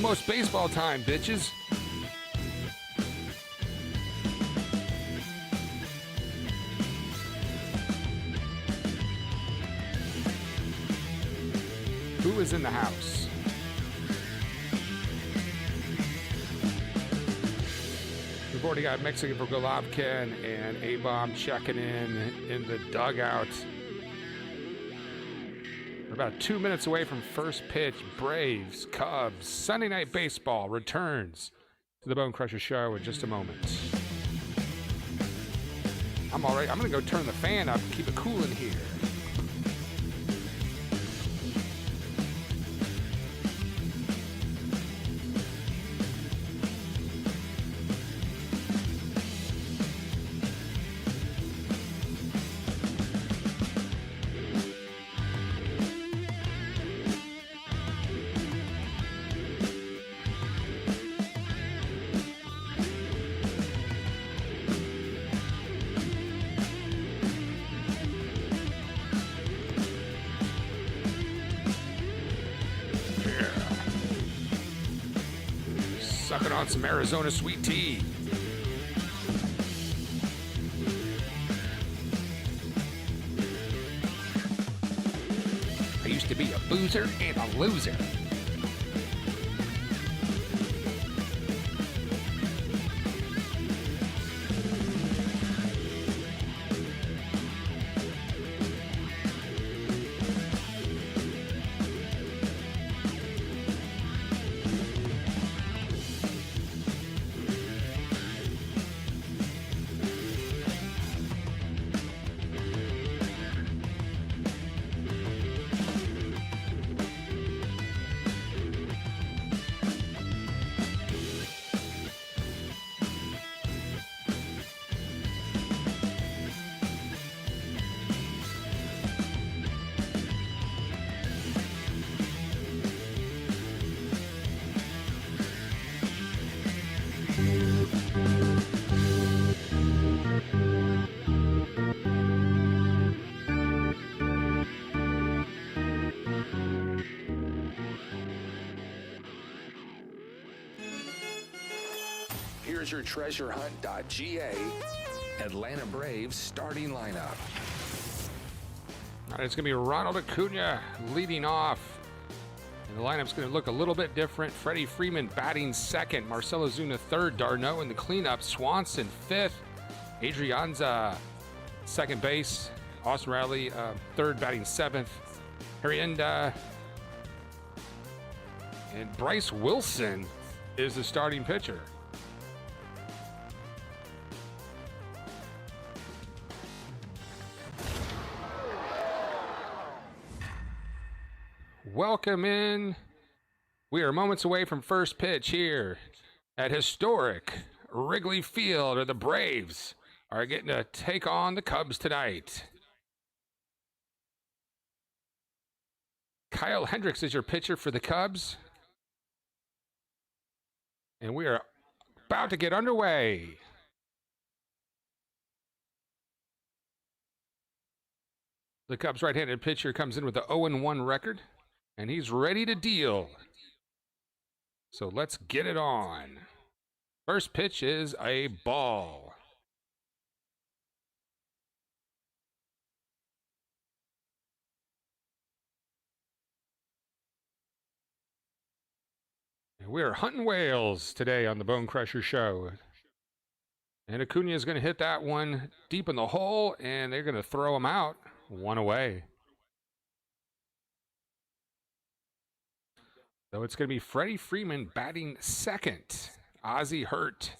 Almost baseball time, bitches. Who is in the house? We've already got Mexican for Golovkin and A-Bomb checking in the dugout. We're about 2 minutes away from first pitch. Braves, Cubs, Sunday Night Baseball returns to the Bone Crusher Show in just a moment. I'm all right. I'm going to go turn the fan up and keep it cool in here. Sucking on some Arizona sweet tea. I used to be a boozer and a loser. Here's your treasurehunt.ga Atlanta Braves starting lineup. All right, it's going to be Ronald Acuna leading off. And the lineup's going to look a little bit different. Freddie Freeman batting second. Marcell Ozuna third. D'Arnaud in the cleanup. Swanson fifth. Adrianza second base. Austin Riley third, batting seventh. Harrienda and Bryce Wilson is the starting pitcher. Welcome in. We are moments away from first pitch here at historic Wrigley Field, where the Braves are getting to take on the Cubs tonight. Kyle Hendricks is your pitcher for the Cubs. And we are about to get underway. The Cubs right-handed pitcher comes in with a 0-1 record, and he's ready to deal. So let's get it on. First pitch is a ball. And we're hunting whales today on the Bone Crusher Show. And Acuna is going to hit that one deep in the hole, and they're going to throw him out. One away. So it's going to be Freddie Freeman batting second. Ozzie hurt.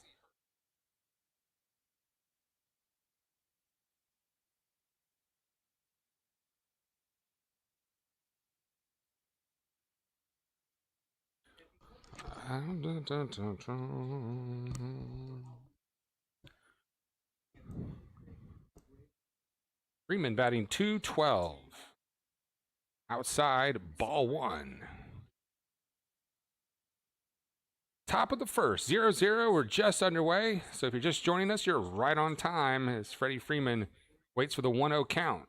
Freeman batting 212. Outside, ball one. Top of the first, 0-0. We're just underway. So if you're just joining us, you're right on time as Freddie Freeman waits for the 1-0 count.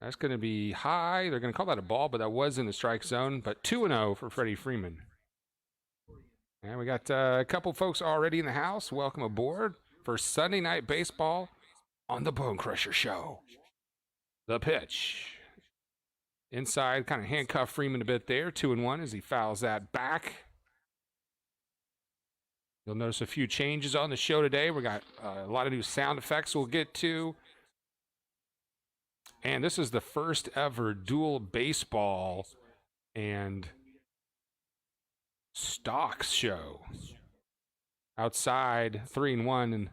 That's going to be high. They're going to call that a ball, but that was in the strike zone. But 2-0 for Freddie Freeman. And we got a couple folks already in the house. Welcome aboard for Sunday Night Baseball on the Bone Crusher Show. The pitch. Inside, kind of handcuff Freeman a bit there. 2-1 as he fouls that back. You'll notice a few changes on the show today. We got a lot of new sound effects we'll get to. And this is the first ever dual baseball and stocks show. Outside, 3-1. And,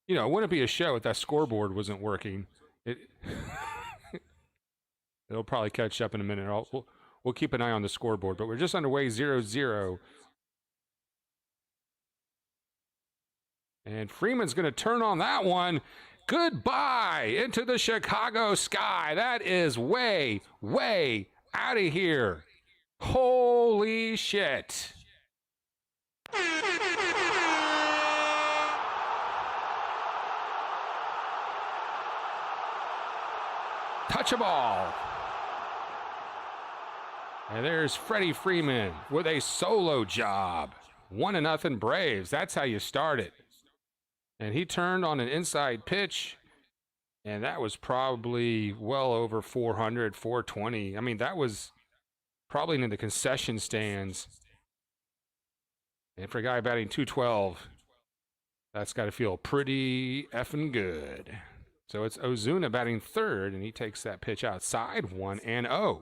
you know, it wouldn't be a show if that scoreboard wasn't working. It'll probably catch up in a minute. We'll keep an eye on the scoreboard. But we're just underway 0-0. And Freeman's going to turn on that one. Goodbye into the Chicago sky. That is way, way out of here. Holy shit. Touch a ball. And there's Freddie Freeman with a solo job. 1-0 Braves. That's how you start it. And he turned on an inside pitch, and that was probably well over 400, 420. I mean, that was probably in the concession stands. And for a guy batting 212, that's got to feel pretty effing good. So it's Ozuna batting third, and he takes that pitch outside, 1-0.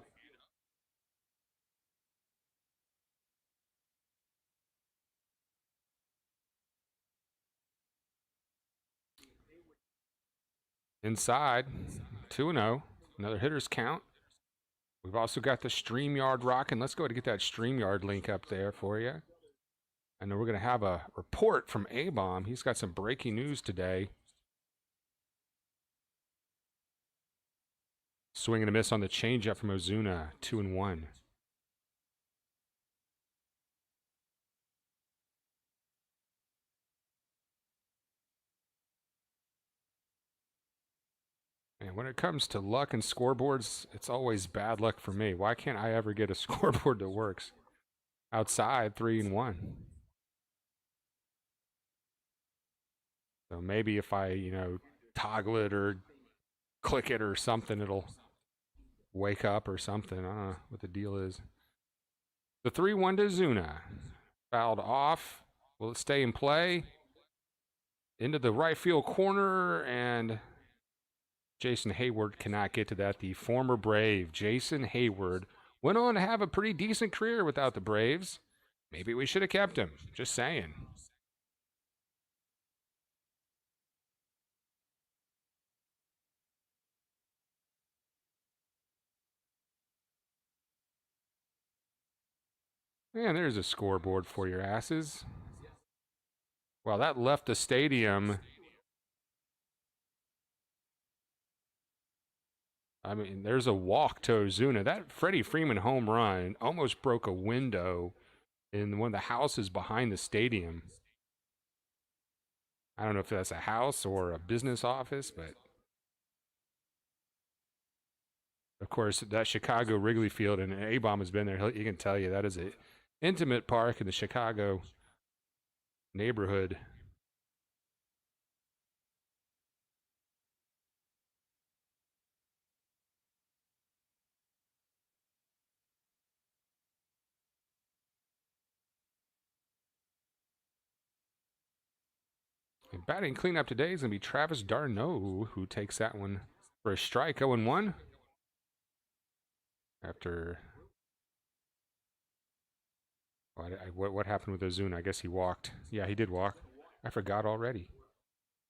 Inside, 2-0. Another hitter's count. We've also got the StreamYard rocking. Let's go ahead and get that StreamYard link up there for you. And then we're going to have a report from A-Bomb. He's got some breaking news today. Swing and a miss on the changeup from Ozuna, 2-1. And when it comes to luck and scoreboards, it's always bad luck for me. Why can't I ever get a scoreboard that works? Outside, 3-1. So maybe if I, toggle it or click it or something, it'll wake up or something. I don't know what the deal is. The 3-1 to Ozuna. Fouled off. Will it stay in play? Into the right field corner, and Jason Hayward cannot get to that. The former Brave, Jason Hayward, went on to have a pretty decent career without the Braves. Maybe we should have kept him. Just saying. And there's a scoreboard for your asses. Well, that left the stadium. I mean, there's a walk to Ozuna. That Freddie Freeman home run almost broke a window in one of the houses behind the stadium. I don't know if that's a house or a business office, but of course, that Chicago Wrigley Field, and A-Bomb has been there. He can tell you that is an intimate park in the Chicago neighborhood. And batting cleanup today is going to be Travis d'Arnaud, who takes that one for a strike. 0-1. After what happened with Ozuna? I guess he walked. Yeah, he did walk. I forgot already.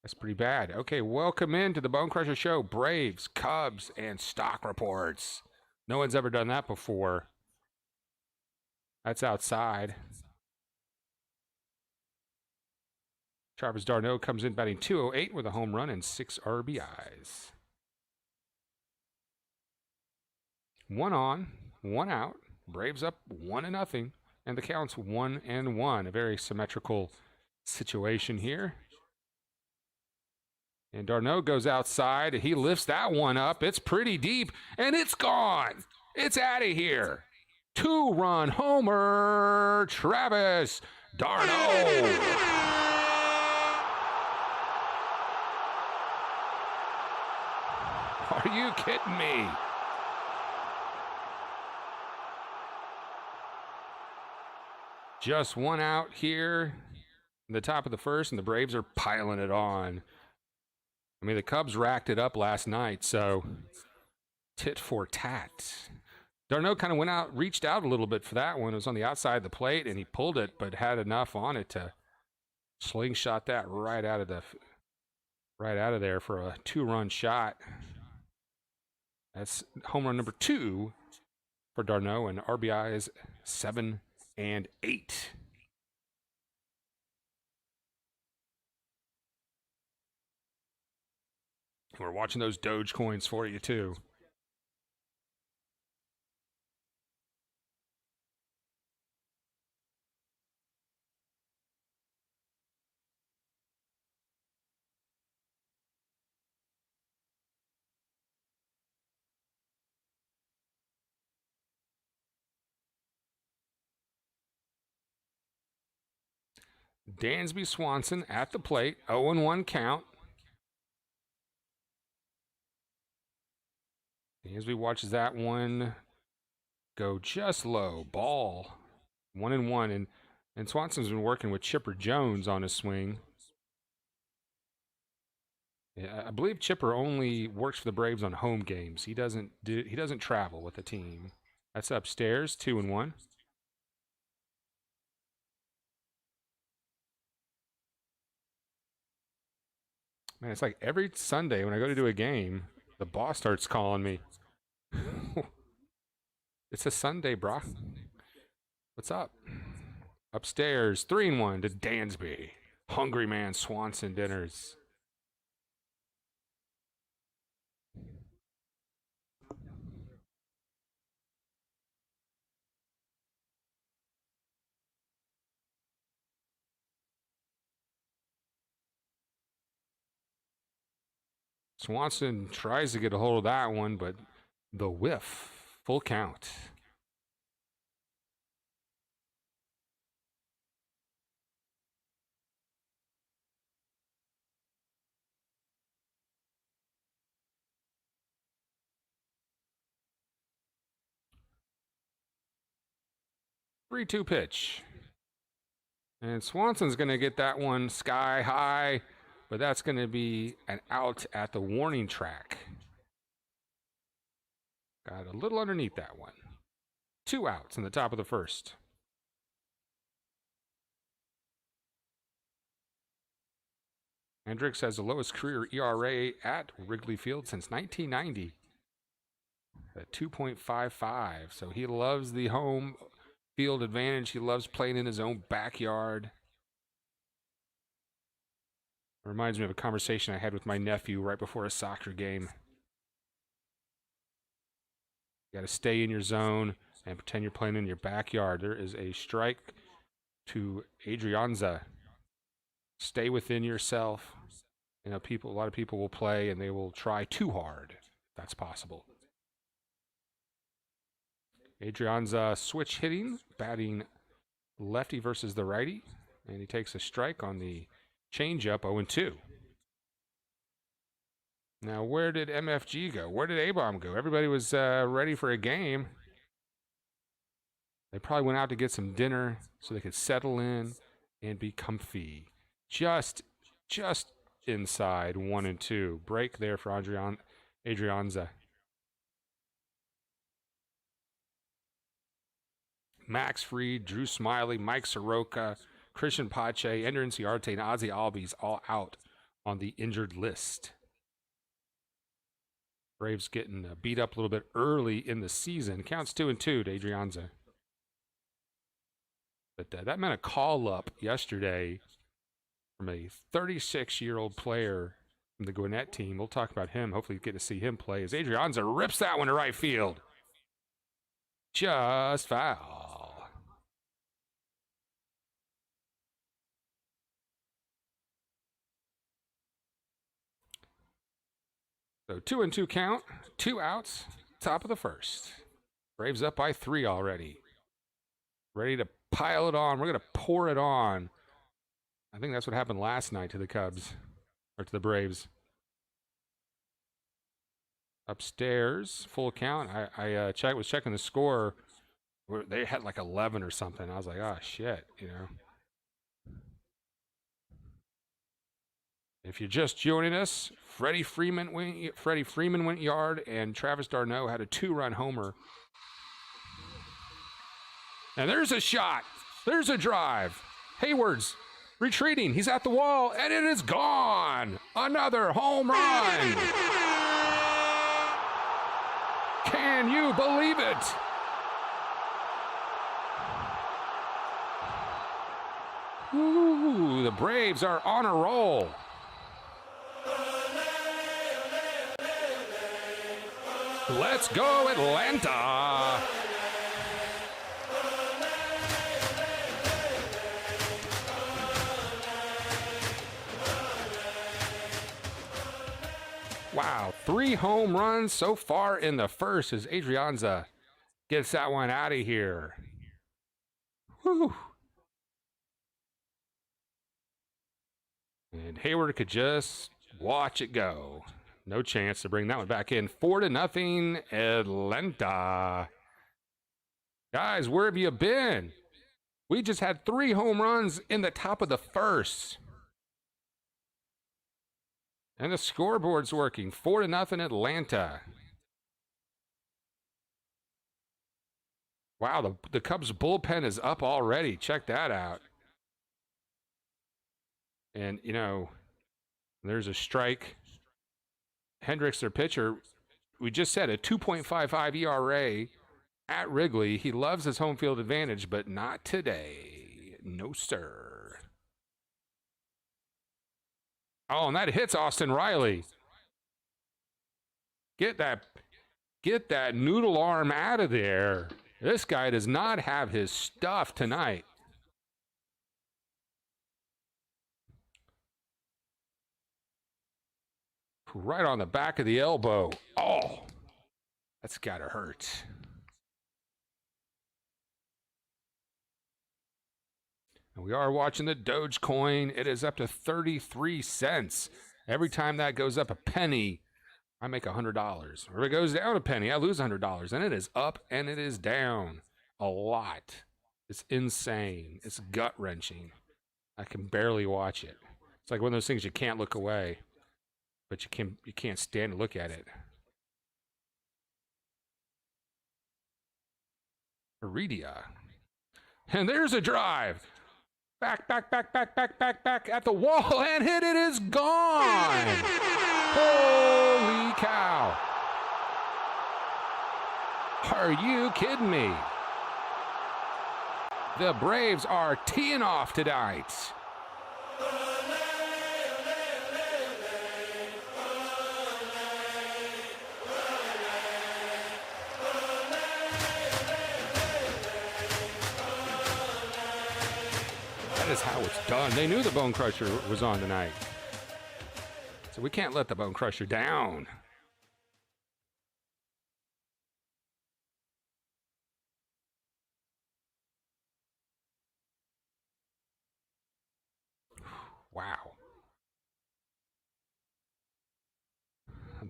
That's pretty bad. Okay, welcome into the Bone Crusher Show. Braves, Cubs, and stock reports. No one's ever done that before. That's outside. Travis d'Arnaud comes in batting 208 with a home run and 6 RBIs. 1 on, 1 out. Braves up 1-0. And the count's 1-1. A very symmetrical situation here. And d'Arnaud goes outside. He lifts that one up. It's pretty deep, and it's gone. It's out of here. 2-run homer, Travis d'Arnaud. Are you kidding me? Just one out here in the top of the first, and the Braves are piling it on. I mean, the Cubs racked it up last night, so tit for tat. d'Arnaud kind of went out, reached out a little bit for that one. It was on the outside of the plate, and he pulled it, but had enough on it to slingshot that right out of there for a 2-run shot. That's home run number 2 for d'Arnaud, and RBI is 7 and 8. We're watching those DOGECOINs for you, too. Dansby Swanson at the plate, 0-1 count. Dansby watches that one go just low. Ball, 1-1, and Swanson's been working with Chipper Jones on his swing. Yeah, I believe Chipper only works for the Braves on home games. He doesn't travel with the team. That's upstairs, 2-1. Man, it's like every Sunday when I go to do a game, the boss starts calling me. It's a Sunday, brah. What's up? Upstairs, 3-1 to Dansby. Hungry man Swanson dinners. Swanson tries to get a hold of that one, but the whiff. Full count. Three-two pitch. And Swanson's going to get that one sky high, but that's going to be an out at the warning track. Got a little underneath that one. 2 outs in the top of the first. Hendricks has the lowest career ERA at Wrigley Field since 1990 at 2.55. So he loves the home field advantage. He loves playing in his own backyard. Reminds me of a conversation I had with my nephew right before a soccer game. You got to stay in your zone and pretend you're playing in your backyard. There is a strike to Adrianza. Stay within yourself. You know, a lot of people will play and they will try too hard. That's possible. Adrianza switch hitting, batting lefty versus the righty, and he takes a strike on the changeup, 0-2. Now, where did MFG go? Where did A-Bomb go? Everybody was ready for a game. They probably went out to get some dinner so they could settle in and be comfy. Just inside 1-2. Break there for Adrianza. Max Fried, Drew Smiley, Mike Soroka, Christian Pache, Ender Inciarte, and Ozzy Albies all out on the injured list. Braves getting beat up a little bit early in the season. Counts 2-2 to Adrianza. But that meant a call-up yesterday from a 36-year-old player from the Gwinnett team. We'll talk about him. Hopefully get to see him play as Adrianza rips that one to right field. Just foul. So 2-2 count, 2 outs, top of the first. Braves up by 3 already. Ready to pile it on. We're going to pour it on. I think that's what happened last night to the Cubs, or to the Braves. Upstairs, full count. I was checking the score. They had like 11 or something. I was like, oh shit, you know. If you're just joining us, Freddie Freeman went yard, and Travis d'Arnaud had a 2-run homer. And there's a shot. There's a drive. Hayward's retreating. He's at the wall, and it is gone. Another home run. Can you believe it? Ooh, the Braves are on a roll. Let's go, Atlanta. Wow, 3 home runs so far in the first as Adrianza gets that one out of here. Whew. And Hayward could just watch it go. No chance to bring that one back in. 4-0, Atlanta. Guys, where have you been? We just had 3 home runs in the top of the first. And the scoreboard's working. 4-0 Atlanta. Wow, the Cubs bullpen is up already. Check that out. And, you know, there's a strike. Hendricks, their pitcher, we just said a 2.55 ERA at Wrigley. He loves his home field advantage, but not today. No, sir. Oh, and that hits Austin Riley. Get that noodle arm out of there. This guy does not have his stuff tonight. Right on the back of the elbow. Oh, that's gotta hurt. And we are watching the DOGECOIN. It is up to 33 cents. Every time that goes up a penny, I make $100. Or if it goes down a penny, I lose $100. And it is up and it is down a lot. It's insane. It's gut-wrenching. I can barely watch it. It's like one of those things you can't look away. But you can't stand to look at it. Iridia. And there's a drive. Back at the wall, and hit it is gone. Holy cow. Are you kidding me? The Braves are teeing off tonight. That is how it's done. They knew the Bone Crusher was on tonight. So we can't let the Bone Crusher down. Wow.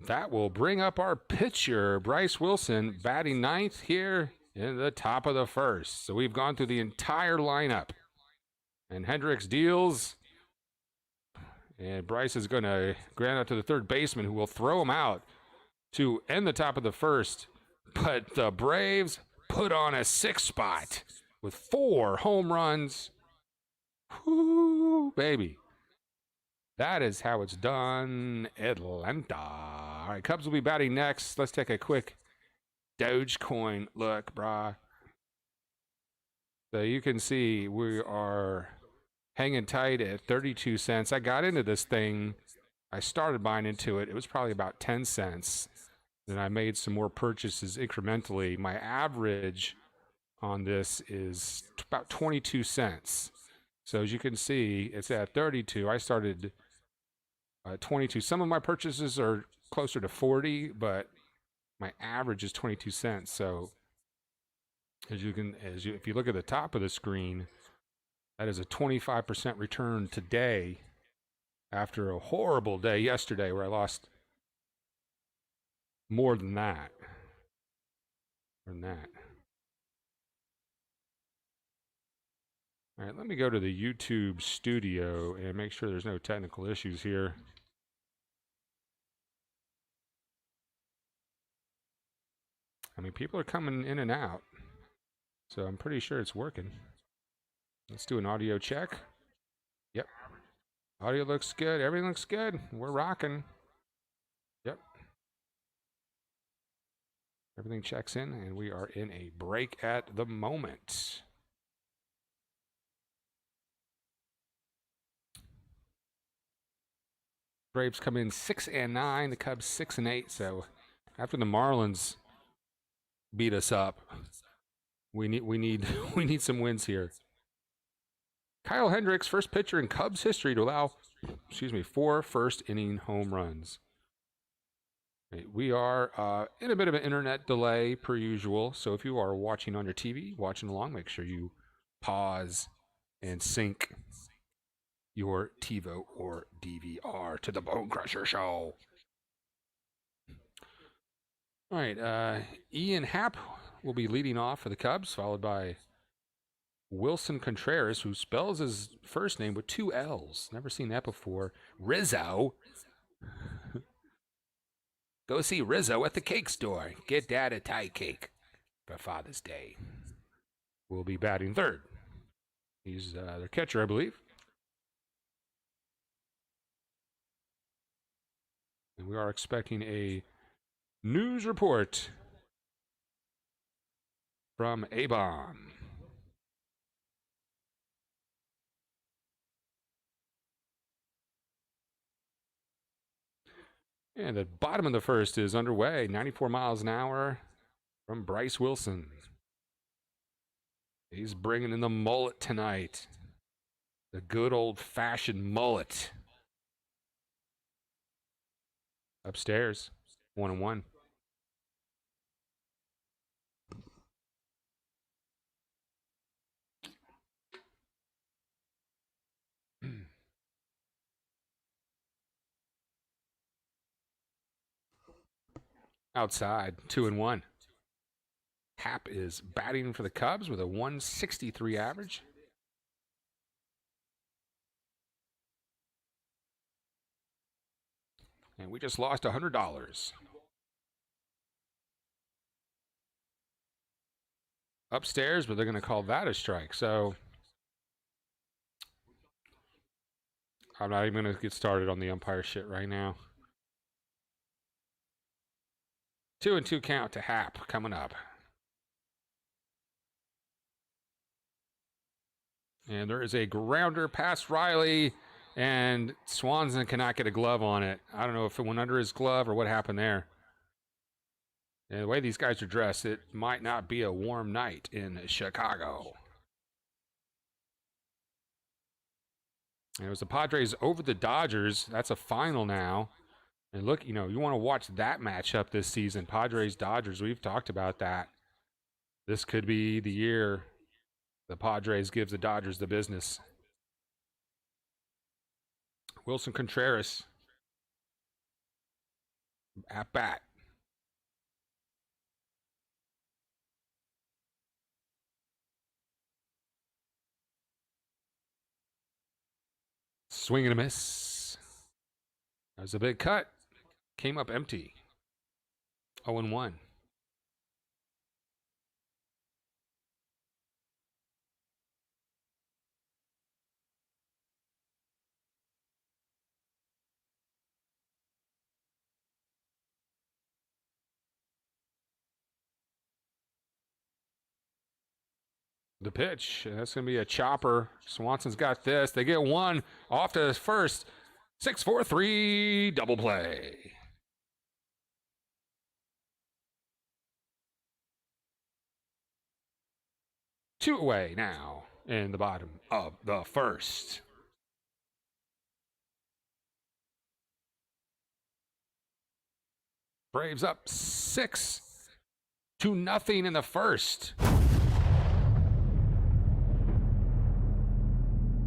That will bring up our pitcher, Bryce Wilson, batting ninth here in the top of the first. So we've gone through the entire lineup. And Hendricks deals. And Bryce is going to ground out to the third baseman, who will throw him out to end the top of the first. But the Braves put on a 6 spot with 4 home runs. Whoo, baby. That is how it's done, Atlanta. All right, Cubs will be batting next. Let's take a quick DOGECOIN look, brah. So you can see we are hanging tight at 32 cents. I got into this thing. I started buying into it. It was probably about 10 cents. Then I made some more purchases incrementally. My average on this is about 22 cents. So as you can see, it's at 32. I started 22. Some of my purchases are closer to 40, but my average is 22 cents. So if you look at the top of the screen, that is a 25% return today after a horrible day yesterday where I lost more than that. All right, let me go to the YouTube studio and make sure there's no technical issues here. I mean, people are coming in and out, so I'm pretty sure it's working. Let's do an audio check. Yep. Audio looks good. Everything looks good. We're rocking. Yep. Everything checks in, and we are in a break at the moment. Braves come in 6-9. The Cubs 6-8. So after the Marlins beat us up, we need some wins here. Kyle Hendricks, first pitcher in Cubs history to allow, 4 first-inning home runs. We are in a bit of an internet delay per usual, so if you are watching on your TV, watching along, make sure you pause and sync your TiVo or DVR to the Bone Crusher Show. All right, Ian Happ will be leading off for the Cubs, followed by Wilson Contreras, who spells his first name with 2 L's. Never seen that before. Rizzo. Go see Rizzo at the cake store. Get Dad a Thai cake for Father's Day. Will be batting third. He's their catcher, I believe. And we are expecting a news report from A-Bomb. And the bottom of the first is underway. 94 miles an hour from Bryce Wilson. He's bringing in the mullet tonight. The good old-fashioned mullet. Upstairs, 1-1. Outside, 2-1. Happ is batting for the Cubs with a 163 average. And we just lost $100. Upstairs, but they're going to call that a strike. So I'm not even going to get started on the umpire shit right now. 2-2 count to Happ coming up. And there is a grounder past Riley, and Swanson cannot get a glove on it. I don't know if it went under his glove or what happened there. And the way these guys are dressed, it might not be a warm night in Chicago. And it was the Padres over the Dodgers. That's a final now. And look, you want to watch that matchup this season. Padres-Dodgers, we've talked about that. This could be the year the Padres gives the Dodgers the business. Wilson Contreras at bat. Swing and a miss. That was a big cut. Came up empty. 0-1. The pitch. That's going to be a chopper. Swanson's got this. They get one off to first. 6-4-3 double play. Two away now in the bottom of the first. Braves up 6-0 in the first.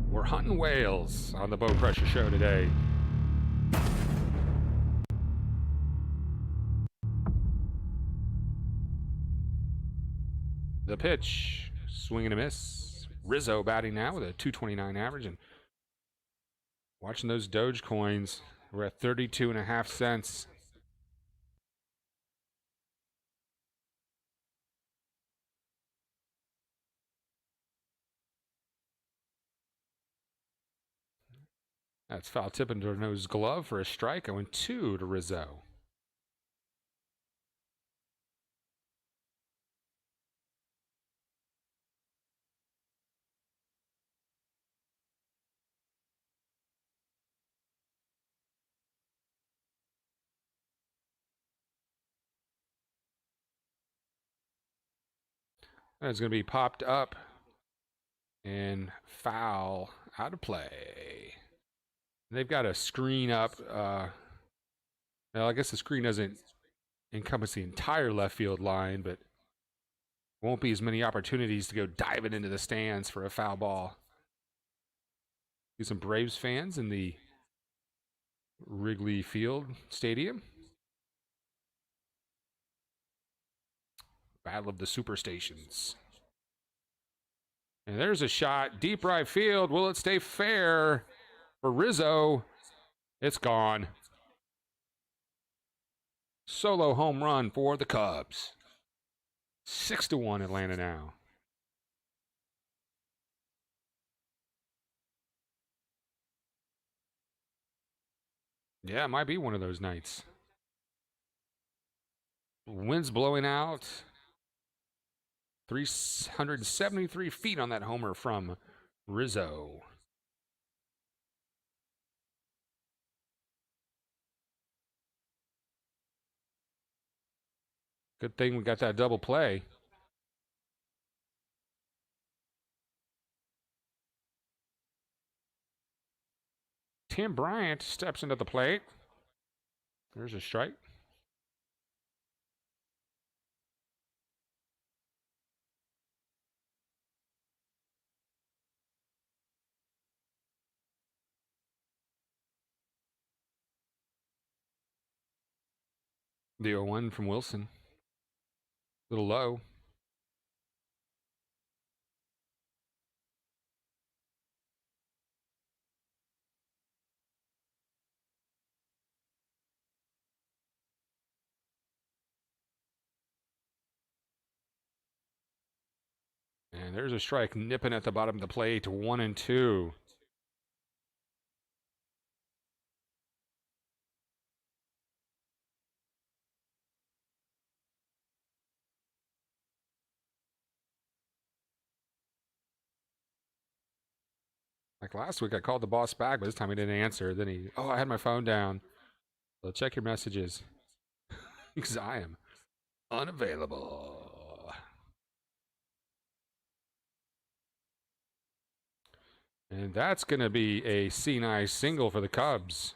We're hunting whales on the Bone Crusher Show today. The pitch, swing and a miss. Rizzo batting now with a 229 average. And watching those Dogecoins, we're at 32.5 cents. That's foul tip into a nose glove for a strike. I went 2 to Rizzo. That's going to be popped up and foul out of play. They've got a screen up. Well, I guess the screen doesn't encompass the entire left field line, but won't be as many opportunities to go diving into the stands for a foul ball. See some Braves fans in the Wrigley Field Stadium. Battle of the Superstations. And there's a shot, deep right field. Will it stay fair for Rizzo? It's gone. Solo home run for the Cubs. 6-1 Atlanta now. Yeah, it might be one of those nights. Wind's blowing out. 373 feet on that homer from Rizzo. Good thing we got that double play. Tim Bryant steps into the plate. There's a strike. The 0-1 from Wilson. A little low. And there's a strike nipping at the bottom of the plate. 1-2. Like last week, I called the boss back, but this time he didn't answer. Then I had my phone down. So check your messages. Because I am unavailable. And that's going to be a C-nice single for the Cubs.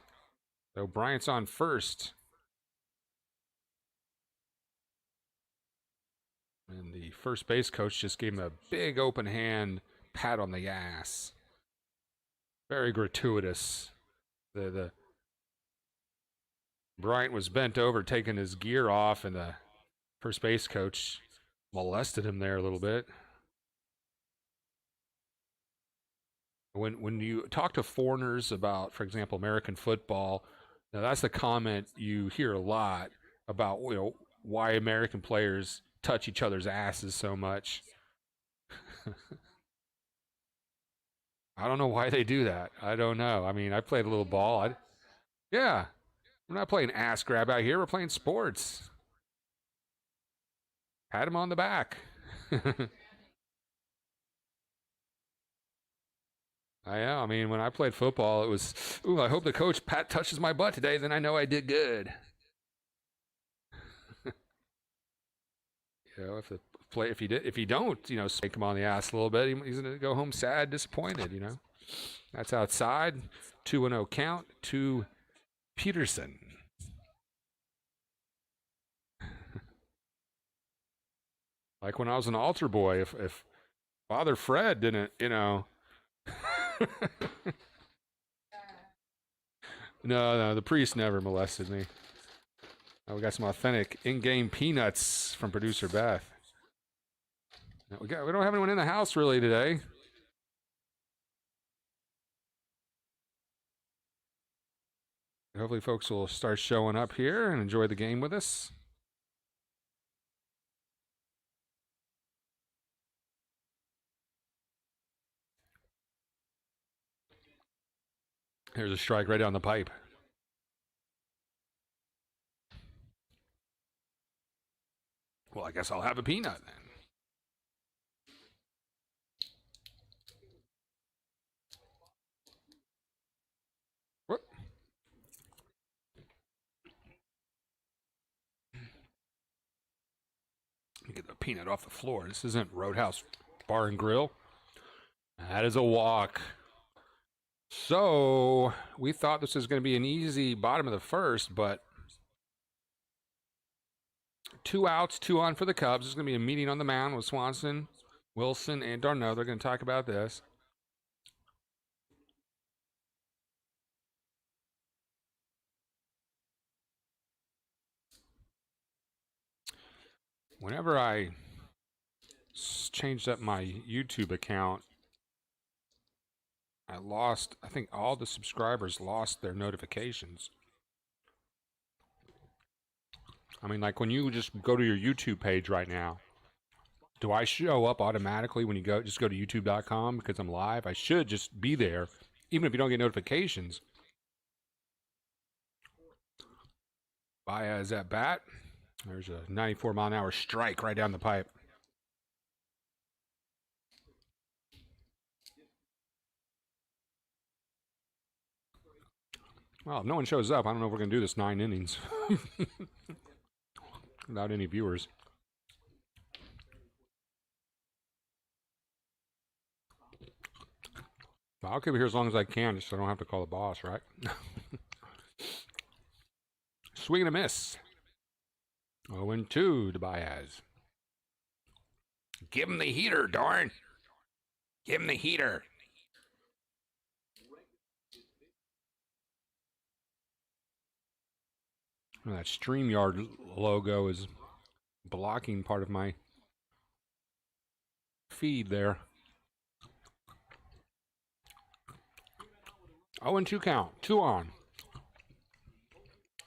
So Bryant's on first. And the first base coach just gave him a big open hand pat on the ass. Very gratuitous. The Bryant was bent over taking his gear off, and the first base coach molested him there a little bit. When you talk to foreigners about, for example, American football, now that's the comment you hear a lot about, why American players touch each other's asses so much. I don't know why they do that. I don't know. I mean, I played a little ball. Yeah. We're not playing ass grab out here. We're playing sports. Pat him on the back. I mean, when I played football, it was, I hope the coach touches my butt today, then I know I did good. If you don't, spank him on the ass a little bit, he's gonna go home sad, disappointed. That's outside. 2-0 count to Peterson. Like when I was an altar boy, if Father Fred didn't, No, the priest never molested me. Oh, we got some authentic in-game peanuts from producer Beth. No, we don't have anyone in the house really today. Hopefully folks will start showing up here and enjoy the game with us. Here's a strike right down the pipe. Well, I guess I'll have a peanut then. Whoop. Let me get the peanut off the floor. This isn't Roadhouse Bar and Grill. That is a walk. So we thought this was going to be an easy bottom of the first, but 2 outs, 2 on for the Cubs. There's going to be a meeting on the mound with Swanson, Wilson, and d'Arnaud. They're going to talk about this. Whenever I changed up my YouTube account, I think all the subscribers lost their notifications. I mean, like when you just go to your YouTube page right now, do I show up automatically when you just go to youtube.com because I'm live? I should just be there, even if you don't get notifications. Baez at bat. There's a 94-mile-an-hour strike right down the pipe. Well, if no one shows up, I don't know if we're going to do this 9 innings without any viewers. Well, I'll keep it here as long as I can, just so I don't have to call the boss, right? Swing and a miss. 0-2 to Baez. Give him the heater, darn. Give him the heater. That StreamYard logo is blocking part of my feed there. 0-2 count. 2 on.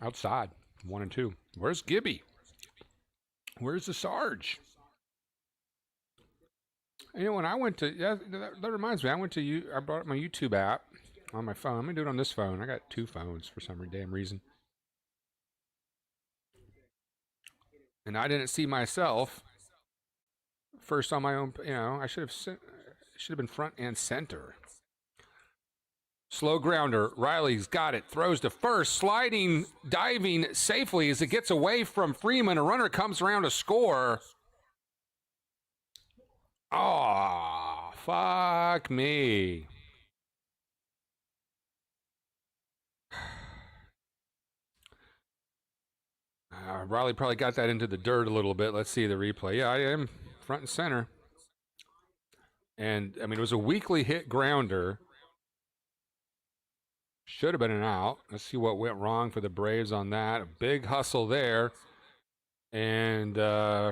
Outside. 1-2. Where's Gibby? Where's the Sarge? You know, when I went to, that reminds me, I brought my YouTube app on my phone. Let me do it on this phone. I got 2 phones for some damn reason. And I didn't see myself first on my own, I should have been front and center. Slow grounder. Riley's got it. Throws to first. Sliding, diving safely as it gets away from Freeman. A runner comes around to score. Oh, fuck me. Riley probably got that into the dirt a little bit. Let's see the replay. Yeah, I am front and center. And, I mean, it was a weakly hit grounder. Should have been an out. Let's see what went wrong for the Braves on that. A big hustle there. And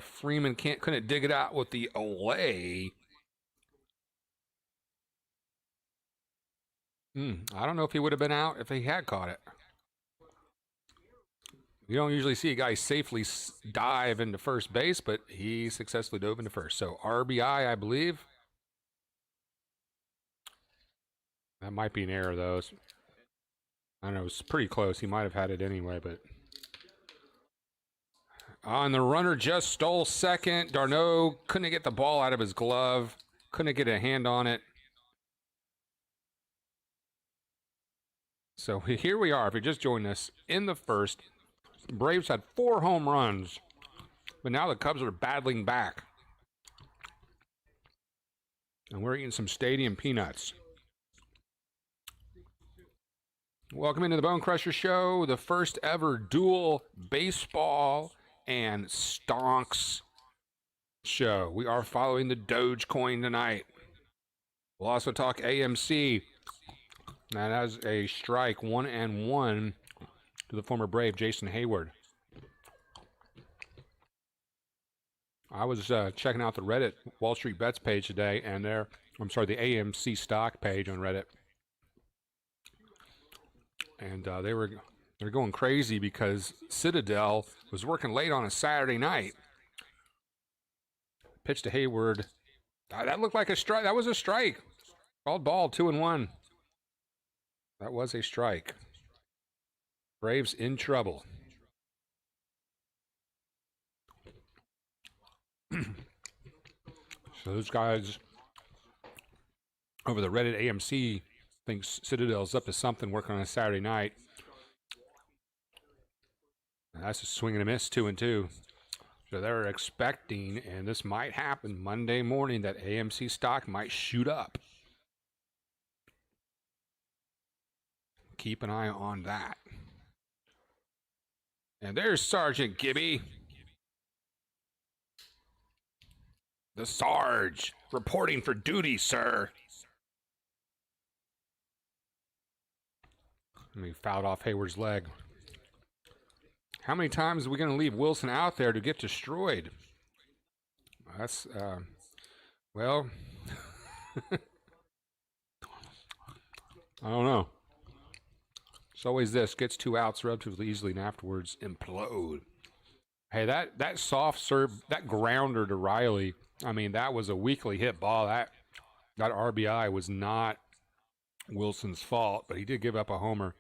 Freeman couldn't dig it out with the away. I don't know if he would have been out if he had caught it. You don't usually see a guy safely dive into first base, but he successfully dove into first. So RBI, I believe. That might be an error, though. I don't know, it was pretty close. He might have had it anyway, but... And the runner just stole second. d'Arnaud couldn't get the ball out of his glove. Couldn't get a hand on it. So here we are. If you just joined us in the first, Braves had 4 home runs, but now the Cubs are battling back. And we're eating some stadium peanuts. Welcome into the Bone Crusher Show, the first ever dual baseball and stonks show. We are following the DOGECOIN tonight. We'll also talk AMC. That has a strike 1-1 to the former Brave Jason Hayward. I was checking out the Reddit Wall Street Bets page today, and the AMC stock page on Reddit, and they're going crazy because Citadel was working late on a Saturday night. Pitch to Hayward. That looked like a strike. That was a strike. Called ball, 2-1. That was a strike. Braves in trouble. So those guys over the Reddit AMC thinks Citadel's up to something working on a Saturday night. And that's a swing and a miss, 2-2. So they're expecting, and this might happen Monday morning, that AMC stock might shoot up. Keep an eye on that. And there's Sergeant Gibby. The Sarge, reporting for duty, sir. And he fouled off Hayward's leg. How many times are we going to leave Wilson out there to get destroyed? That's, well, I don't know. It's always this, gets 2 outs relatively easily and afterwards implode. Hey, that soft serve, that grounder to Riley, I mean, that was a weakly hit ball. That RBI was not Wilson's fault, but he did give up a homer.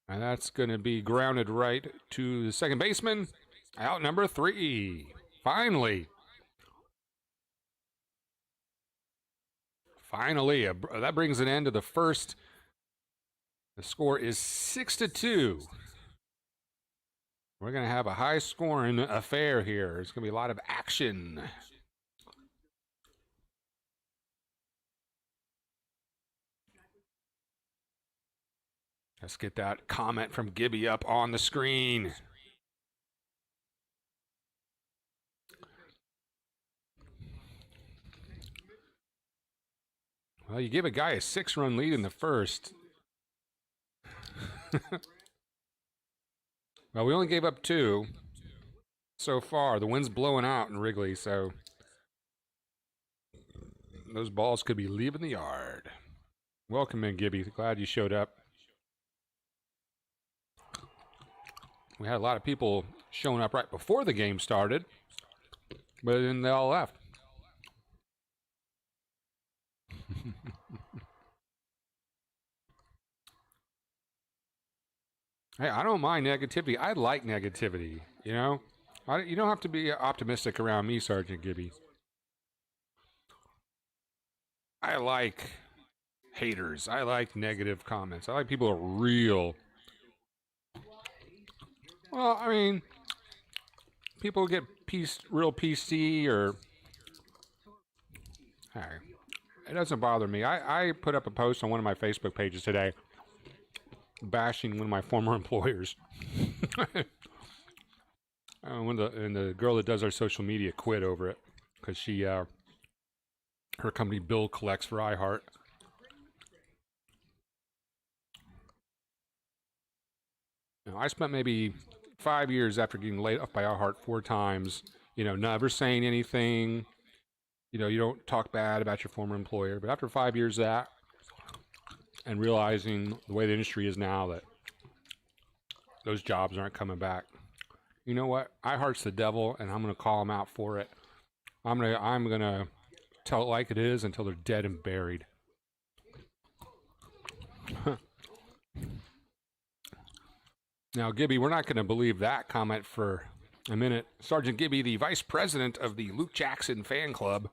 And that's going to be grounded right to the second baseman. Out number 3. Finally. That brings an end to the first. The score is 6-2. We're going to have a high-scoring affair here. There's going to be a lot of action. Let's get that comment from Gibby up on the screen. Well, you give a guy a 6-run lead in the first. Well, we only gave up 2 so far. The wind's blowing out in Wrigley, so those balls could be leaving the yard. Welcome in, Gibby. Glad you showed up. We had a lot of people showing up right before the game started, but then they all left. Hey, I don't mind negativity. I like negativity, you know? You don't have to be optimistic around me, Sergeant Gibby. I like haters. I like negative comments. I like people who are real. Well, I mean, people get real PC or... Hey, it doesn't bother me. I put up a post on one of my Facebook pages today bashing one of my former employers. And the girl that does our social media quit over it because she, her company bill collects for iHeart. You know, I spent maybe 5 years after getting laid off by iHeart 4 times, you know, never saying anything. You know, you don't talk bad about your former employer. But after 5 years of that, and realizing the way the industry is now, that those jobs aren't coming back. You know what? iHeart's the devil, and I'm going to call them out for it. I'm gonna tell it like it is until they're dead and buried. Now, Gibby, we're not going to believe that comment for a minute. Sergeant Gibby, the vice president of the Luke Jackson fan club.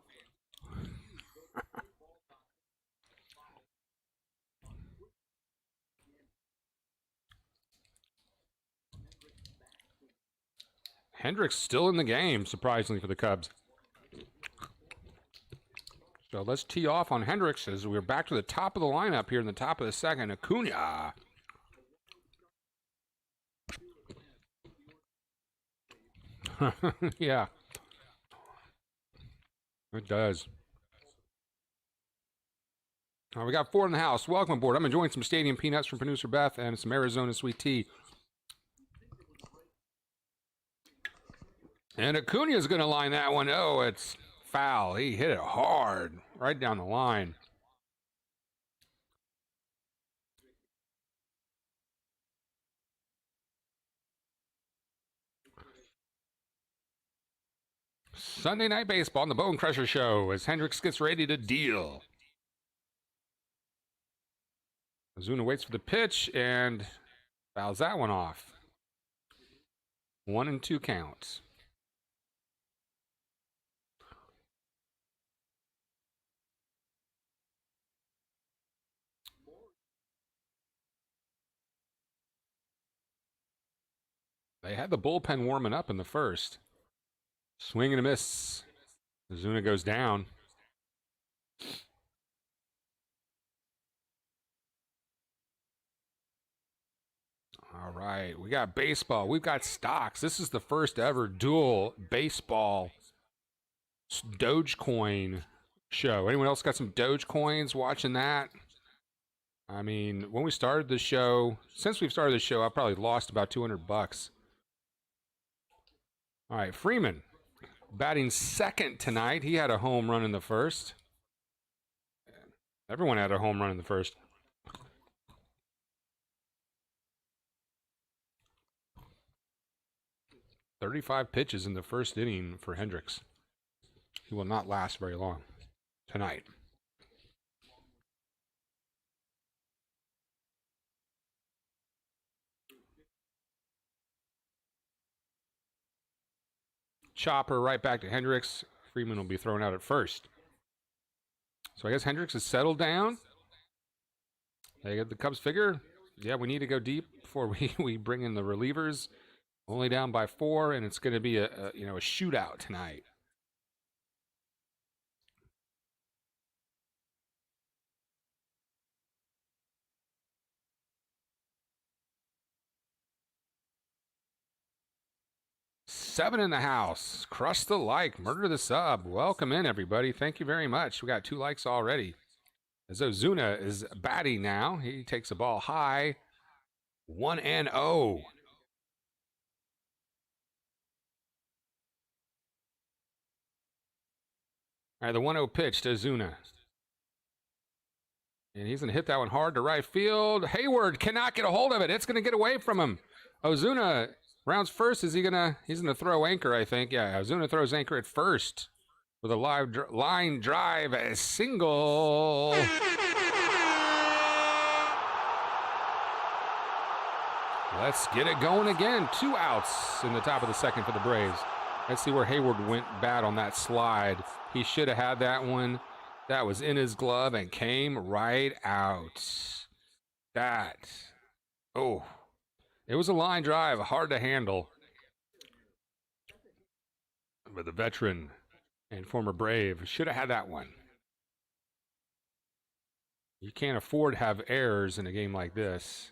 Hendricks still in the game, surprisingly, for the Cubs. So let's tee off on Hendricks as we're back to the top of the lineup here in the top of the second. Acuna. Yeah. It does. All right, we got 4 in the house. Welcome aboard. I'm enjoying some stadium peanuts from producer Beth and some Arizona sweet tea. And Acuna's going to line that one. Oh, it's foul. He hit it hard right down the line. Sunday Night Baseball on the Bone Crusher Show as Hendricks gets ready to deal. Ozuna waits for the pitch and fouls that one off. 1-2 counts. They had the bullpen warming up in the first. Swing and a miss. Ozuna goes down. All right, we got baseball. We've got stocks. This is the first ever dual baseball DOGECOIN show. Anyone else got some DOGECOINs watching that? I mean, when we started the show, since we've started the show, I've probably lost about $200. All right, Freeman batting second tonight. He had a home run in the first. Everyone had a home run in the first. "35 pitches in the first inning for Hendricks. He will not last very long tonight. Chopper right back to Hendricks. Freeman will be thrown out at first. So I guess Hendricks is settled down. They get the Cubs figure. Yeah, we need to go deep before we bring in the relievers. Only down by 4, and it's going to be a shootout tonight. Seven in the house. Crush the like. Murder the sub. Welcome in, everybody. Thank you very much. We got 2 likes already. As Ozuna is batting now. He takes the ball high. 1-0. All right, the 1-0 pitch to Ozuna. And he's going to hit that one hard to right field. Hayward cannot get a hold of it. It's going to get away from him. Ozuna rounds first. He's going to throw anchor, I think. Yeah, Ozuna throws anchor at first with a line drive, a single. Let's get it going again. 2 outs in the top of the second for the Braves. Let's see where Hayward went bad on that slide. He should have had that one. That was in his glove and came right out. It was a line drive, hard to handle. But the veteran and former Brave should have had that one. You can't afford to have errors in a game like this.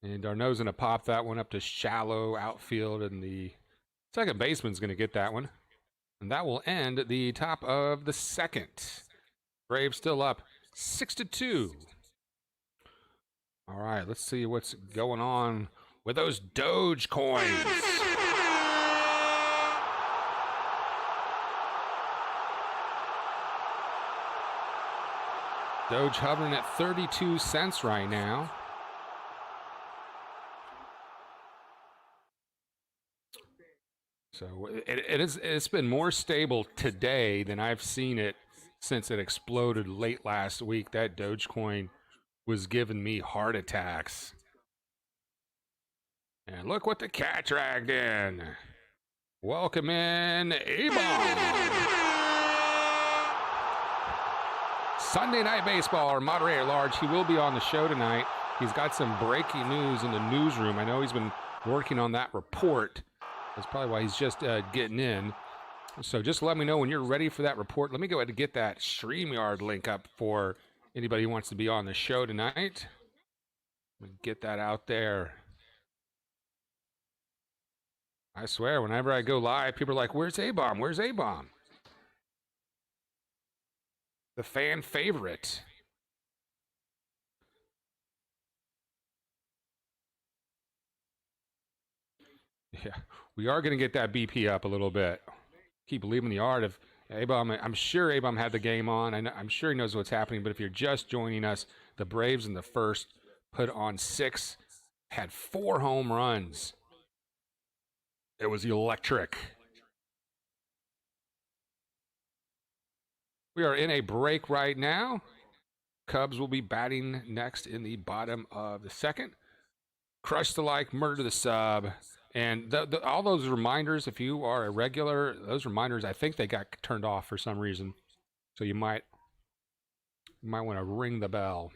And Darno's going to pop that one up to shallow outfield, and the second baseman's going to get that one. And that will end the top of the second. Braves still up 6-2. All right, let's see what's going on with those DOGECOINs. Doge hovering at 32 cents right now. So it's been more stable today than I've seen it since it exploded late last week. That DOGECOIN was giving me heart attacks. And look what the cat dragged in. Welcome in, A-Bomb. Sunday Night Baseball, our moderator at large, he will be on the show tonight. He's got some breaking news in the newsroom. I know he's been working on that report. That's probably why he's just getting in. So just let me know when you're ready for that report. Let me go ahead and get that StreamYard link up for anybody who wants to be on the show tonight. Get that out there. I swear, whenever I go live, people are like, "Where's A-Bomb? Where's A-Bomb?" the fan favorite. Yeah, we are going to get that BP up a little bit. Keep believing the art of Abam. I'm sure Abam had the game on. I'm sure he knows what's happening. But if you're just joining us, the Braves in the first put on 6, had 4 home runs. It was electric. We are in a break right now. Cubs will be batting next in the bottom of the second. Crush the like, murder the sub. And all those reminders, if you are a regular, those reminders, I think they got turned off for some reason. So you might want to ring the bell.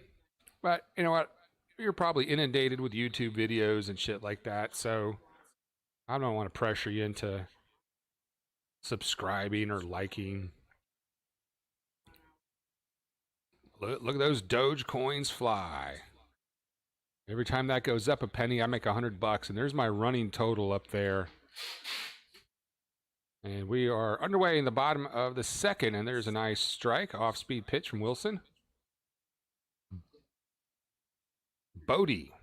But you know what? You're probably inundated with YouTube videos and shit like that. So I don't want to pressure you into subscribing or liking. Look at those Doge coins fly. Every time that goes up a penny, I make $100, and there's my running total up there. And we are underway in the bottom of the second, and there's a nice strike, off-speed pitch from Wilson. Bodie.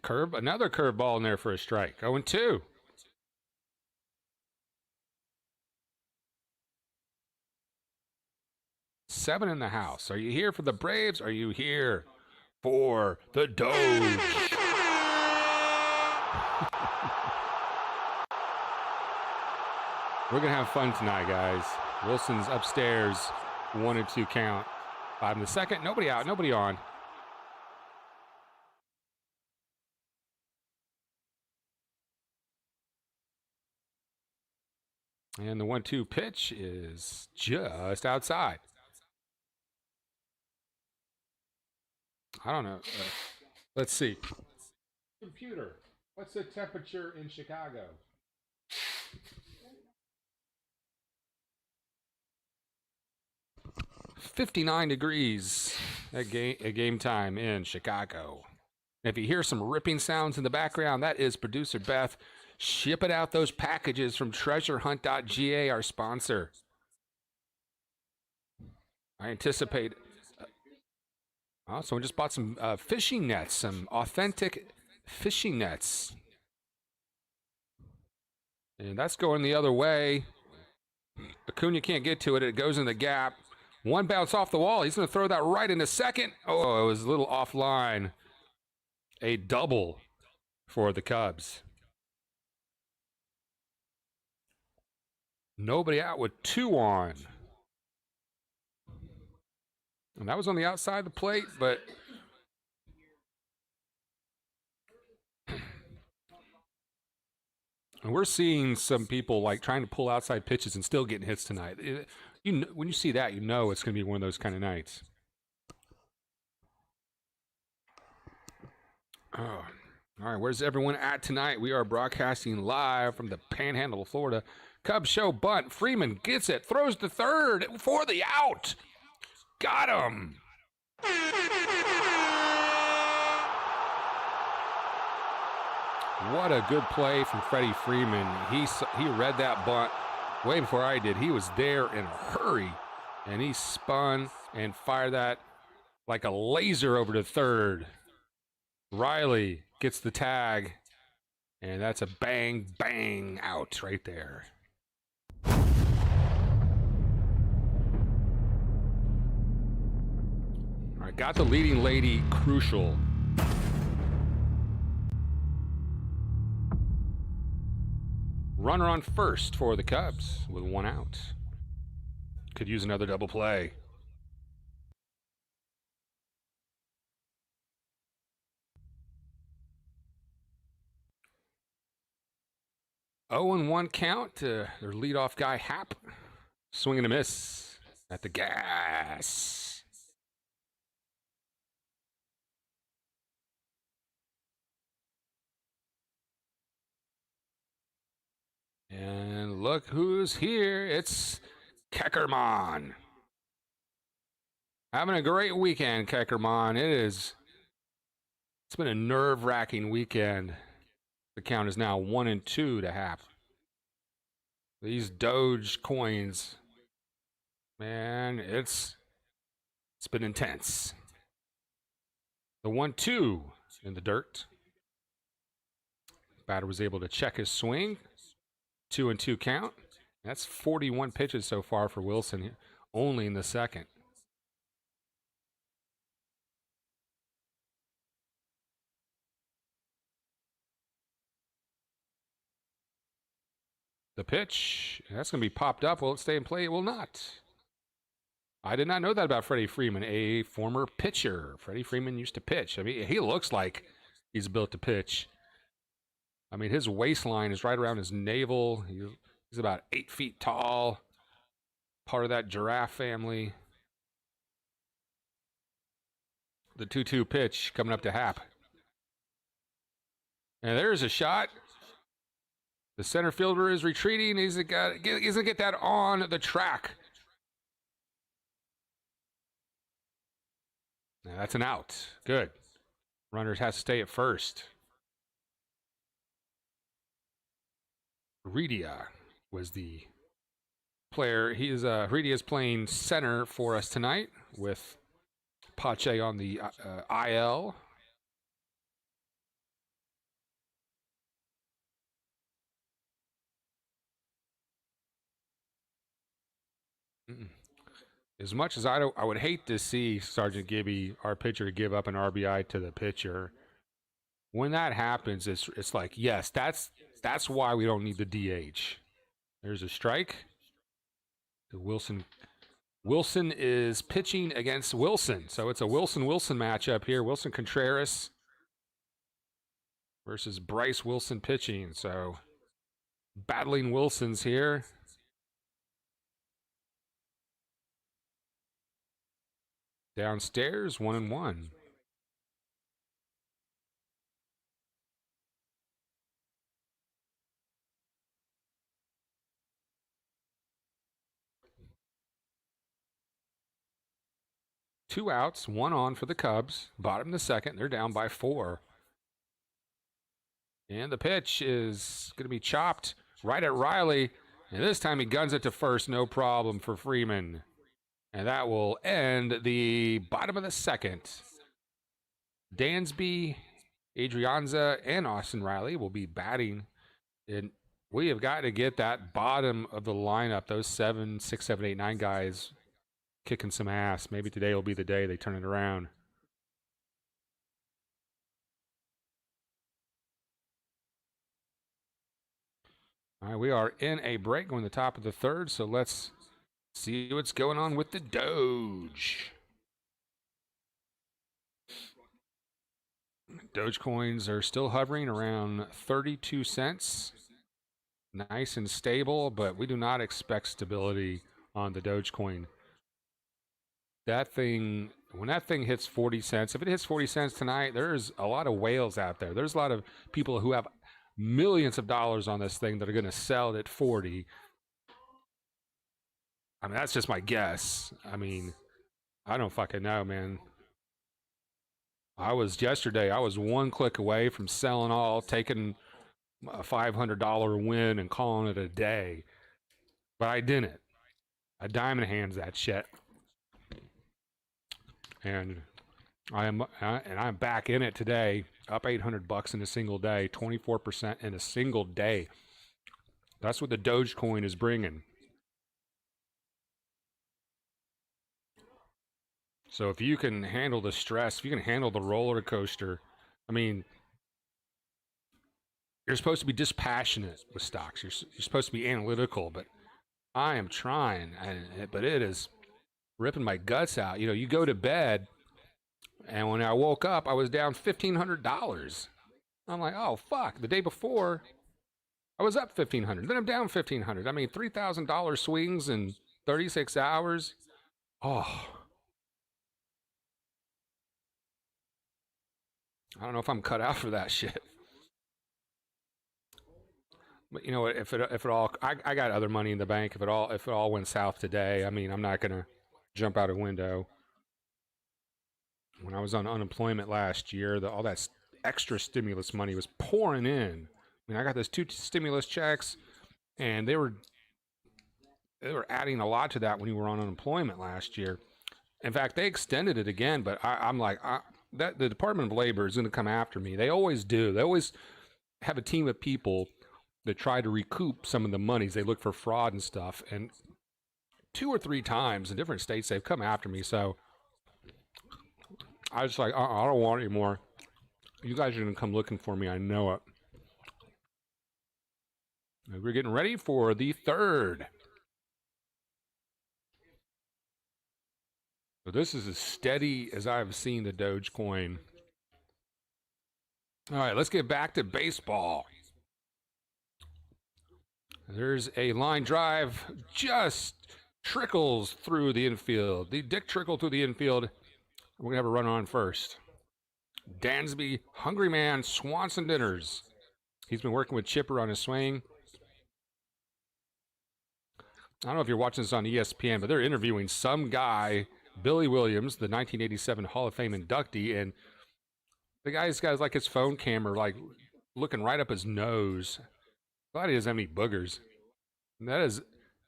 Another curveball in there for a strike. 0-2. Seven in the house. Are you here for the Braves? Are you here for the Doge? We're going to have fun tonight, guys. Wilson's upstairs, 1-2 count. 5 in the second. Nobody out, nobody on. And the 1-2 pitch is just outside. I don't know. Let's see. Computer, what's the temperature in Chicago? $59 degrees at game time in Chicago. And if you hear some ripping sounds in the background, that is producer Beth shipping out those packages from treasurehunt.ga, our sponsor. I anticipate. Someone just bought some fishing nets, some authentic fishing nets. And that's going the other way. Acuna can't get to it. It goes in the gap. One bounce off the wall. He's going to throw that right into second. Oh, it was a little offline. A double for the Cubs. Nobody out with 2 on. And that was on the outside of the plate, but and we're seeing some people like trying to pull outside pitches and still getting hits tonight. When you see that, you know it's going to be one of those kind of nights. Oh. All right, where's everyone at tonight? We are broadcasting live from the Panhandle of Florida. Cubs show bunt. Freeman gets it, throws to third for the out. Got him. What a good play from Freddie Freeman. He read that bunt way before I did. He was there in a hurry, and he spun and fired that like a laser over to third. Riley gets the tag, and that's a bang, bang out right there. All right, got the leading lady crucial. Runner on first for the Cubs with 1 out. Could use another double play. Oh, and 1 count to their leadoff guy, Happ. Swing and a miss at the gas. And look who's here. It's Kazmar. Having a great weekend, Kazmar. It's been a nerve-wracking weekend. The count is now 1-2 to Hap. These Doge coins, man, it's been intense. The 1-2 in the dirt. Batter was able to check his swing. 2-2 count. That's 41 pitches so far for Wilson, only in the second. The pitch, that's going to be popped up. Will it stay in play? It will not. I did not know that about Freddie Freeman, a former pitcher. Freddie Freeman used to pitch. I mean, he looks like he's built to pitch. I mean, his waistline is right around his navel. He's about 8 feet tall, part of that giraffe family. The 2-2 pitch coming up to Hap. And there's a shot. The center fielder is retreating. He's going to get that on the track. Now that's an out. Good. Runners has to stay at first. Redia was the player. Redia is playing center for us tonight with Pache on the IL. As much as I would hate to see Sergeant Gibby, our pitcher, give up an RBI to the pitcher. When that happens, it's like, yes, that's why we don't need the DH. There's a strike. Wilson is pitching against Wilson, so it's a Wilson matchup here. Wilson Contreras versus Bryce Wilson pitching. So battling Wilsons here. Downstairs, 1-1. Two outs, one on for the Cubs. Bottom of the second, they're down by 4. And the pitch is going to be chopped right at Riley. And this time he guns it to first, no problem for Freeman. And that will end the bottom of the second. Dansby, Adrianza, and Austin Riley will be batting. And we have got to get that bottom of the lineup, those 7, 6, 7, 8, 9 guys kicking some ass. Maybe today will be the day they turn it around. All right, we are in a break going to the top of the third, so let's see what's going on with the Doge. Doge coins are still hovering around 32 cents. Nice and stable, but we do not expect stability on the Dogecoin. That thing, when that thing hits 40 cents, if it hits 40 cents tonight, there's a lot of whales out there. There's a lot of people who have millions of dollars on this thing that are going to sell it at 40. I mean, that's just my guess. I mean, I don't fucking know, man. Yesterday, I was one click away from selling all, taking a $500 win and calling it a day. But I didn't. I diamond hands that shit. And I'm back in it today, up $800 in a single day, 24% in a single day. That's what the Dogecoin is bringing. So if you can handle the stress, if you can handle the roller coaster, I mean, you're supposed to be dispassionate with stocks. You're supposed to be analytical, but I am trying, but it is ripping my guts out. You know, you go to bed, and when I woke up, I was down $1,500. I'm like, oh, fuck. The day before, I was up $1,500. Then I'm down $1,500. I mean, $3,000 swings in 36 hours. Oh. I don't know if I'm cut out for that shit. But you know what? If it all, I got other money in the bank. If it all went south today, I mean, I'm not gonna jump out a window. When I was on unemployment last year, all that extra stimulus money was pouring in. I mean, I got those 2 stimulus checks, and they were adding a lot to that when you were on unemployment last year. In fact, they extended it again, but I'm like, that the Department of Labor is going to come after me. They always do. They always have a team of people that try to recoup some of the monies. They look for fraud and stuff. And 2 or 3 times in different states, they've come after me. So I was just like, I don't want any more. You guys are going to come looking for me. I know it. We're getting ready for the third. So this is as steady as I've seen the Dogecoin. All right, let's get back to baseball. There's a line drive, just trickles through the infield. The Dick trickle through the infield. We're going to have a run on first. Dansby, Hungry Man, Swanson Dinners. He's been working with Chipper on his swing. I don't know if you're watching this on ESPN, but they're interviewing some guy, Billy Williams, the 1987 Hall of Fame inductee, and the guy's got like his phone camera like looking right up his nose. Glad he doesn't have any boogers. And that is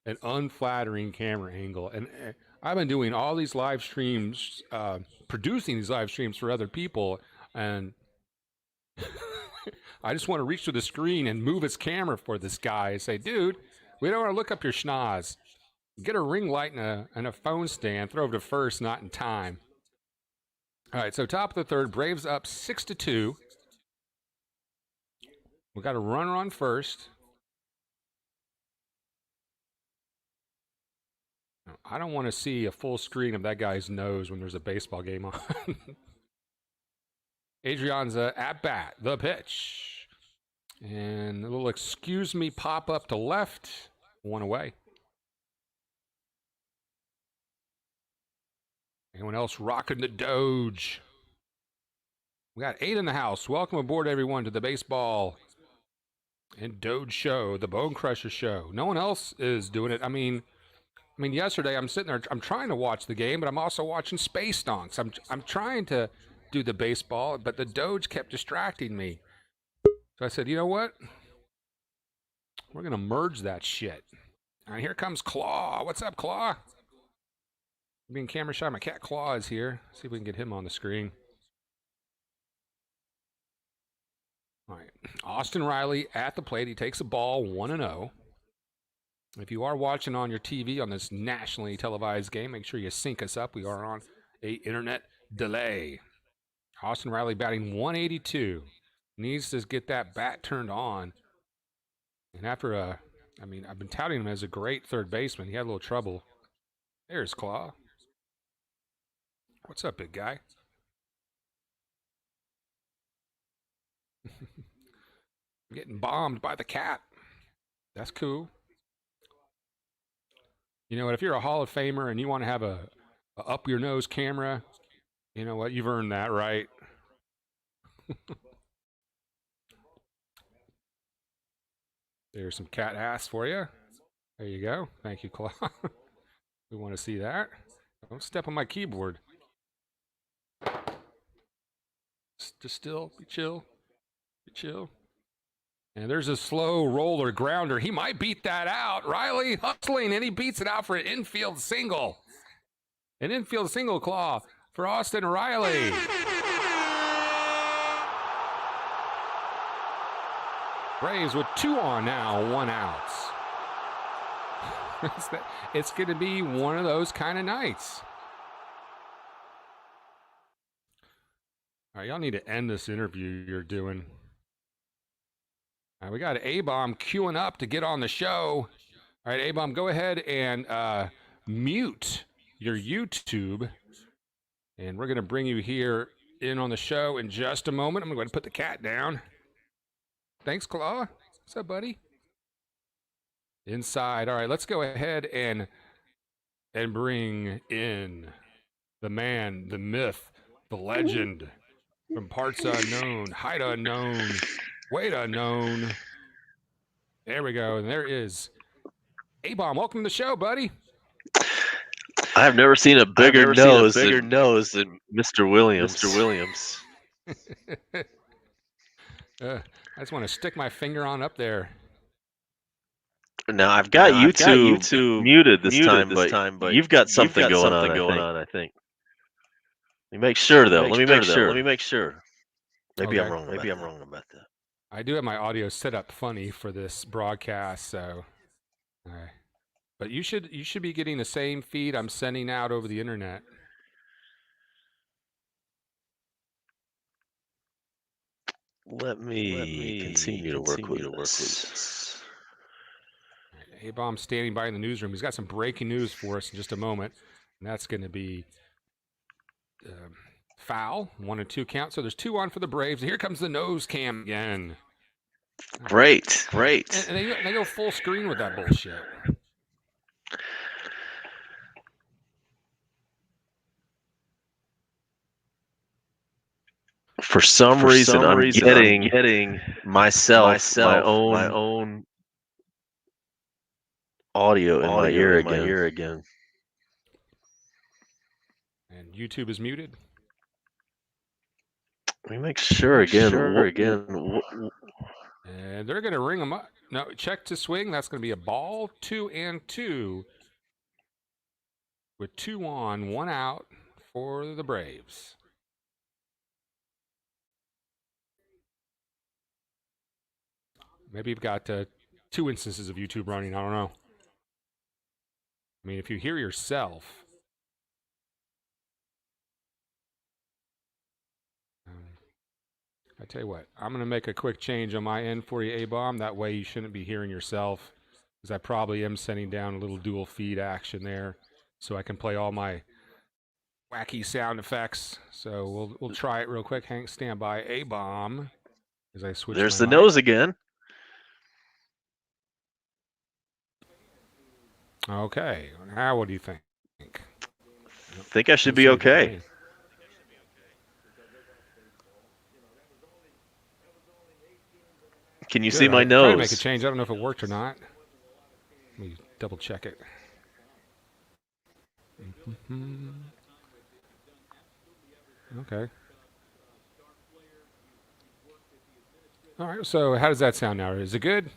an unflattering camera angle. And I've been doing all these live streams, producing these live streams for other people, and I just want to reach to the screen and move his camera for this guy and say, dude, we don't want to look up your schnoz. Get a ring light and a phone stand, throw it to first, not in time. All right, so top of the third, Braves up 6-2. We got a runner on first. I don't want to see a full screen of that guy's nose when there's a baseball game on. Adrianza at bat, the pitch. And a little excuse me pop up to left. 1 away. Anyone else rocking the Doge? We got 8 in the house. Welcome aboard, everyone, to the Baseball and Doge show, the Bone Crusher show. No one else is doing it. I mean, yesterday I'm sitting there. I'm trying to watch the game, but I'm also watching Space Donks. I'm trying to do the baseball, but the Doge kept distracting me. So I said, you know what? We're gonna merge that shit. All right, here comes Claw. What's up, Claw? Being camera shy, my cat Claw is here. See if we can get him on the screen. All right, Austin Riley at the plate. He takes a ball, 1-0. If you are watching on your TV on this nationally televised game, make sure you sync us up. We are on a internet delay. Austin Riley batting 182. Needs to get that bat turned on. And after I've been touting him as a great third baseman. He had a little trouble. There's Claw. What's up, big guy? Getting bombed by the cat. That's cool. You know what? If you're a Hall of Famer and you want to have a up your nose camera, you know what? You've earned that, right? There's some cat ass for you. There you go. Thank you, Claw. We want to see that. Don't step on my keyboard. Just still, be chill. Be chill. And there's a slow roller grounder. He might beat that out. Riley hustling, and he beats it out for an infield single. An infield single, Claw, for Austin Riley. Braves with 2 on now, 1 out. It's going to be one of those kind of nights. All right, y'all need to end this interview you're doing. All right, we got A-Bomb queuing up to get on the show. All right, A-Bomb, go ahead and mute your YouTube. And we're going to bring you here in on the show in just a moment. I'm going to put the cat down. Thanks, Claw. What's up, buddy? Inside. All right, let's go ahead and bring in the man, the myth, the legend, from parts unknown, height unknown, weight unknown. There we go. And there is A-Bomb. Welcome to the show, buddy. I've never seen a bigger nose than Mr. Williams. I just want to stick my finger on up there. Now I've got YouTube muted this time, but you've got something going on. I think. Let me make sure though. Let me make sure. Maybe I'm wrong about that. I do have my audio set up funny for this broadcast, so. But you should be getting the same feed I'm sending out over the internet. Let me continue to work with this. A-Bomb's standing by in the newsroom. He's got some breaking news for us in just a moment, and that's going to be foul, 1-2 count. So there's 2 on for the Braves. Here comes the nose cam again. Great. And they go full screen with that bullshit. For some reason, I'm getting myself my own audio in my ear again. And YouTube is muted. Let me make sure again. And they're going to ring them up. No, check to swing. That's going to be a ball, 2-2. With 2 on, 1 out for the Braves. Maybe you've got 2 instances of YouTube running. I don't know. I mean, if you hear yourself. I tell you what, I'm going to make a quick change on my end for you, A-Bomb. That way you shouldn't be hearing yourself, because I probably am sending down a little dual feed action there, so I can play all my wacky sound effects. So we'll try it real quick. Hank, stand by. A-Bomb, as I switch. There's the nose again. Okay, now what do you think? I think I should be okay. Can you see my nose? Try to make a change. I don't know if it worked or not. Let me double check it. Okay. All right, so how does that sound now? Is it good?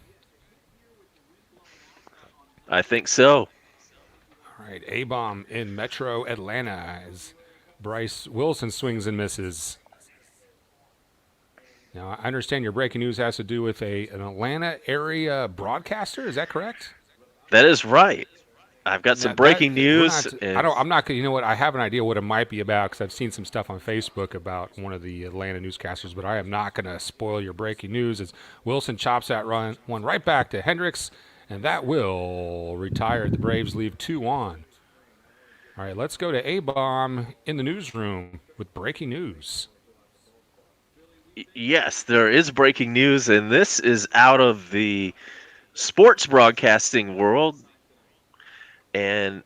I think so. All right, A-Bomb in Metro Atlanta as Bryce Wilson swings and misses. Now, I understand your breaking news has to do with an Atlanta area broadcaster. Is that correct? That is right. I've got some breaking news. I'm not. You know what? I have an idea what it might be about, because I've seen some stuff on Facebook about one of the Atlanta newscasters. But I am not going to spoil your breaking news. As Wilson chops that one right back to Hendricks, and that will retire. The Braves leave 2 on. All right, let's go to A-Bomb in the newsroom with breaking news. Yes, there is breaking news, and this is out of the sports broadcasting world. And,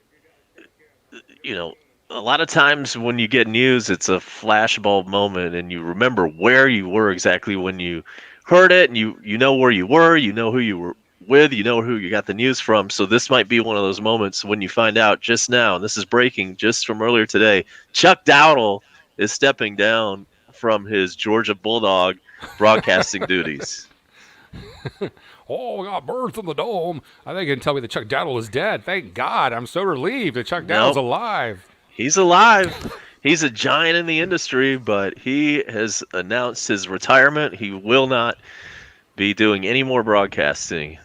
you know, a lot of times when you get news, it's a flashbulb moment, and you remember where you were exactly when you heard it, and you know where you were, you know who you were with, you know who you got the news from. So this might be one of those moments when you find out just now, and this is breaking just from earlier today, Chuck Dowdle is stepping down from his Georgia Bulldog broadcasting duties. Oh, we got birds in the dome. I think you can tell me that Chuck Dowdle is dead. Thank God. I'm so relieved that Chuck Dowdle's alive. He's alive. He's a giant in the industry, but he has announced his retirement. He will not be doing any more broadcasting,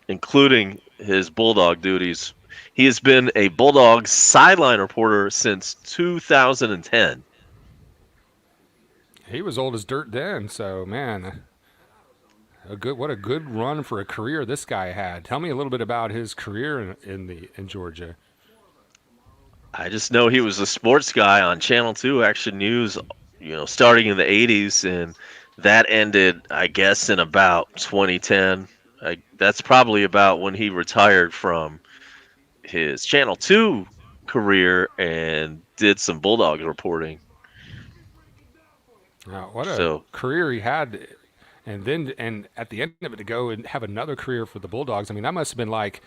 including his Bulldog duties. He has been a Bulldog sideline reporter since 2010. He was old as dirt then, so, man, what a good run for a career this guy had. Tell me a little bit about his career in Georgia. I just know he was a sports guy on Channel 2 Action News, starting in the 80s, and that ended, I guess, in about 2010. That's probably about when he retired from his Channel 2 career and did some Bulldogs reporting. Now, what a career he had, and at the end of it to go and have another career for the Bulldogs. I mean, that must have been like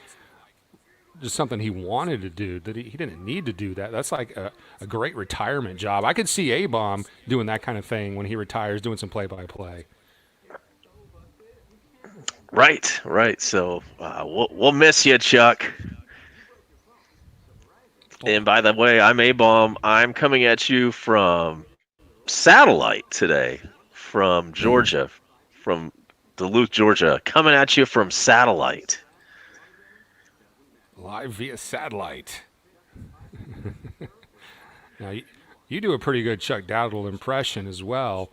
just something he wanted to do, that he didn't need to do that. That's like a great retirement job. I could see A-Bomb doing that kind of thing when he retires, doing some play-by-play. Right. So we'll miss you, Chuck. And by the way, I'm A-Bomb. I'm coming at you from satellite today, from Georgia, from Duluth, Georgia. Coming at you from satellite. Live via satellite. Now, you do a pretty good Chuck Dowdle impression as well.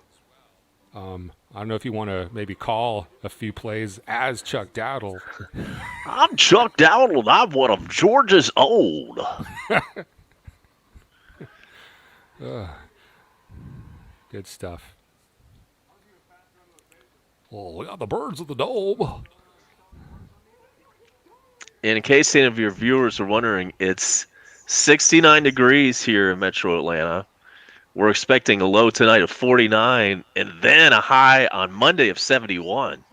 I don't know if you want to maybe call a few plays as Chuck Dowdle. I'm Chuck Dowdle, and I'm one of Georgia's old. Good stuff. Well, we got the birds of the dome. And in case any of your viewers are wondering, it's 69 degrees here in Metro Atlanta. We're expecting a low tonight of 49 and then a high on Monday of 71.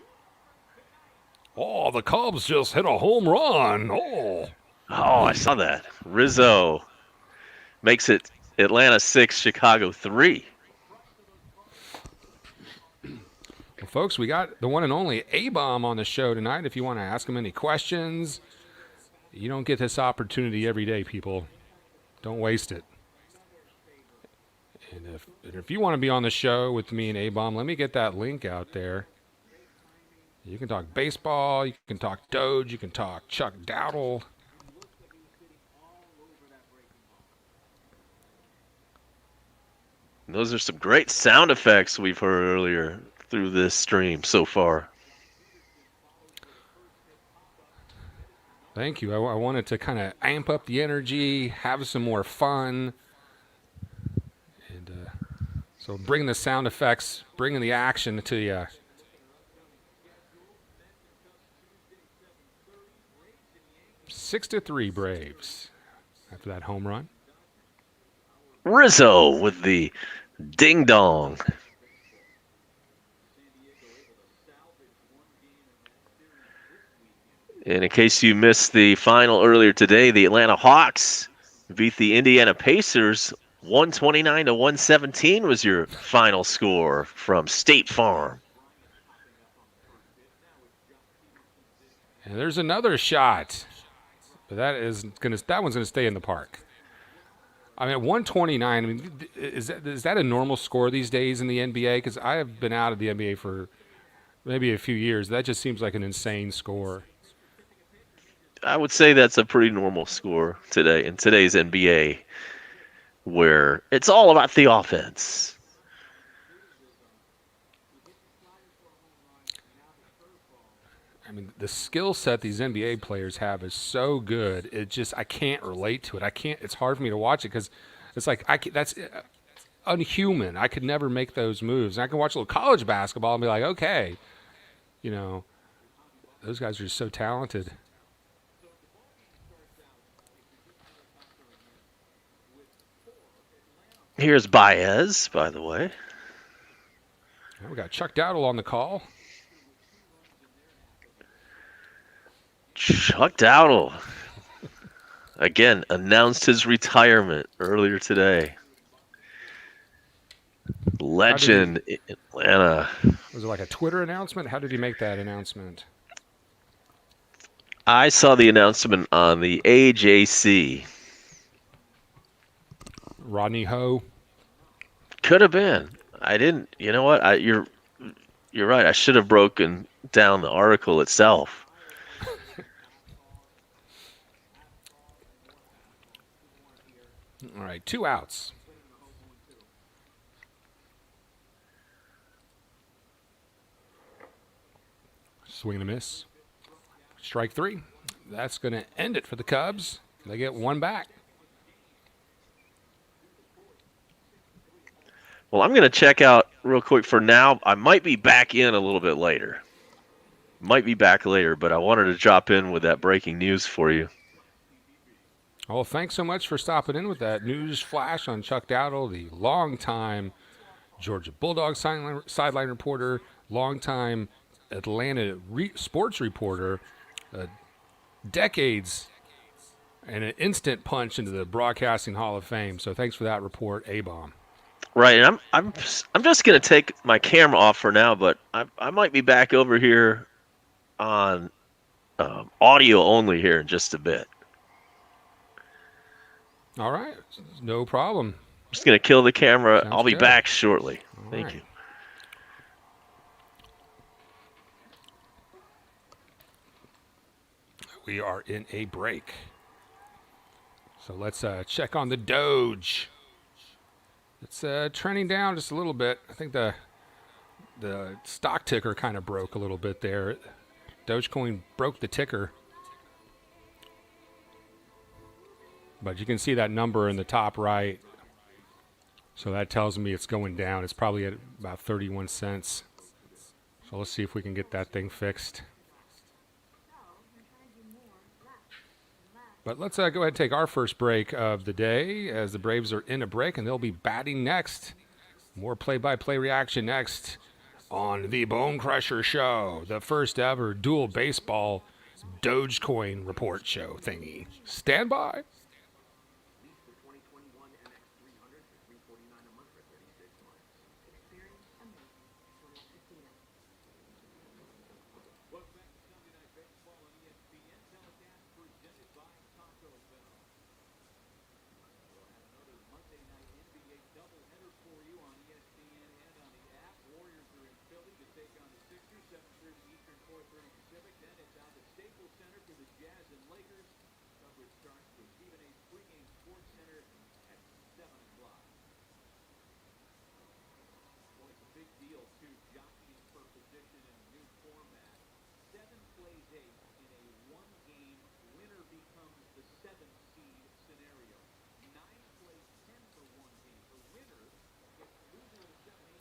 Oh, the Cubs just hit a home run. Oh, I saw that. Rizzo makes it Atlanta 6, Chicago 3. Well, folks, we got the one and only A-Bomb on the show tonight. If you want to ask him any questions, you don't get this opportunity every day, people. Don't waste it. And if you want to be on the show with me and A-Bomb, let me get that link out there. You can talk baseball, you can talk Doge, you can talk Chuck Dowdle. Those are some great sound effects we've heard earlier through this stream so far. Thank you. I wanted to kind of amp up the energy, have some more fun. And so bringing the sound effects, bringing the action to you. 6-3 Braves after that home run. Rizzo with the ding dong. And in case you missed the final earlier today, the Atlanta Hawks beat the Indiana Pacers 129 to 117 was your final score from State Farm. And there's another shot. But that one's gonna stay in the park. I mean, 129. I mean, is that a normal score these days in the NBA? Because I have been out of the NBA for maybe a few years. That just seems like an insane score. I would say that's a pretty normal score today in today's NBA, where it's all about the offense. I mean, the skill set these NBA players have is so good. I can't relate to it. It's hard for me to watch it because it's like that's unhuman. I could never make those moves. And I can watch a little college basketball and be like, okay, those guys are just so talented. Here's Baez, by the way. We got Chuck Dowdle on the call. Chuck Dowdle, again, announced his retirement earlier today. Legend in Atlanta. Was it like a Twitter announcement? How did he make that announcement? I saw the announcement on the AJC. Rodney Ho. Could have been. I didn't. You know what? You're right. I should have broken down the article itself. All right, 2 outs. Swing and a miss. Strike 3. That's going to end it for the Cubs. They get 1 back. Well, I'm going to check out real quick for now. I might be back in a little bit later. But I wanted to drop in with that breaking news for you. Well, thanks so much for stopping in with that news flash on Chuck Dowdle, the longtime Georgia Bulldogs sideline reporter, longtime Atlanta sports reporter, decades and an instant punch into the Broadcasting Hall of Fame. So thanks for that report, A-Bomb. Right, and I'm just gonna take my camera off for now, but I might be back over here on audio only here in just a bit. All right, no problem. Just going to kill the camera. Sounds I'll be good. back shortly. All Thank right. you. We are in a break. So let's check on the Doge. It's trending down just a little bit. I think the stock ticker kind of broke a little bit there. Dogecoin broke the ticker. But you can see that number in the top right. So that tells me it's going down. It's probably at about 31 cents. So let's see if we can get that thing fixed. But let's go ahead and take our first break of the day as the Braves are in a break and they'll be batting next. More play-by-play reaction next on the Bone Crusher Show, the first ever dual baseball Dogecoin report show thingy. Stand by.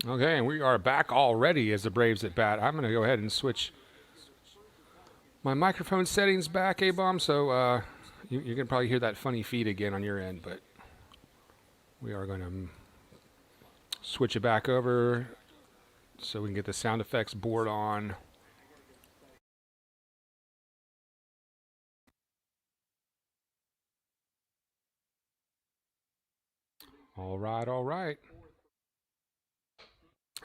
Okay, and we are back already as the Braves at bat. I'm going to go ahead and switch my microphone settings back, A-Bomb, so you can probably hear that funny feed again on your end, but we are going to switch it back over so we can get the sound effects board on. All right, all right.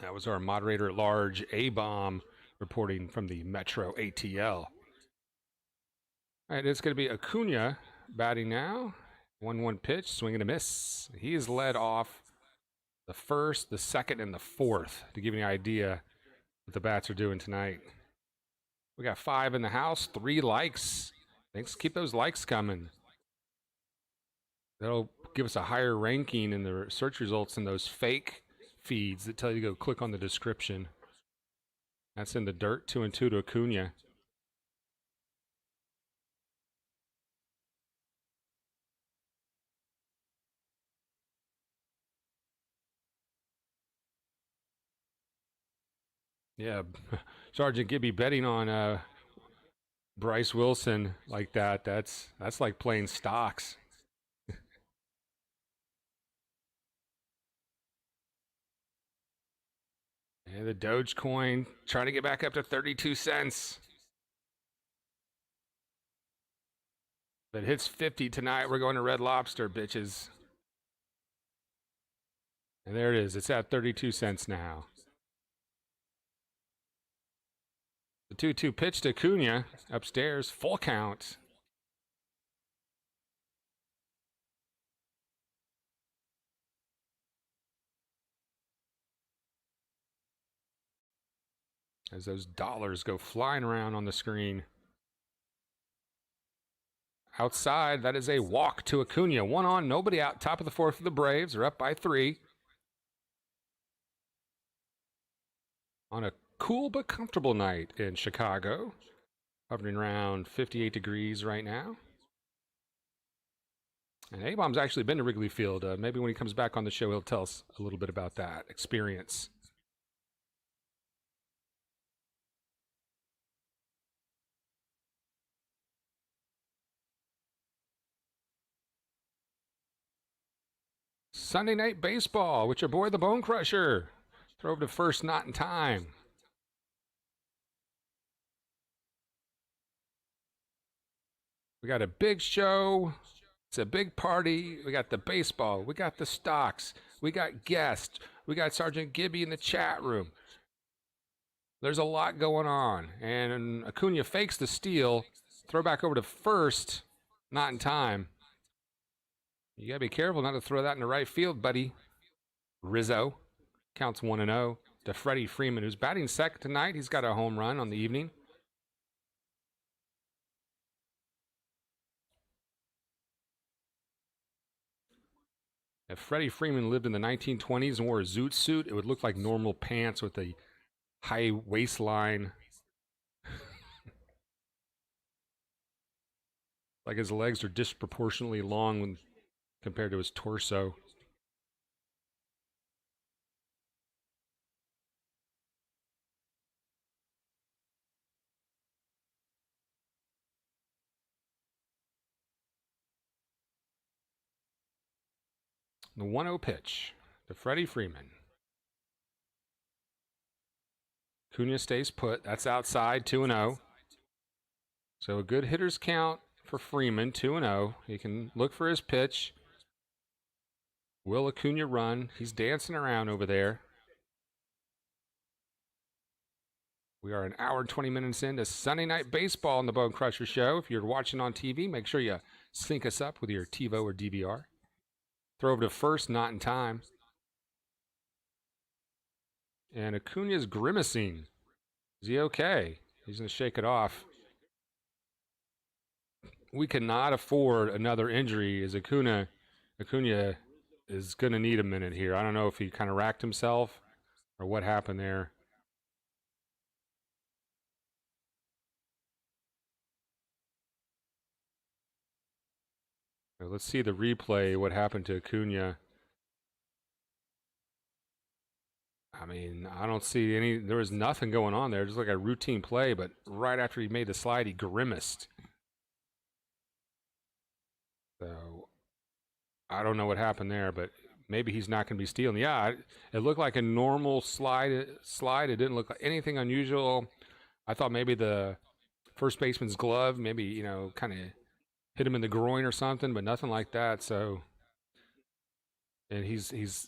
That was our moderator at large, A-Bomb, reporting from the Metro ATL. All right, it's going to be Acuna batting now. 1-1 pitch, swing and a miss. He is led off the first, the second, and the fourth to give you an idea what the bats are doing tonight. We got 5 in the house, 3 likes. Thanks, keep those likes coming. That'll give us a higher ranking in the search results than those fake feeds that tell you to go click on the description. That's in the dirt, 2-2 to Acuna. Yeah, Sergeant Gibby betting on Bryce Wilson like that. That's like playing stocks. And the Dogecoin trying to get back up to 32 cents. If it hits 50 tonight, we're going to Red Lobster, bitches. And there it is. It's at 32 cents now. The 2-2 pitch to Acuna upstairs, full count. As those dollars go flying around on the screen. Outside, that is a walk to Acuna. 1 on, nobody out. Top of the 4th for the Braves. They're up by 3. On a cool but comfortable night in Chicago. Hovering around 58 degrees right now. And A-Bomb's actually been to Wrigley Field. Maybe when he comes back on the show, he'll tell us a little bit about that experience. Sunday Night Baseball with your boy, the Bone Crusher. Throw to first, not in time. We got a big show. It's a big party. We got the baseball. We got the stocks. We got guests. We got Sergeant Gibby in the chat room. There's a lot going on. And Acuna fakes the steal. Throw back over to first. Not in time. You got to be careful not to throw that in the right field, buddy. Rizzo counts 1-0 to Freddie Freeman, who's batting second tonight. He's got a home run on the evening. If Freddie Freeman lived in the 1920s and wore a zoot suit, it would look like normal pants with a high waistline. Like his legs are disproportionately long when compared to his torso. The 1-0 pitch to Freddie Freeman. Cunha stays put. That's outside, 2-0. So a good hitter's count for Freeman, 2-0. He can look for his pitch. Will Acuna run? He's dancing around over there. We are an hour and 20 minutes into Sunday Night Baseball on the Bone Crusher Show. If you're watching on TV, make sure you sync us up with your TiVo or DVR. Throw over to first, not in time. And Acuna's grimacing. Is he okay? He's going to shake it off. We cannot afford another injury as Acuna is going to need a minute here. I don't know if he kind of racked himself or what happened there. Let's see the replay, what happened to Acuna. I mean, I don't see any, there was nothing going on there, just like a routine play, but right after he made the slide, he grimaced. So, I don't know what happened there, but maybe he's not going to be stealing. Yeah, it looked like a normal slide. It didn't look like anything unusual. I thought maybe the first baseman's glove, maybe, you know, kind of hit him in the groin or something, but nothing like that. So, and he's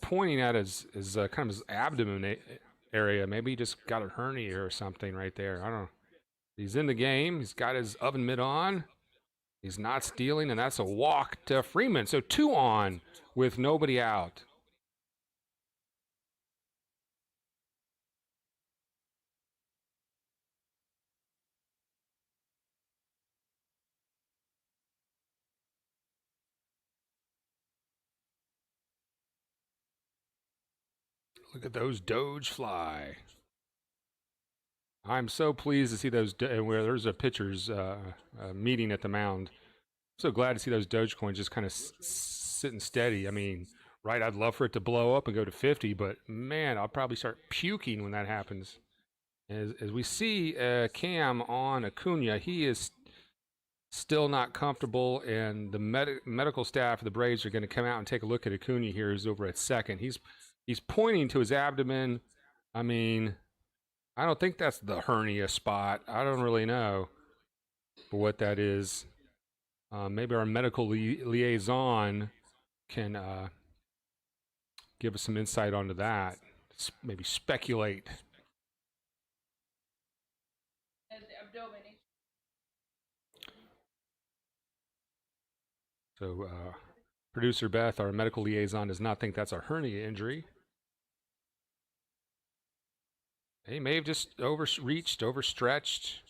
pointing at his kind of his abdomen area. Maybe he just got a hernia or something right there. I don't know. He's in the game. He's got his oven mitt on. He's not stealing, and that's a walk to Freeman. So 2 on with nobody out. Look at those Doge fly. I'm so pleased to see those, where there's a pitcher's meeting at the mound. So glad to see those Dogecoins just kind of sitting steady. I mean, right, I'd love for it to blow up and go to 50, but man, I'll probably start puking when that happens. As we see Cam on Acuna, he is still not comfortable, and the medical staff of the Braves are going to come out and take a look at Acuna here. He's over at second. He's pointing to his abdomen. I mean, I don't think that's the hernia spot. I don't really know what that is. Maybe our medical liaison can give us some insight onto that. Maybe speculate. So, producer Beth, our medical liaison, does not think that's a hernia injury. He may have just overreached, overstretched.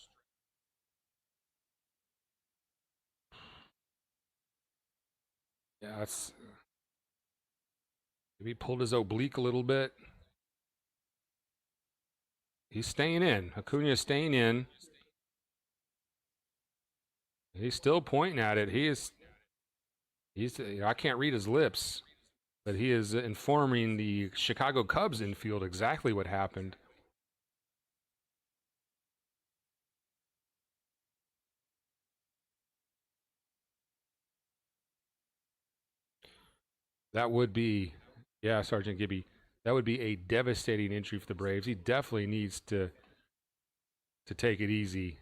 Yeah, that's maybe he pulled his oblique a little bit. He's staying in. Acuna's staying in. He's still pointing at it. He's I can't read his lips, but he is informing the Chicago Cubs infield exactly what happened. That would be, yeah, Sergeant Gibby, that would be a devastating injury for the Braves. He definitely needs to take it easy.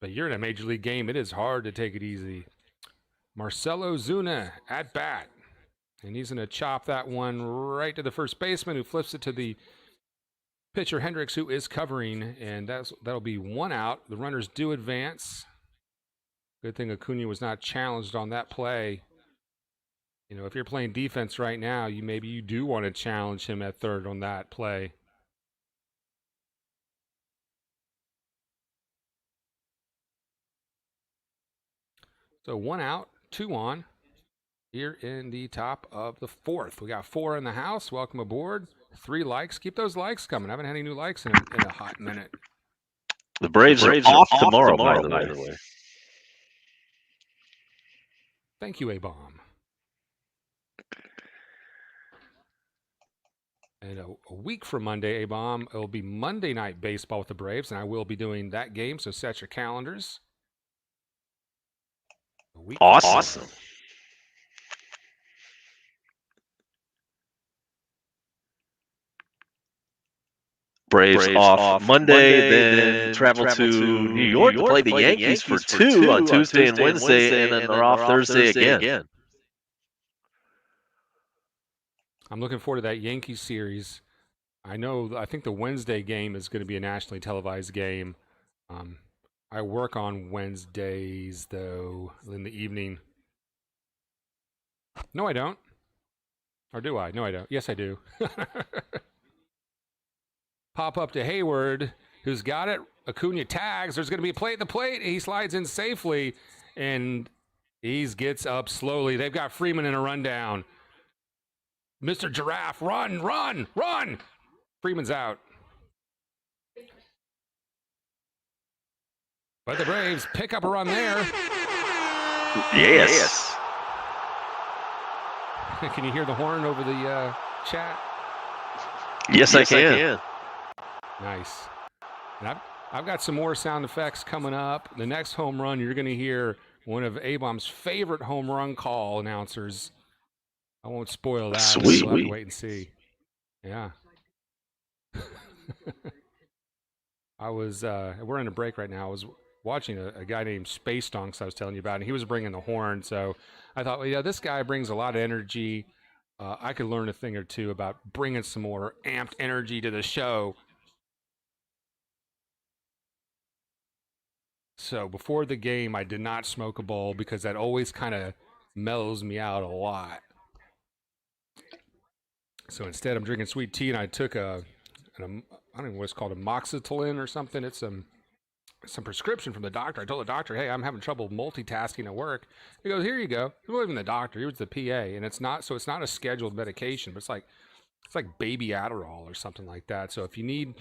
But you're in a major league game. It is hard to take it easy. Marcell Ozuna at bat. And he's going to chop that one right to the first baseman, who flips it to the pitcher Hendricks, who is covering, and that'll be 1 out. The runners do advance. Good thing Acuna was not challenged on that play. You know, if you're playing defense right now, maybe you do want to challenge him at third on that play. So 1 out, 2 on here in the top of the 4th. We got 4 in the house. Welcome aboard. 3 likes. Keep those likes coming. I haven't had any new likes in a hot minute. The Braves are off tomorrow, by the way. Thank you, A-Bomb. And a week from Monday, A-Bomb, it'll be Monday Night Baseball with the Braves, and I will be doing that game, so set your calendars. Awesome. Braves off Monday, then travel to New York to play the Yankees for 2 on Tuesday and Wednesday, and then they're off Thursday again. I'm looking forward to that Yankees series. I think the Wednesday game is going to be a nationally televised game. I work on Wednesdays, though, in the evening. No, I don't. Or do I? No, I don't. Yes, I do. Pop up to Hayward, who's got it. Acuna tags. There's going to be a play at the plate. He slides in safely, and he gets up slowly. They've got Freeman in a rundown. Mr. Giraffe, run, run, run! Freeman's out. But the Braves pick up a run there. Yes. Can you hear the horn over the chat? Yes, I can. Nice. And I've got some more sound effects coming up. The next home run, you're going to hear one of A-Bomb's favorite home run call announcers. I won't spoil that. Sweet. We'll have to wait and see. Yeah. We're in a break right now. I was watching a guy named Space Donks I was telling you about, and he was bringing the horn. So I thought, well, yeah, this guy brings a lot of energy. I could learn a thing or two about bringing some more amped energy to the show. So before the game, I did not smoke a bowl because that always kind of mellows me out a lot. So instead, I'm drinking sweet tea, and I took I don't know what's called, a moxetilin or something. It's some prescription from the doctor. I told the doctor, hey, I'm having trouble multitasking at work. He goes, here you go. He wasn't even the doctor. He was the PA, and it's not a scheduled medication, but it's like baby Adderall or something like that. So if you need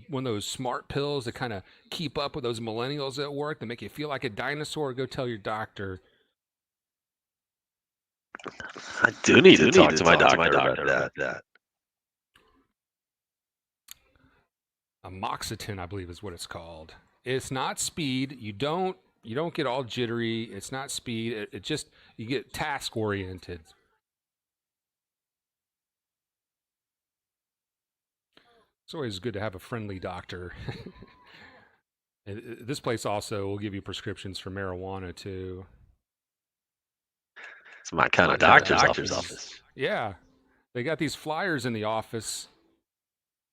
one of those smart pills to kind of keep up with those millennials at work that make you feel like a dinosaur, go tell your doctor. I do need to talk to my doctor about that. Amoxicillin, I believe, is what it's called. It's not speed. You don't get all jittery. It's not speed. It just, you get task oriented. It's always good to have a friendly doctor. This place also will give you prescriptions for marijuana too. It's my kind of doctor's office. Yeah, they got these flyers in the office.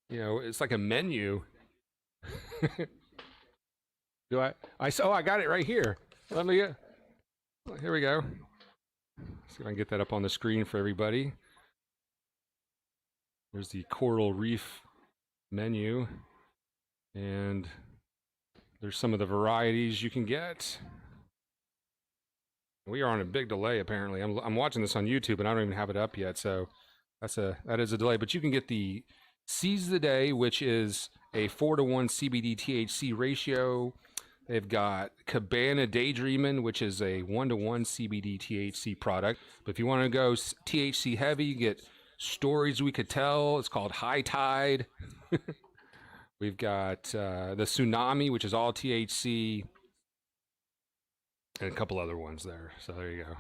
You know, it's like a menu. I got it right here. Let me get. Here we go. See if I can get that up on the screen for everybody. There's the Coral Reef menu, and there's some of the varieties you can get. We are on a big delay, apparently. I'm watching this on YouTube, and I don't even have it up yet, so that is a delay. But you can get the Seize the Day, which is a 4-to-1 CBD THC ratio. They've got Cabana Daydreamin', which is a 1-to-1 CBD THC product. But if you want to go THC heavy, you get Stories We Could Tell. It's called High Tide. We've got the Tsunami, which is all THC, and a couple other ones there. So there you go.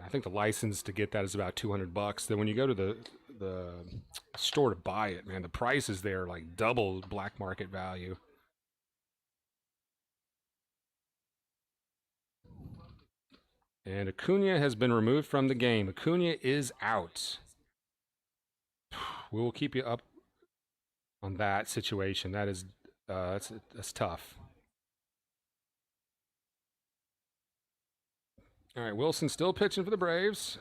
I think the license to get that is about $200. Then when you go to the store to buy it, man, the prices there are like double black market value. And Acuna has been removed from the game. Acuna is out. we will keep you up on that situation. That is, that's tough. All right, Wilson still pitching for the Braves.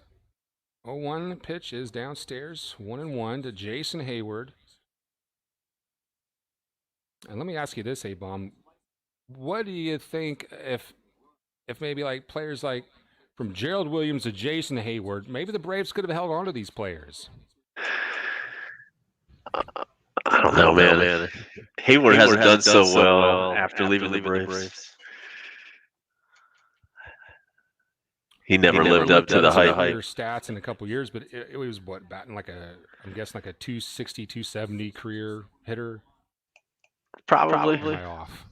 0-1 pitch is downstairs, 1-1 to Jason Hayward. And let me ask you this, A-Bomb. What do you think if maybe like players like from Gerald Williams to Jason Hayward, maybe the Braves could have held on to these players? I don't know, man. Hayward hasn't done so well after leaving the Braves. He never lived up to the hype. Stats in a couple years, but it was what, batting like I'm guessing like a 260, 270 career hitter. Probably. Am I off?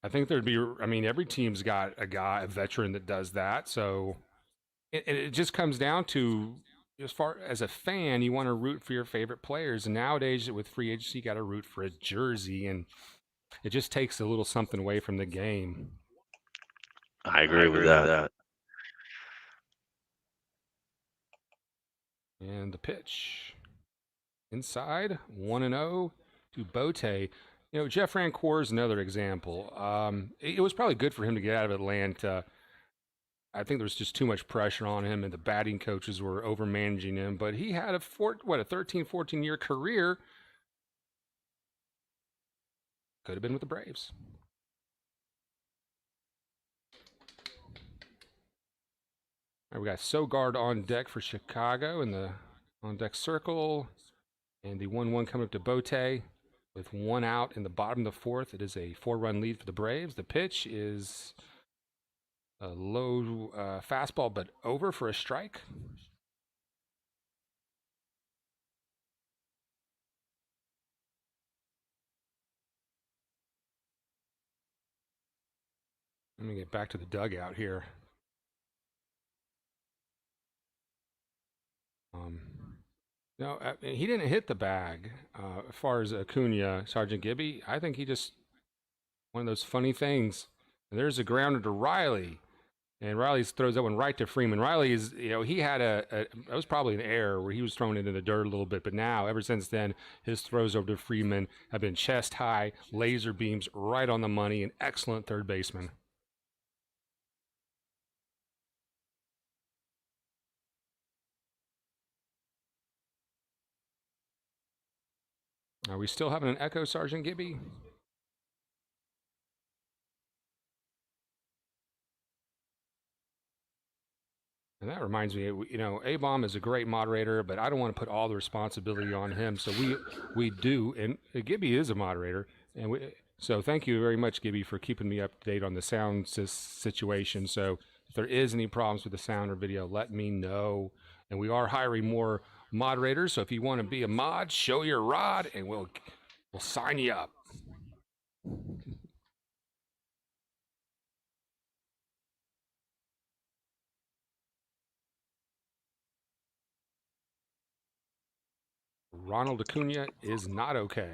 I think there'd be. I mean, every team's got a veteran that does that. So it just comes down to, as far as a fan, you want to root for your favorite players. And nowadays, with free agency, you got to root for a jersey, and it just takes a little something away from the game. I agree with that. And the pitch inside, 1-0 to Bote. You know, Jeff Rancourt is another example. It was probably good for him to get out of Atlanta. I think there was just too much pressure on him, and the batting coaches were overmanaging him. But he had a 13, 14-year career. Could have been with the Braves. All right, we got Sogard on deck for Chicago in the on-deck circle. And the 1-1 coming up to Bote with 1 out in the bottom of the 4th. It is a 4-run lead for the Braves. The pitch is a low fastball, but over for a strike. Let me get back to the dugout here. No, he didn't hit the bag. As far as Acuna, Sergeant Gibby, I think he just, one of those funny things. There's a grounder to Riley, and Riley throws that one right to Freeman. Riley is, he had that was probably an error where he was throwing it in the dirt a little bit, but now, ever since then, his throws over to Freeman have been chest high, laser beams, right on the money, an excellent third baseman. Are we still having an echo, Sergeant Gibby? And that reminds me, A-Bomb is a great moderator, but I don't want to put all the responsibility on him. So we do, and Gibby is a moderator, and so thank you very much, Gibby, for keeping me up to date on the sound situation. So if there is any problems with the sound or video, let me know. And we are hiring more moderators, so if you want to be a mod, show your rod, and we'll sign you up. Ronald Acuna is not okay.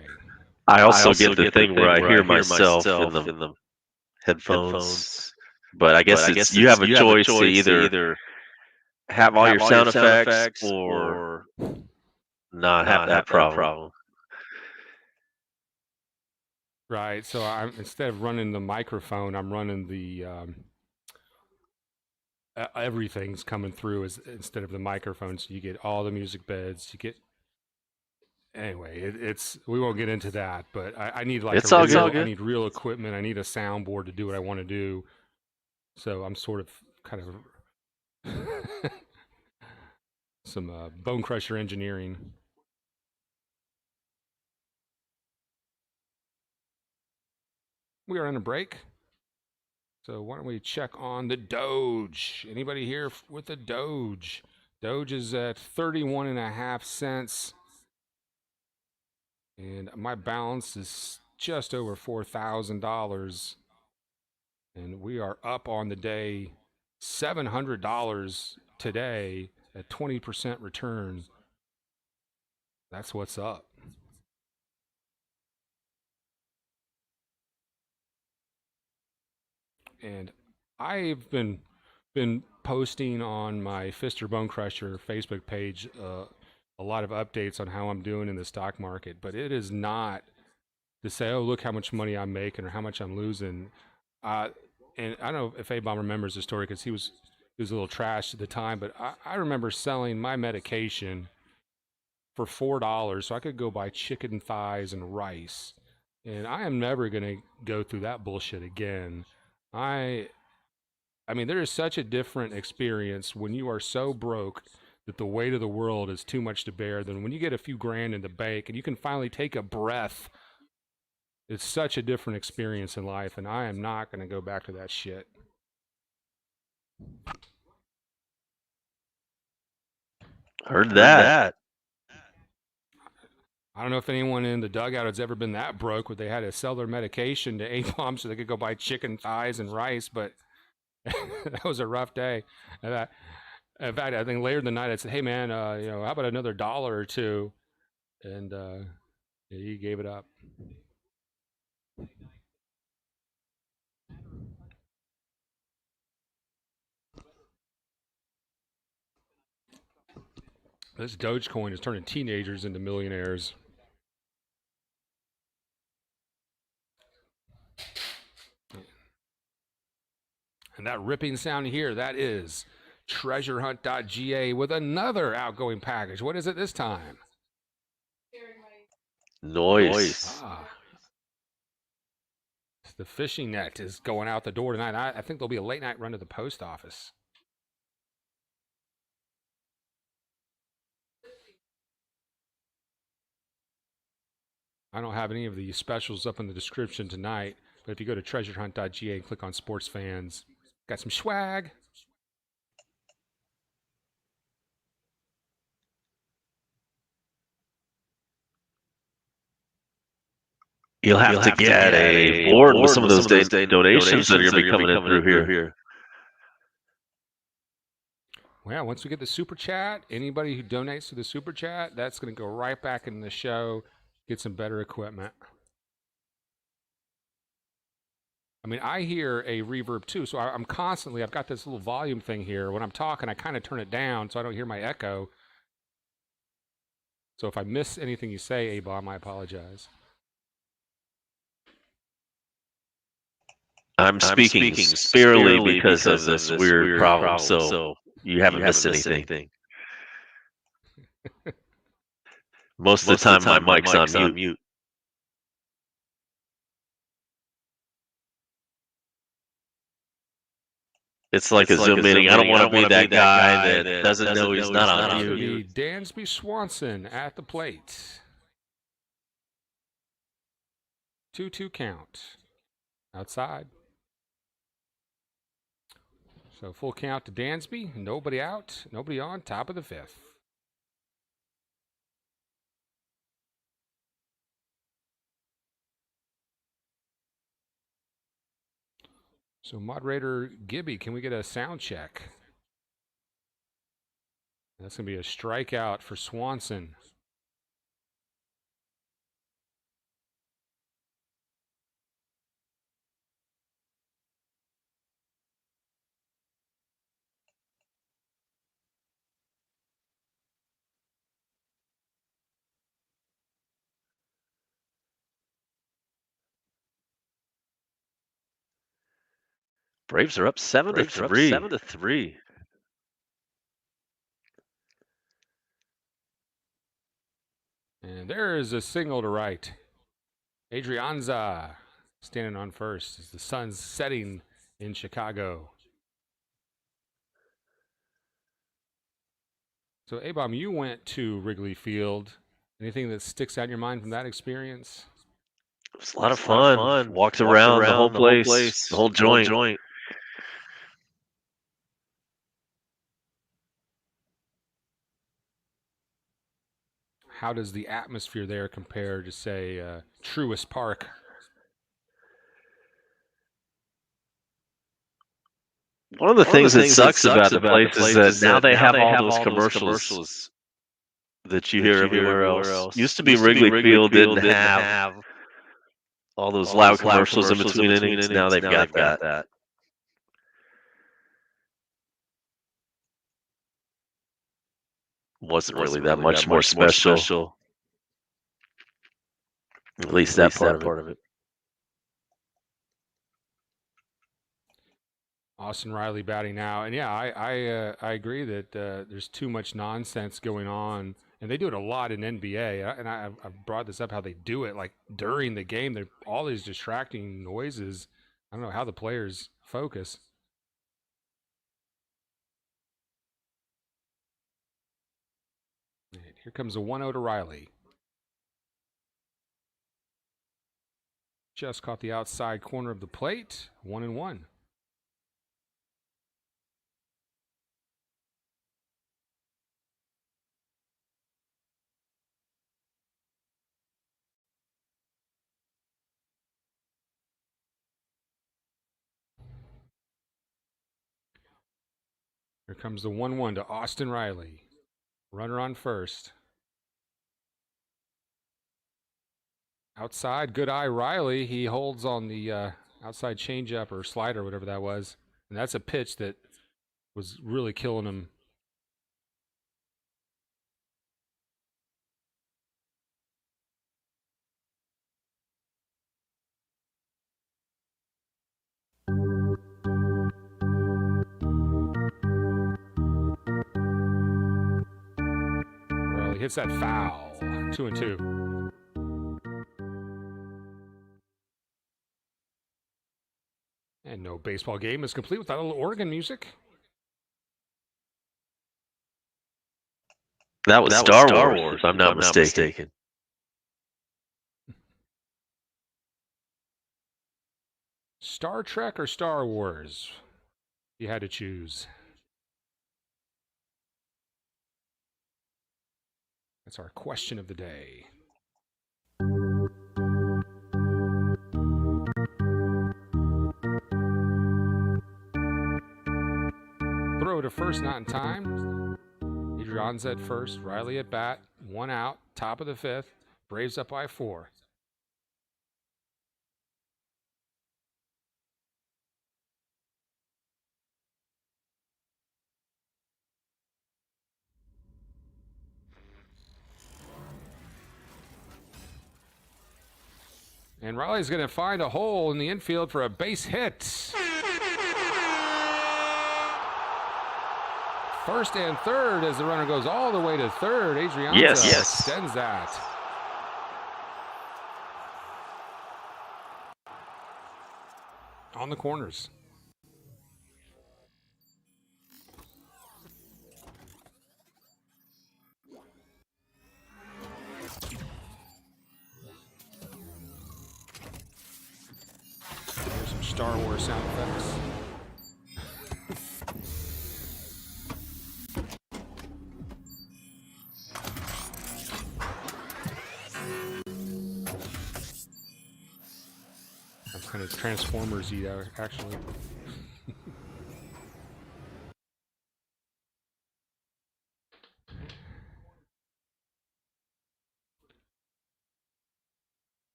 I also get the thing where I hear myself in the headphones. But I guess you have a choice to either have all your sound effects or not have that problem. Right. So instead of running the microphone, I'm running the everything's coming through instead of the microphone. So you get all the music beds. You get. Anyway, it's we won't get into that, but I need like I need real equipment. I need a soundboard to do what I want to do. So I'm sort of kind of some bone crusher engineering. We are on a break. So why don't we check on the Doge? Anybody here with the Doge? Doge is at 31.5 cents. And my balance is just over $4,000. And we are up on the day $700 today at 20% return. That's what's up. And I've been posting on my Fister Bone Crusher Facebook page a lot of updates on how I'm doing in the stock market, but it is not to say, oh, look how much money I'm making or how much I'm losing. Uh, and I don't know if A-Bomb remembers the story because he was a little trash at the time, but I remember selling my medication for $4 so I could go buy chicken thighs and rice. And I am never going to go through that bullshit again. I I mean, there is such a different experience when you are so broke that the weight of the world is too much to bear than when you get a few grand in the bank and you can finally take a breath. It's such a different experience in life, and I am not going to go back to that shit. Heard that. I don't know if anyone in the dugout has ever been that broke where they had to sell their medication to A-Bomb so they could go buy chicken thighs and rice, but that was a rough day. In fact, I think later in the night I said, "Hey man, how about another dollar or two?" And he gave it up. This DOGECOIN is turning teenagers into millionaires. And that ripping sound here, that is treasurehunt.ga with another outgoing package. What is it this time? Noise. The fishing net is going out the door tonight. I think there'll be a late night run to the post office. I don't have any of the specials up in the description tonight, but if you go to treasurehunt.ga and click on sports fans, got some swag. You'll have to get a board with some of those donations that are going to be coming in through here. Well, once we get the super chat, anybody who donates to the super chat, that's going to go right back in the show, get some better equipment. I mean, I hear a reverb too, so I've got this little volume thing here. When I'm talking, I kind of turn it down so I don't hear my echo. So if I miss anything you say, A-Bomb, I apologize. I'm speaking sparely because of this weird problem, so you haven't missed anything. Most of the time, my mic's on mute. It's like a Zoom meeting. I don't want to be that guy that doesn't know he's not on mute. Dansby Swanson at the plate. 2-2 count. Outside. So full count to Dansby. Nobody out. Nobody on. Top of the fifth. So moderator Gibby, can we get a sound check? That's going to be a strikeout for Swanson. Braves are up 7-3. And there is a signal to right. Adrianza standing on first as the sun's setting in Chicago. So, A-Bomb, you went to Wrigley Field. Anything that sticks out in your mind from that experience? It was a lot of fun. Walked around the whole place, the whole joint. How does the atmosphere there compare to, say, Truist Park? One of the things that sucks about the place is that now they have all those commercials that you hear everywhere else. Used to be Wrigley Field didn't have all those loud commercials in between innings. Now they've got that. wasn't really that much more special. At least that part of it. Austin Riley batting now, and yeah, I agree that there's too much nonsense going on, and they do it a lot in NBA. And I've brought this up how they do it, like during the game. They're all these distracting noises. I don't know how the players focus. And here comes a 1-0 to Riley. Just caught the outside corner of the plate. 1-1. Here comes the 1-1 to Austin Riley. Runner on first. Outside, good eye Riley. He holds on the outside changeup or slider, whatever that was. And that's a pitch that was really killing him. Riley hits that foul. 2-2. And no baseball game is complete without a little organ music. That was Star Wars, if I'm not mistaken. Star Trek or Star Wars? You had to choose. That's our question of the day. Throw to first, not in time. Adrian's at first. Riley at bat. 1 out. Top of the 5th. Braves up by 4. And Riley's going to find a hole in the infield for a base hit. First and third as the runner goes all the way to third. Adrian extends that. On the corners. There's some Star Wars sound effects. That's kind of Transformers-y, actually.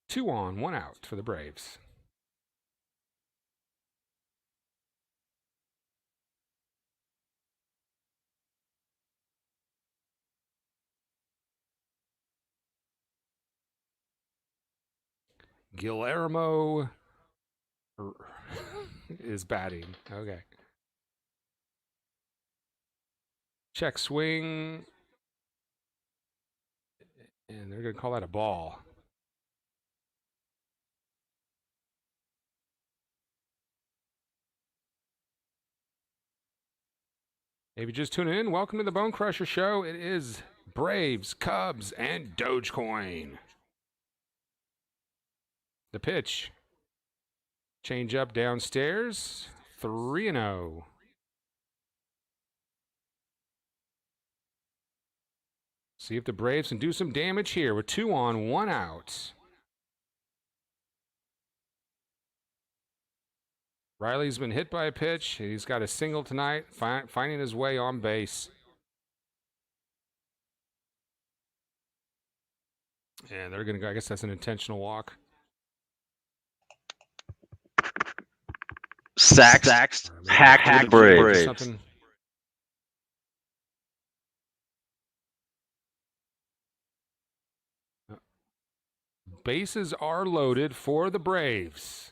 Two on, 1 out for the Braves. Guillermo is batting. Okay. Check swing. And they're going to call that a ball. If you're just tuning in, welcome to the Bone Crusher Show. It is Braves, Cubs, and DOGECOIN. The pitch. Change up downstairs. 3-0. See if the Braves can do some damage here with 2 on, 1 out. Riley's been hit by a pitch. He's got a single tonight, finding his way on base. And they're going to go, I guess that's an intentional walk. Sacks, hacked the Braves. bases are loaded for the Braves.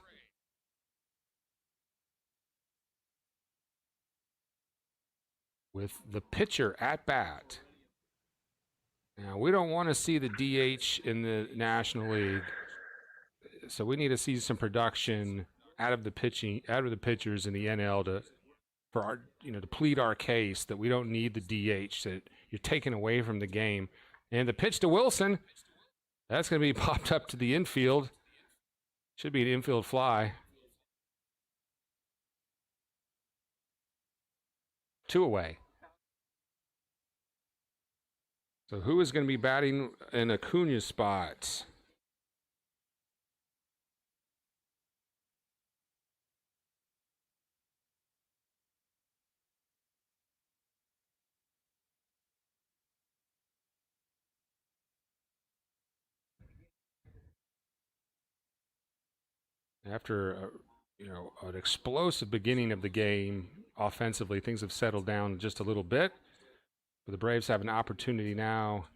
With the pitcher at bat. Now, we don't want to see the DH in the National League, so we need to see some production out of the pitchers in the NL to plead our case that we don't need the DH, that you're taking away from the game. And the pitch to Wilson, that's going to be popped up to the infield. Should be an infield fly. 2 away. So who is going to be batting in Acuna's spot? After an explosive beginning of the game offensively, things have settled down just a little bit. But the Braves have an opportunity now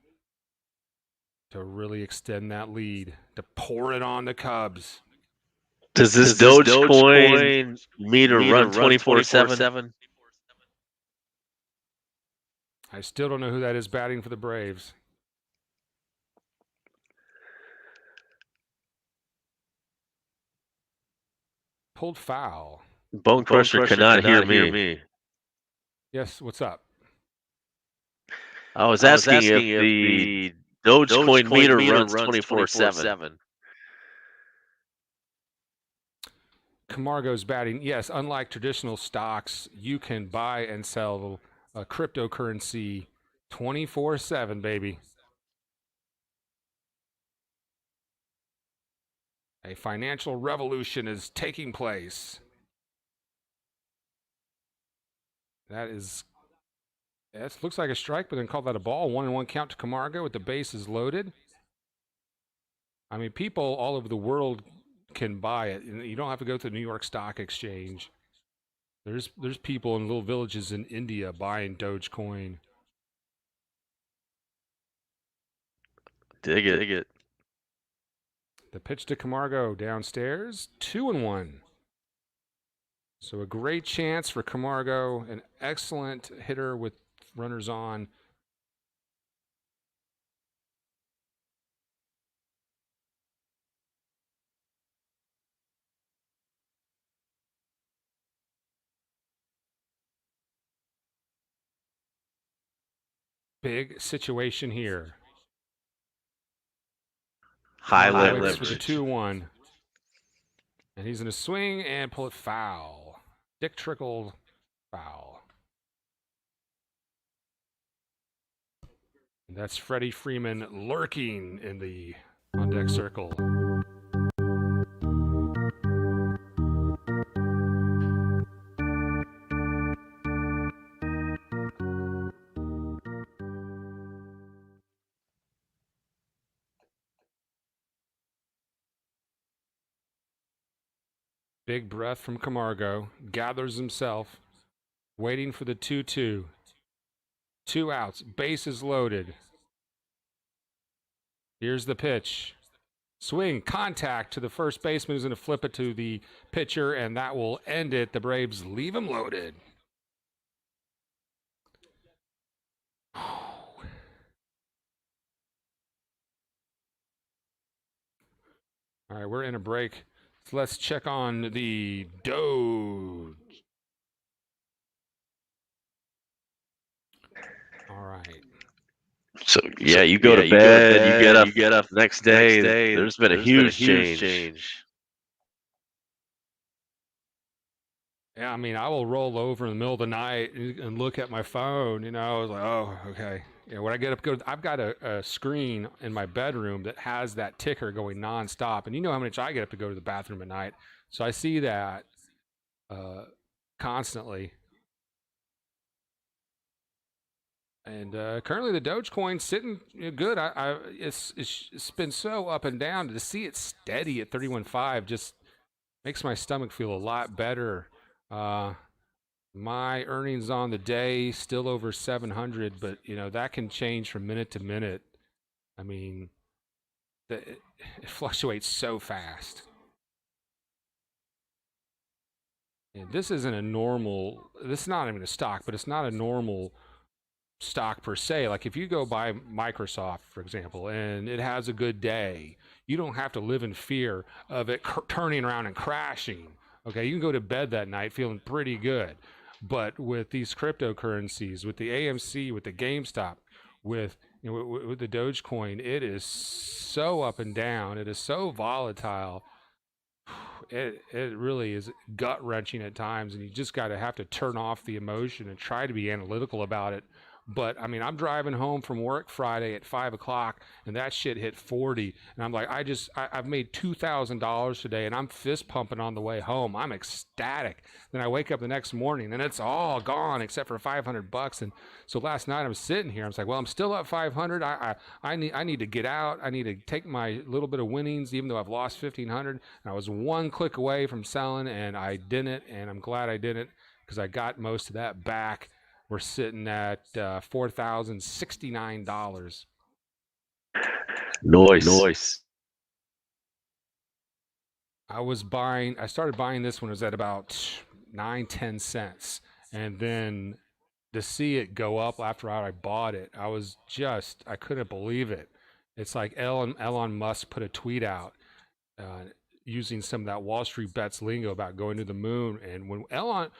to really extend that lead, to pour it on the Cubs. Does this Dogecoin meter run 24/7? I still don't know who that is batting for the Braves. Pulled foul. Bone Crusher cannot hear me. Yes, what's up? I was asking if the Dogecoin meter runs 24/7. Camargo's batting. Yes, unlike traditional stocks, you can buy and sell a cryptocurrency 24/7, baby. A financial revolution is taking place. That looks like a strike, but then call that a ball. 1-1 count to Camargo with the bases loaded. I mean, people all over the world can buy it. You don't have to go to the New York Stock Exchange. There's people in little villages in India buying Dogecoin. Dig it. The pitch to Camargo downstairs, 2-1. So a great chance for Camargo, an excellent hitter with runners on. Big situation here. High leverage for the leverage. 2-1. And he's going to swing and pull it foul. Dick Trickle foul. And that's Freddie Freeman lurking in the on-deck circle. Big breath from Camargo. Gathers himself. Waiting for the 2-2. 2 outs. Bases loaded. Here's the pitch. Swing. Contact to the first baseman who's going to flip it to the pitcher, and that will end it. The Braves leave him loaded. All right, we're in a break. So let's check on the Doge. All right. So yeah, you go to bed, you get up next day. There's been a huge change. Yeah, I mean, I will roll over in the middle of the night and look at my phone. I was like, oh, okay. When I get up, I've got a screen in my bedroom that has that ticker going nonstop, and you know how much I get up to go to the bathroom at night. So I see that constantly. And currently the Dogecoin sitting good. It's been so up and down. To see it steady at 31.5 just makes my stomach feel a lot better. My earnings on the day still over 700, but that can change from minute to minute. I mean, it fluctuates so fast. And this isn't a normal. This is not even a stock, but it's not a normal stock per se. Like if you go buy Microsoft, for example, and it has a good day, you don't have to live in fear of it turning around and crashing. Okay, you can go to bed that night feeling pretty good. But with these cryptocurrencies, with the AMC, with the GameStop, with the Dogecoin, it is so up and down. It is so volatile. It really is gut wrenching at times, and you just got to have to turn off the emotion and try to be analytical about it. But I mean, I'm driving home from work Friday at 5 o'clock, and that shit hit 40, and I'm like, I've made $2,000 today, and I'm fist pumping on the way home. I'm ecstatic. Then I wake up the next morning, and it's all gone except for $500. And so last night I'm sitting here, I was like, well, I'm still up 500. I need to get out. I need to take my little bit of winnings, even though I've lost 1,500. And I was one click away from selling, and I didn't, and I'm glad I didn't because I got most of that back. We're sitting at $4,069. Noise. I started buying this when it was at about 9-10 cents. And then to see it go up after I bought it, I couldn't believe it. It's like Elon Musk put a tweet out using some of that Wall Street bets lingo about going to the moon. And when Mr.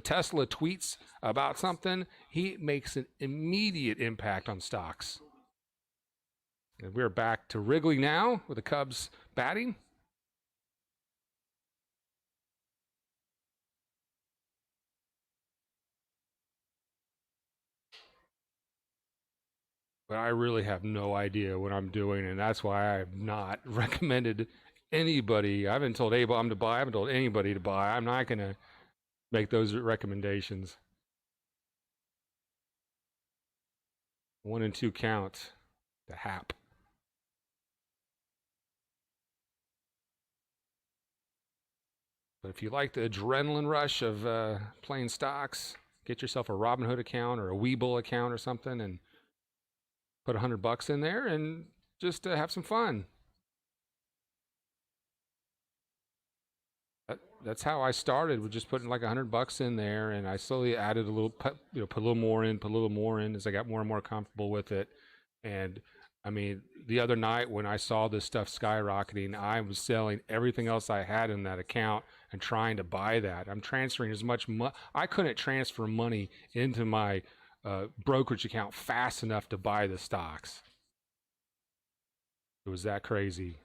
Tesla tweets about something, he makes an immediate impact on stocks. And we're back to Wrigley now with the Cubs batting. But I really have no idea what I'm doing, and that's why I have not recommended anybody. I haven't told Abel to buy. I haven't told anybody to buy. I'm not going to make those recommendations. 1 and 2 count. The Hap. But if you like the adrenaline rush of playing stocks, get yourself a Robinhood account or a Webull account or something, and put $100 in there and just have some fun. That's how I started, with just putting like $100 in there, and I slowly added a little, put a little more in as I got more and more comfortable with it. And I mean, the other night when I saw this stuff skyrocketing, I was selling everything else I had in that account and trying to buy that. I'm transferring as much money. I couldn't transfer money into my brokerage account fast enough to buy the stocks. It was that crazy.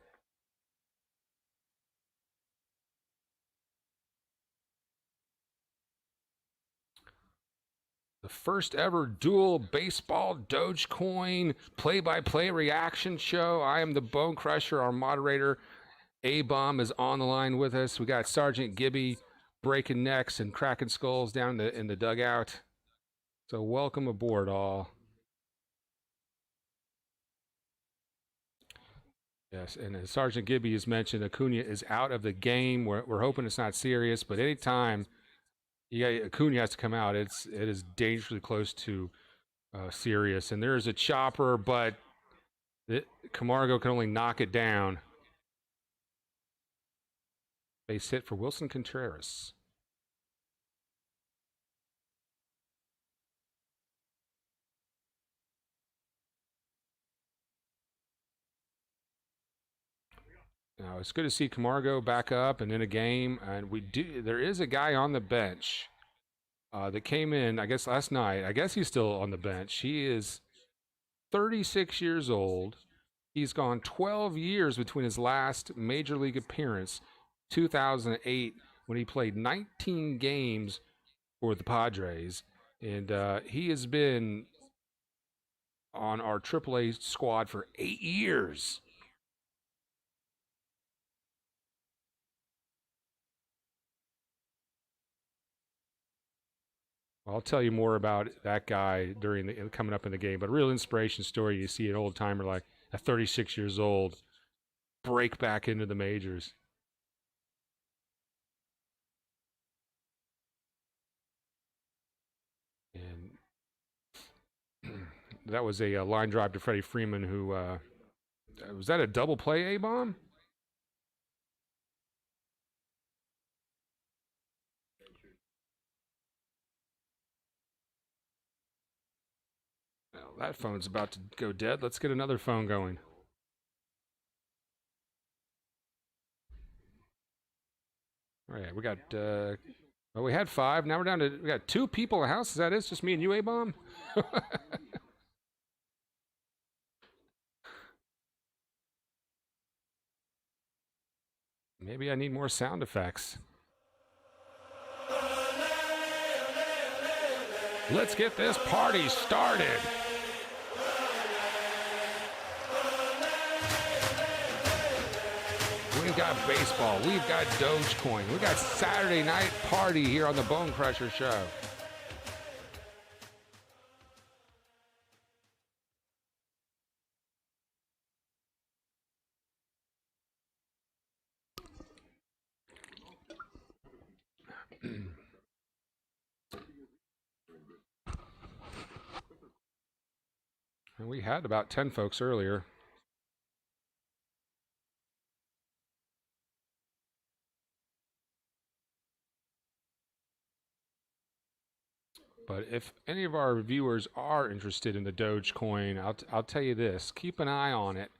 The first ever dual baseball Dogecoin play-by-play reaction show. I am the Bone Crusher. Our moderator, A-Bomb, is on the line with us. We got Sergeant Gibby breaking necks and cracking skulls down in the dugout. So welcome aboard, all. Yes, and as Sergeant Gibby has mentioned, Acuna is out of the game. We're hoping it's not serious, but anytime Acuna has to come out, it is dangerously close to serious. And there's a chopper, but Camargo can only knock it down. Base hit for Wilson Contreras. Now it's good to see Camargo back up and in a game, and there is a guy on the bench that came in, I guess last night. I guess he's still on the bench. He is 36 years old. He's gone 12 years between his last major league appearance, 2008, when he played 19 games for the Padres, and he has been on our AAA squad for 8 years. I'll tell you more about that guy coming up in the game. But a real inspiration story. You see an old timer like at 36 years old break back into the majors. And that was a line drive to Freddie Freeman, who Was that a double play A-bomb? Well, that phone's about to go dead. Let's get another phone going. All right, we got, well, we had 5. Now we're down to, we got 2 people in the house. Is that it? It's just me and you, A-bomb? Maybe I need more sound effects. Let's get this party started. We've got baseball. We've got Dogecoin. We've got Saturday night party here on the Bone Crusher Show. And we had about 10 folks earlier. But if any of our viewers are interested in the Dogecoin, I'll tell you this: keep an eye on it.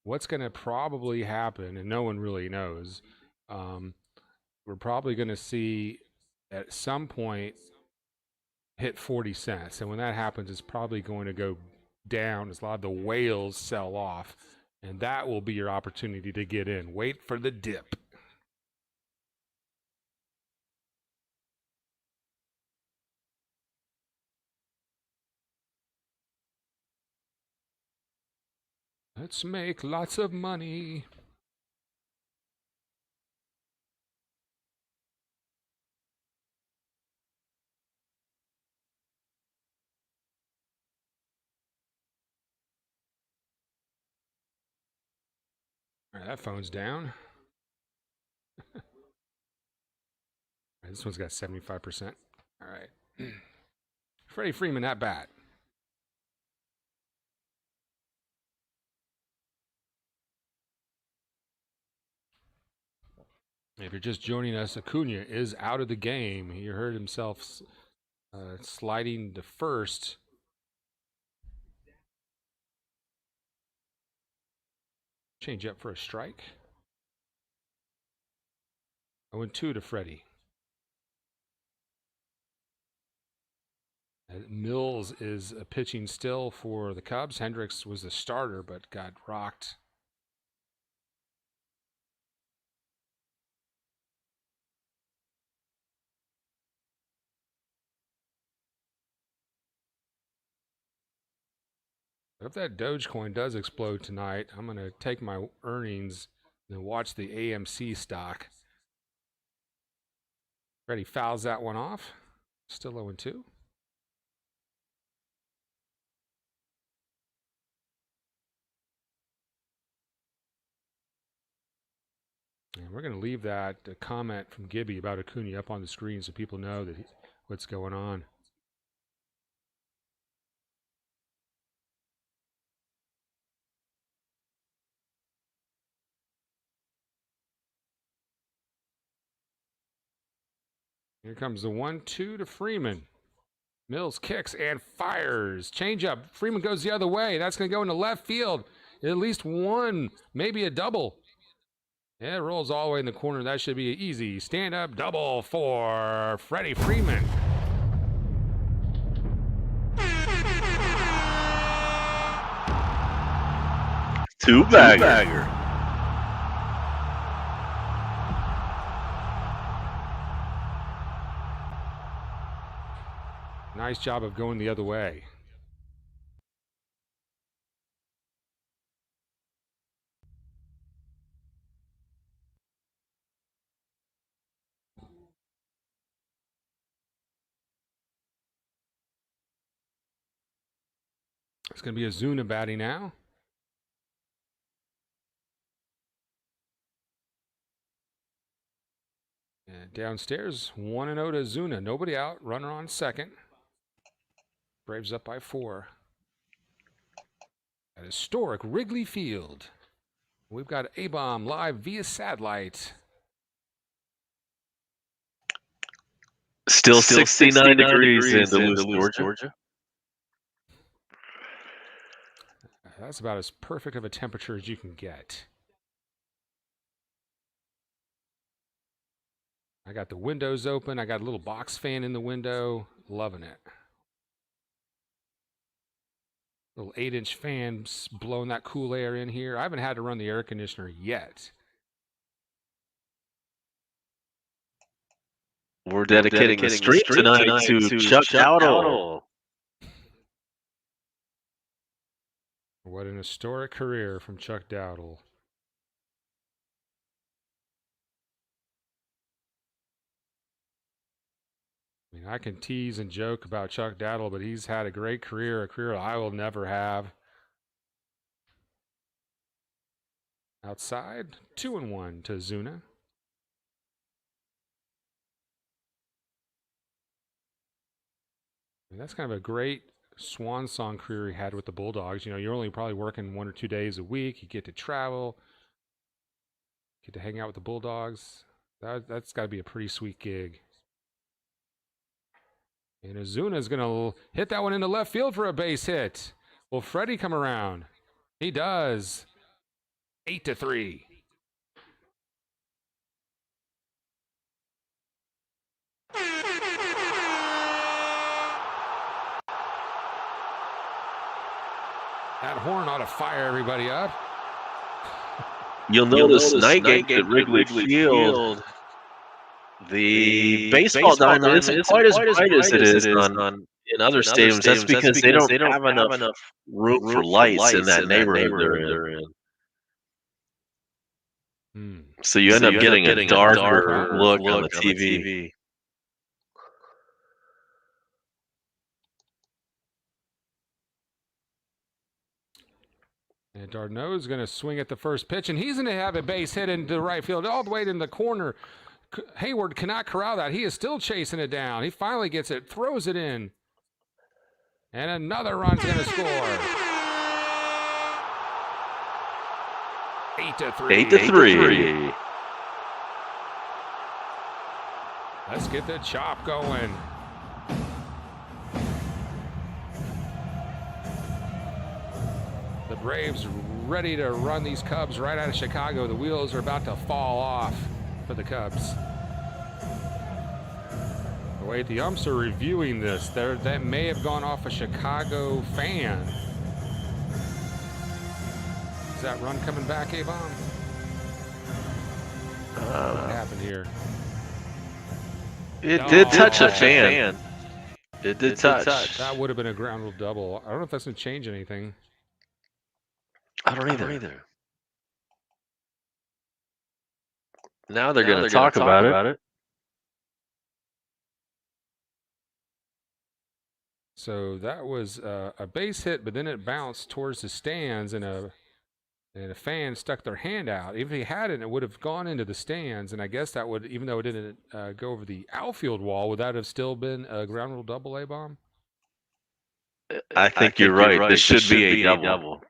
What's going to probably happen, and no one really knows. We're probably going to see at some point hit 40 cents, and when that happens, it's probably going to go down as a lot of the whales sell off, and that will be your opportunity to get in. Wait for the dip. Let's make lots of money. All right, that phone's down. This one's got 75%. All right. Freddie Freeman at bat. If you're just joining us, Acuna is out of the game. He heard himself sliding to first. Change up for a strike. 0-2 to Freddie. Mills is pitching still for the Cubs. Hendricks was the starter but got rocked. If that Dogecoin does explode tonight, I'm going to take my earnings and watch the AMC stock. Freddie fouls that one off. Still 0-2. And we're going to leave that comment from Gibby about Acuna up on the screen so people know that what's going on. Here comes the 1-2 to Freeman. Mills kicks and fires. Changeup. Freeman goes the other way. That's going to go into left field. At least one, maybe a double. Yeah, it rolls all the way in the corner. That should be an easy stand-up double for Freddie Freeman. Two-bagger. Nice job of going the other way. It's going to be Ozuna batting now. And downstairs, 1-0 to Ozuna. Nobody out. Runner on second. Braves up by 4. At historic Wrigley Field. We've got A-Bomb live via satellite. Still 69 degrees in Duluth, Georgia. That's about as perfect of a temperature as you can get. I got the windows open. I got a little box fan in the window. Loving it. Little 8-inch fan blowing that cool air in here. I haven't had to run the air conditioner yet. We're dedicating the stream tonight to Chuck Dowdle. What an historic career from Chuck Dowdle. I mean, I can tease and joke about Chuck Dowdle, but he's had a great career, a career I will never have. Outside, 2-1 to Zuna. I mean, that's kind of a great swan song career he had with the Bulldogs. You know, you're only probably working 1 or 2 days a week. You get to travel, get to hang out with the Bulldogs. That's got to be a pretty sweet gig. And Azuna's going to hit that one into left field for a base hit. Will Freddie come around? He does. 8-3. That horn ought to fire everybody up. You'll notice night games at Wrigley Field. The baseball diamond isn't quite as bright as it is in other stadiums. That's because they don't have enough room for lights in that neighborhood they're in. So you end up getting a darker look on the TV. And Darno's going to swing at the first pitch, and he's going to have a base hit into the right field, all the way in the corner. Hayward cannot corral that. He is still chasing it down. He finally gets it, throws it in. And another run's going to score. 8-3. 8-3. Let's get the chop going. The Braves ready to run these Cubs right out of Chicago. The wheels are about to fall off for the Cubs. Wait, the umps are reviewing this. That may have gone off a Chicago fan. Is that run coming back, A-Bomb? What happened here? It did touch a fan. It did touch. That would have been a ground rule double. I don't know if that's going to change anything. I don't either. Now they're going to talk about it. So that was a base hit, but then it bounced towards the stands, and a fan stuck their hand out. If he hadn't, it would have gone into the stands, and I guess that would, even though it didn't go over the outfield wall, would that have still been a ground rule double, A-Bomb? I think you're right. This should be a double.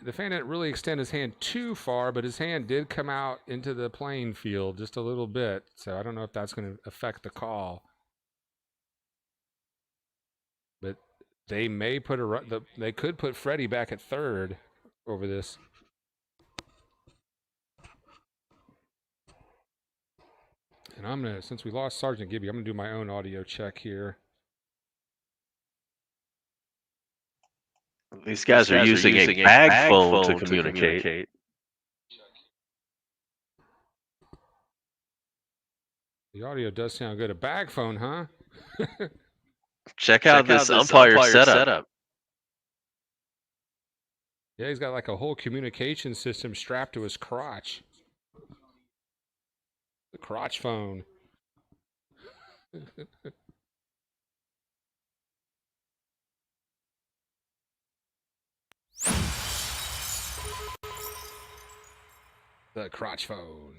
The fan didn't really extend his hand too far, but his hand did come out into the playing field just a little bit. So I don't know if that's going to affect the call. But they may put they could put Freddie back at third over this. And I'm going to, since we lost Sergeant Gibby, I'm going to do my own audio check here. These guys are using a bag phone to communicate. The audio does sound good. A bag phone, huh? Check out this umpire setup. Yeah, he's got like a whole communication system strapped to his crotch. The crotch phone. The crotch phone.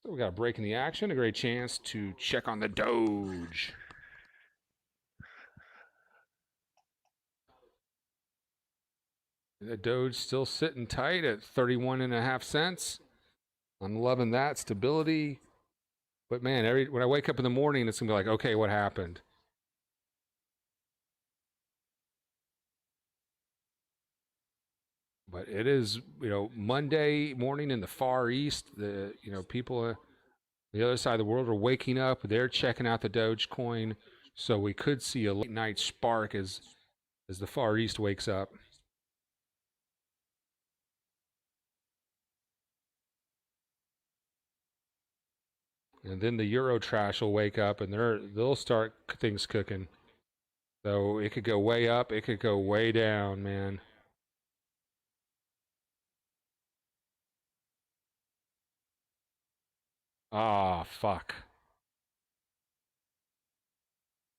So we got a break in the action, a great chance to check on the Doge. The Doge still sitting tight at 31.5 cents. I'm loving that stability. But man, when I wake up in the morning, it's gonna be like, okay, what happened? But it is, Monday morning in the Far East. People the other side of the world are waking up. They're checking out the Dogecoin, so we could see a late night spark as the Far East wakes up. And then the Eurotrash will wake up and they'll start things cooking. So it could go way up, it could go way down, man. Ah, fuck.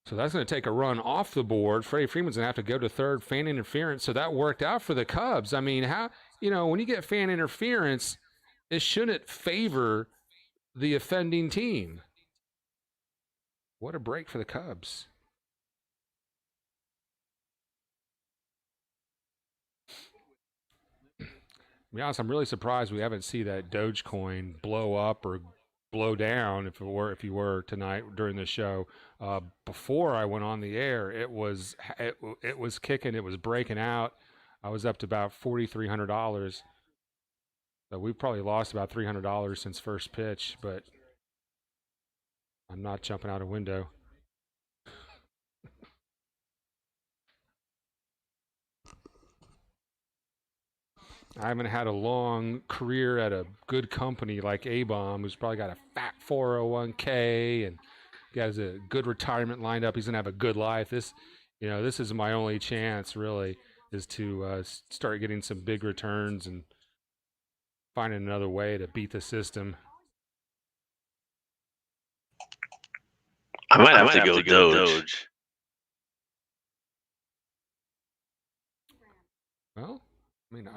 So that's going to take a run off the board. Freddie Freeman's going to have to go to third, fan interference. So that worked out for the Cubs. I mean, when you get fan interference, it shouldn't favor the offending team. What a break for the Cubs. To be honest, I'm really surprised we haven't seen that Dogecoin blow up or blow down if you were tonight during the show. Before I went on the air, it was kicking, it was breaking out. I was up to about $4,300. So we've probably lost about $300 since first pitch, but I'm not jumping out a window. I haven't had a long career at a good company like A-Bomb, who's probably got a fat 401k and has a good retirement lined up. He's gonna have a good life. This is my only chance, really, is to start getting some big returns and finding another way to beat the system. I might have to go Doge. Well, I mean,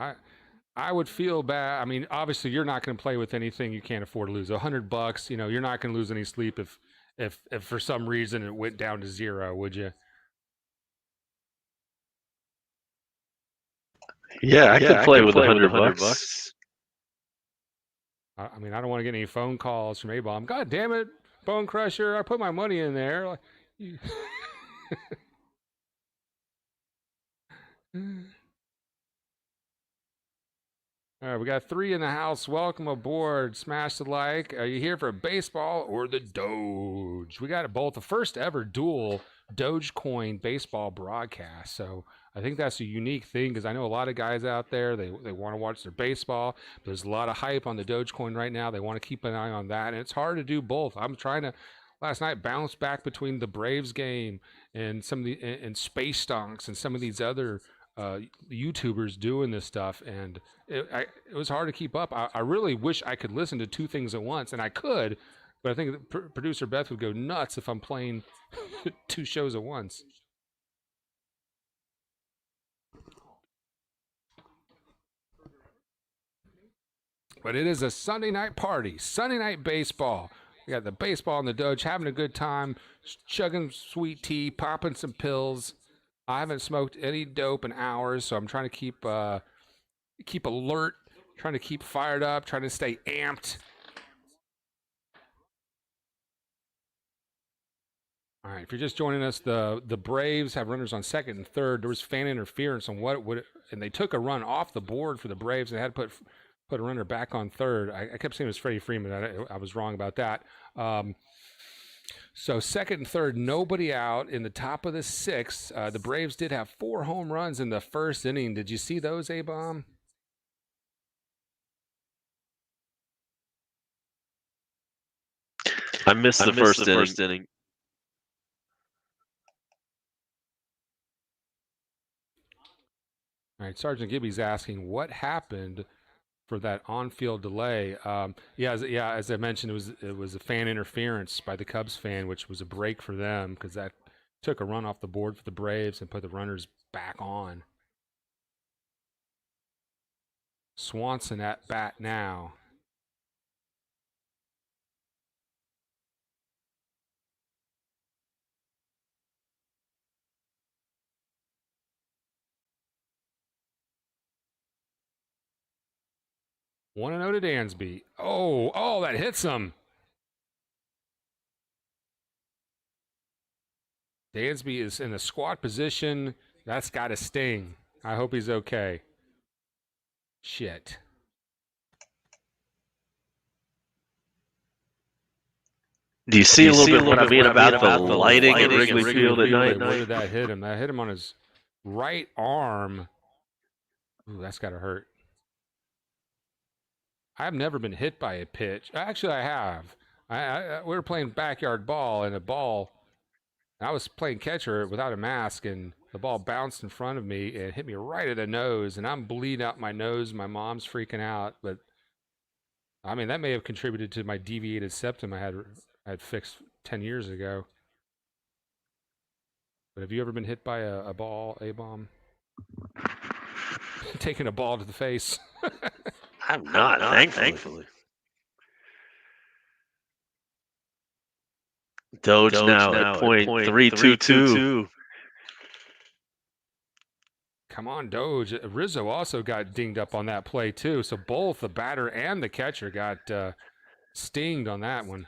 I would feel bad. I mean, obviously, you're not going to play with anything you can't afford to lose. $100, you're not going to lose any sleep if for some reason it went down to zero, would you? Yeah, I could play with $100. I mean, I don't want to get any phone calls from A-Bomb. God damn it, Bone Crusher! I put my money in there. Like, All right, we got 3 in the house. Welcome aboard. Smash the like. Are you here for baseball or the Doge? We got it both. The first ever dual Dogecoin baseball broadcast. So I think that's a unique thing because I know a lot of guys out there, they want to watch their baseball. There's a lot of hype on the Dogecoin right now. They want to keep an eye on that. And it's hard to do both. I'm trying to, last night, bounce back between the Braves game and some of the, and Space Stonks and some of these other YouTubers doing this stuff, and it was hard to keep up. I really wish I could listen to 2 things at once, and I could, but I think producer Beth would go nuts if I'm playing 2 shows at once. But it is a Sunday night party, Sunday night baseball. We got the baseball and the Doge having a good time, chugging sweet tea, popping some pills. I haven't smoked any dope in hours, so I'm trying to keep alert, trying to keep fired up, trying to stay amped. All right, if you're just joining us, the Braves have runners on second and third. There was fan interference on and they took a run off the board for the Braves. They had to put a runner back on third. I kept saying it was Freddie Freeman. I was wrong about that. So second and third, nobody out in the top of the 6th. The Braves did have 4 home runs in the first inning. Did you see those, A-Bomb? I missed the first inning. All right, Sergeant Gibby's asking what happened for that on-field delay. As I mentioned, it was a fan interference by the Cubs fan, which was a break for them because that took a run off the board for the Braves and put the runners back on. Swanson at bat now. 1-0 to Dansby. Oh, that hits him. Dansby is in a squat position. That's got to sting. I hope he's okay. Shit. Do you see a little bit what I mean about the lighting at Wrigley Field at night? Where did that hit him? That hit him on his right arm. Ooh, that's got to hurt. I've never been hit by a pitch. Actually, I have. We were playing backyard ball, and I was playing catcher without a mask, and the ball bounced in front of me and hit me right at the nose, and I'm bleeding out my nose. My mom's freaking out, but I mean, that may have contributed to my deviated septum I had fixed 10 years ago. But have you ever been hit by a bomb? Taking a ball to the face. I'm not, thankfully. Doge now at .322. Come on, Doge. Rizzo also got dinged up on that play, too. So both the batter and the catcher got stinged on that one.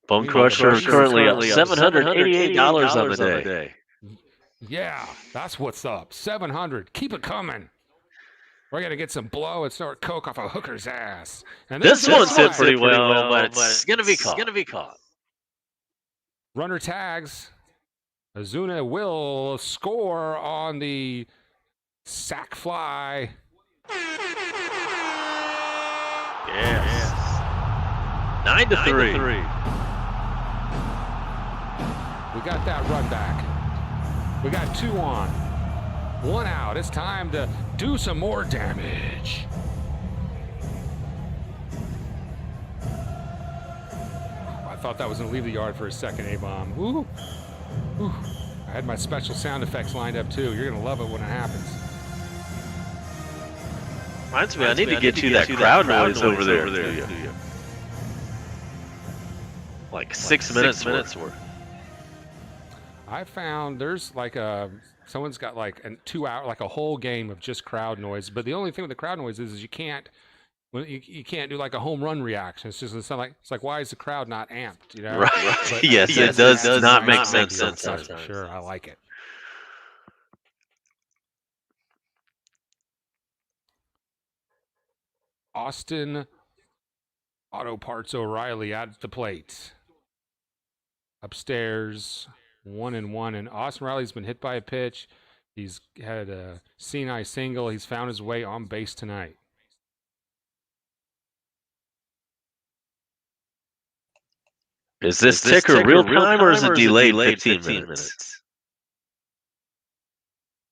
Bone Crusher currently up $788 on the day. Yeah, that's what's up. 700. Keep it coming. We're going to get some blow and snort coke off a hooker's ass. And this one's hit pretty well, but it's going to be caught. Runner tags. Ozuna will score on the sac fly. Yes. 9-3. We got that run back. We got 2 on. 1 out. It's time to do some more damage. I thought that was going to leave the yard for a second, A-bomb. Ooh. Ooh. I had my special sound effects lined up, too. You're going to love it when it happens. Reminds me, I need to get you that crowd noise over there. Like 6 minutes worth. I found there's like someone's got like a 2 hour, like a whole game of just crowd noise. But the only thing with the crowd noise is you can't do like a home run reaction. It's like why is the crowd not amped? You know? Right. But, yes, it does not make sense. Sure, I like it. Austin Auto Parts O'Reilly at the plate. Upstairs, 1-1, and Austin Riley's been hit by a pitch. He's had a Sinai single. He's found his way on base tonight. Is this ticker real time or is it delayed 15 minutes?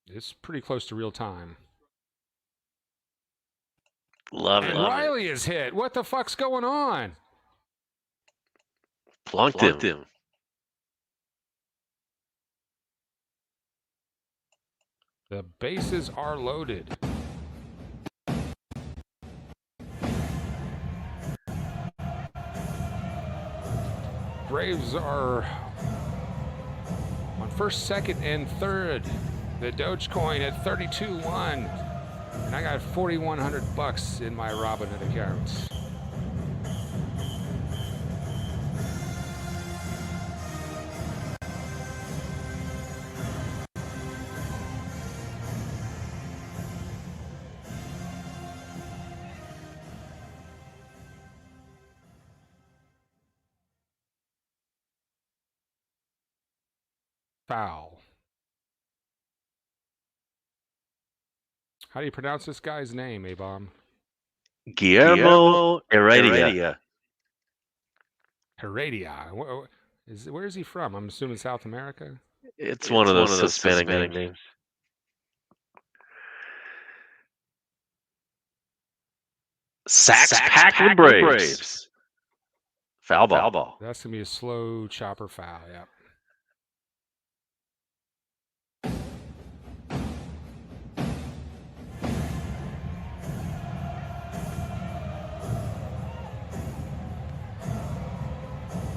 It's pretty close to real time. Love it. Riley is hit. What the fuck's going on? Plunked him. The bases are loaded. Braves are on first, second, and third. The DOGECOIN at 32-1. And I got $4,100 in my Robinhood account. Foul. How do you pronounce this guy's name, A-Bomb? Guillermo Heredia. Heredia. Where is he from? I'm assuming South America? It's one of those Hispanic names. Sacks packed with Braves. Foul ball. That's going to be a slow chopper foul, yep.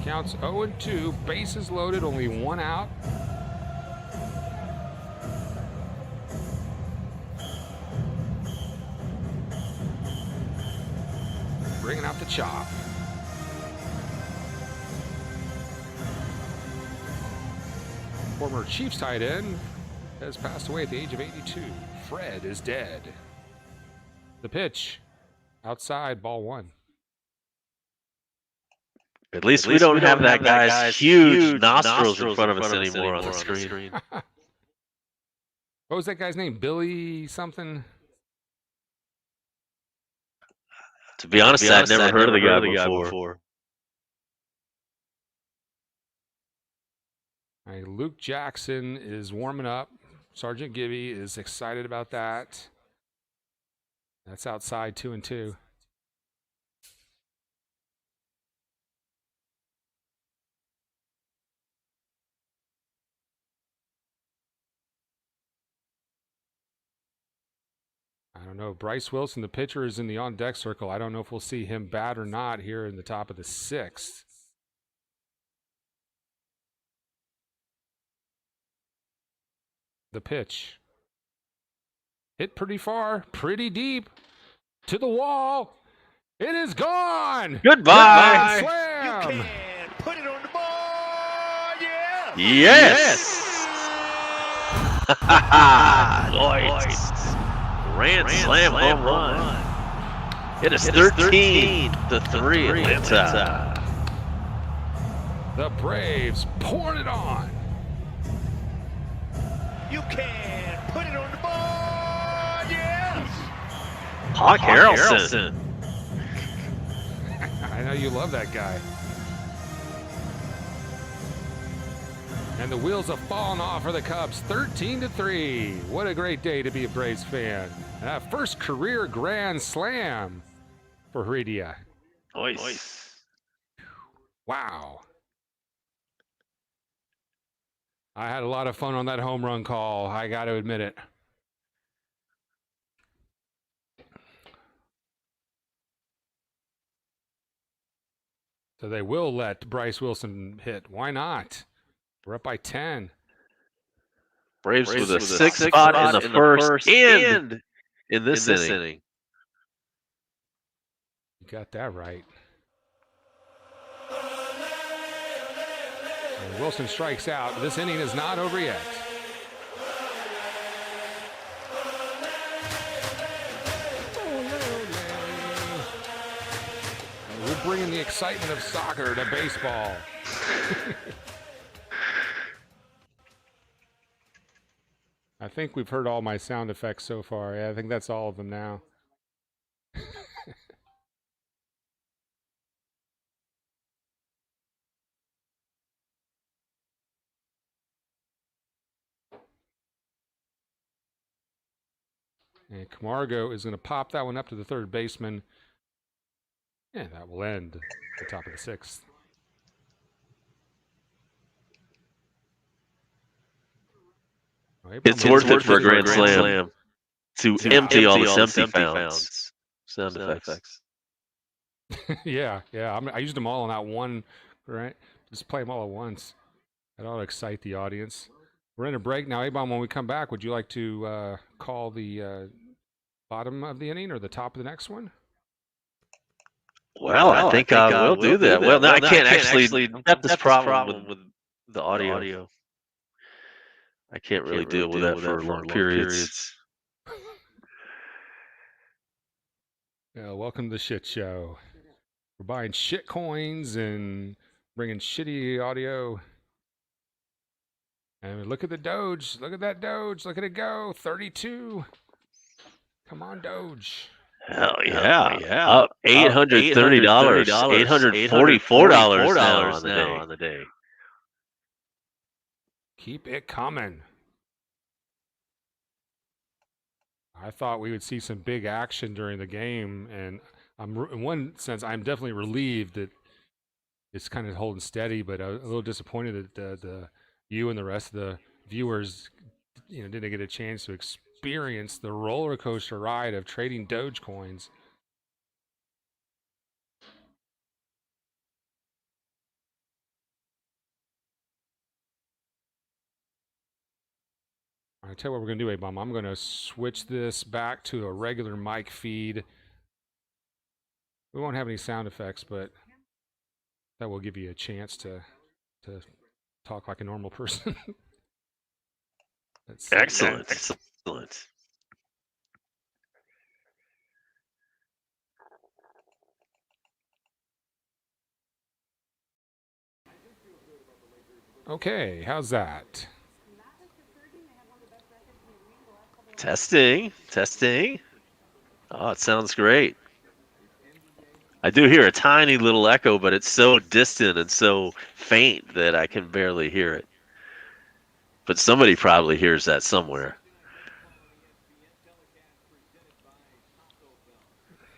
Counts 0-2, bases loaded, only 1 out. chop. Former Chiefs tight end has passed away at the age of 82. Fred is dead. The pitch. Outside, ball 1. At least we don't have that guy's huge nostrils in front of us anymore on the screen. What was that guy's name? Billy something? To be honest, I'd never heard of the guy before. All right, Luke Jackson is warming up. Sergeant Gibby is excited about that. That's outside, 2-2. I don't know. Bryce Wilson, the pitcher, is in the on-deck circle. I don't know if we'll see him bat or not here in the top of the 6th. The pitch. Hit pretty far, pretty deep. To the wall. It is gone. Goodbye. Slam. You can put it on the ball. Yeah. Yes. Roids. Grand slam home run. It is 13-3 Atlanta. The Braves pouring it on. You can put it on the ball. Yeah. Hawk Harrelson. I know you love that guy. And the wheels have fallen off for the Cubs, 13-3. What a great day to be a Braves fan. First career grand slam for Heredia. Nice. Wow. I had a lot of fun on that home run call. I got to admit it. So they will let Bryce Wilson hit. Why not? We're up by 10. Braves with a 6 spot in the first and in this inning. You got that right. And Wilson strikes out. This inning is not over yet. We're bringing the excitement of soccer to baseball. I think we've heard all my sound effects so far. Yeah, I think that's all of them now. And Camargo is going to pop that one up to the third baseman. And that will end the top of the 6th. It's worth it for a grand slam to empty all the empty founds. Sound effects. yeah. I used them all on that one, right? Just play them all at once. That ought to excite the audience. We're in a break now. A-Bomb, when we come back, would you like to call the bottom of the inning or the top of the next one? Well, I think we'll do that. Well, no, I can't actually have this problem with the audio. I can't really deal with that for long periods. Yeah, welcome to the shit show. We're buying shit coins and bringing shitty audio. And look at the Doge. Look at that Doge. Look at it go. 32. Come on, Doge. Hell yeah. Up $830. $844 now on the day. Keep it coming. I thought we would see some big action during the game, and in one sense, I'm definitely relieved that it's kind of holding steady, but I was a little disappointed that you and the rest of the viewers, didn't get a chance to experience the roller coaster ride of trading Dogecoins. I tell you what we're going to do, A-Bomb. I'm going to switch this back to a regular mic feed. We won't have any sound effects, but that will give you a chance to talk like a normal person. Let's see. Excellent. Excellent. Okay, how's that? Testing. Testing. Oh, it sounds great. I do hear a tiny little echo, but it's so distant and so faint that I can barely hear it. But somebody probably hears that somewhere.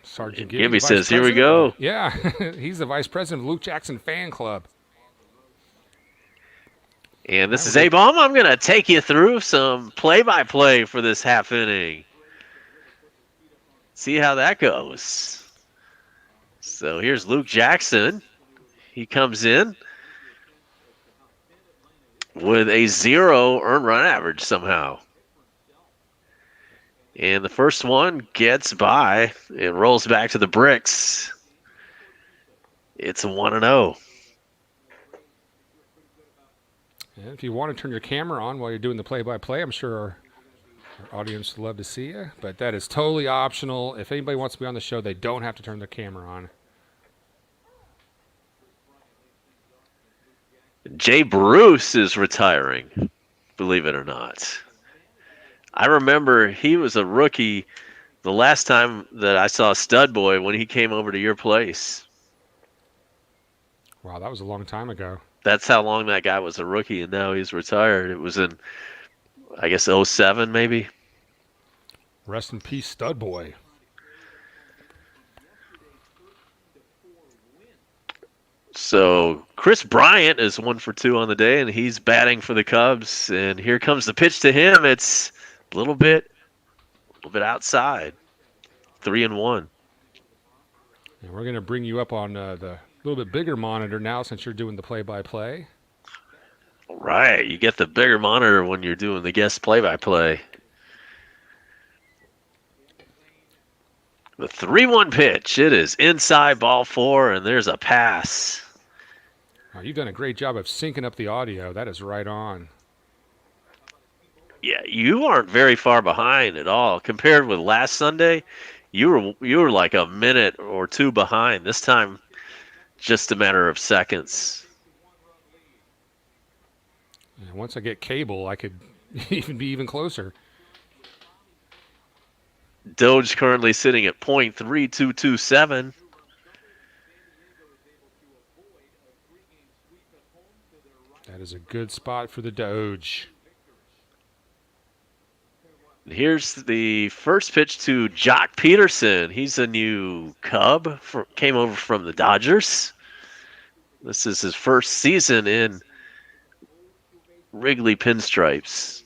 Sergeant And Gibby, Gibby the vice says, "Here we president? go." Yeah, he's the vice president of Luke Jackson Fan Club. And this That is was A-Bomb. I'm going to take you through some play-by-play for this half inning. See how that goes. So here's Luke Jackson. He comes in with a 0 earned run average somehow. And the first one gets by and rolls back to the bricks. It's a 1-0. And if you want to turn your camera on while you're doing the play-by-play, I'm sure our audience would love to see you. But that is totally optional. If anybody wants to be on the show, they don't have to turn their camera on. Jay Bruce is retiring, believe it or not. I remember he was a rookie the last time that I saw Stud Boy when he came over to your place. Wow, that was a long time ago. That's how long that guy was a rookie, and now he's retired. It was in, I guess, 07 maybe. Rest in peace, Stud Boy. So Chris Bryant is 1 for 2 on the day, and he's batting for the Cubs. And here comes the pitch to him. It's a little bit outside. 3-1. And we're going to bring you up on the little bit bigger monitor now since you're doing the play-by-play. All right, you get the bigger monitor when you're doing the guest play-by-play. The 3-1 pitch. It is inside ball 4, and there's a pass. Oh, you've done a great job of syncing up the audio. That is right on. Yeah, you aren't very far behind at all. Compared with last Sunday, you were like a minute or two behind. This time, just a matter of seconds. And once I get cable, I could even be even closer. Doge currently sitting at .3227. That is a good spot for the Doge. Here's the first pitch to Jock Peterson. He's a new Cub, came over from the Dodgers. This is his first season in Wrigley pinstripes.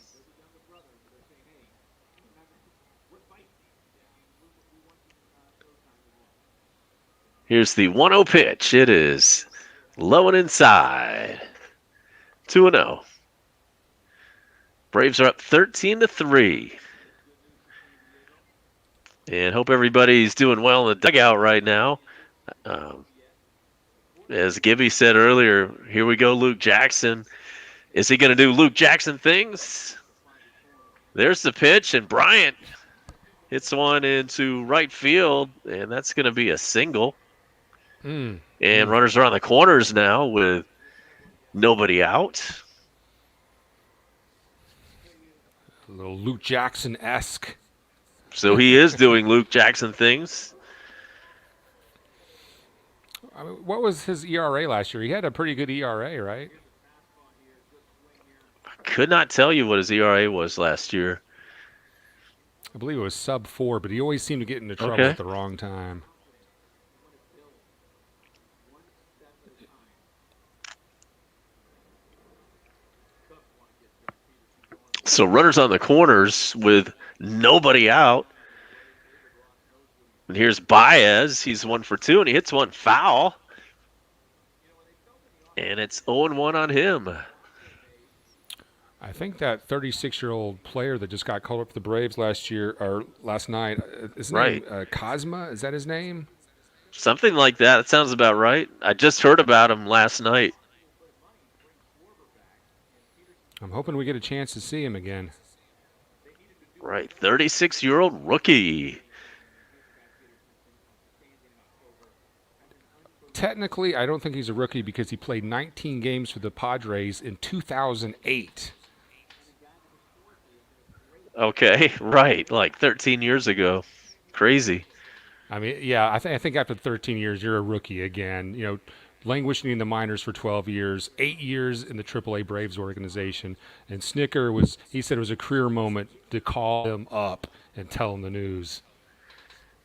Here's the 1-0 pitch. It is low and inside. 2-0. Braves are up 13-3. And hope everybody's doing well in the dugout right now. As Gibby said earlier, here we go, Luke Jackson. Is he going to do Luke Jackson things? There's the pitch, and Bryant hits one into right field, and that's going to be a single. And runners are on the corners now with nobody out. A little Luke Jackson-esque. So he is doing Luke Jackson things. I mean, what was his ERA last year? He had a pretty good ERA, right? Could not tell you what his ERA was last year. I believe it was sub-4, but he always seemed to get into trouble at the wrong time. So runners on the corners with nobody out. And here's Baez. He's 1 for 2, and he hits one foul. And it's 0-1 on him. I think that 36-year-old player that just got called up for the Braves last night, isn't right. Kazmar? Is that his name? Something like that. That sounds about right. I just heard about him last night. I'm hoping we get a chance to see him again. Right, 36-year-old rookie. Technically, I don't think he's a rookie because he played 19 games for the Padres in 2008. Okay, right, like 13 years ago. Crazy. I mean, yeah, I think after 13 years, you're a rookie again. You know, languishing in the minors for 12 years, 8 years in the AAA Braves organization. And Snicker he said it was a career moment to call him up and tell him the news.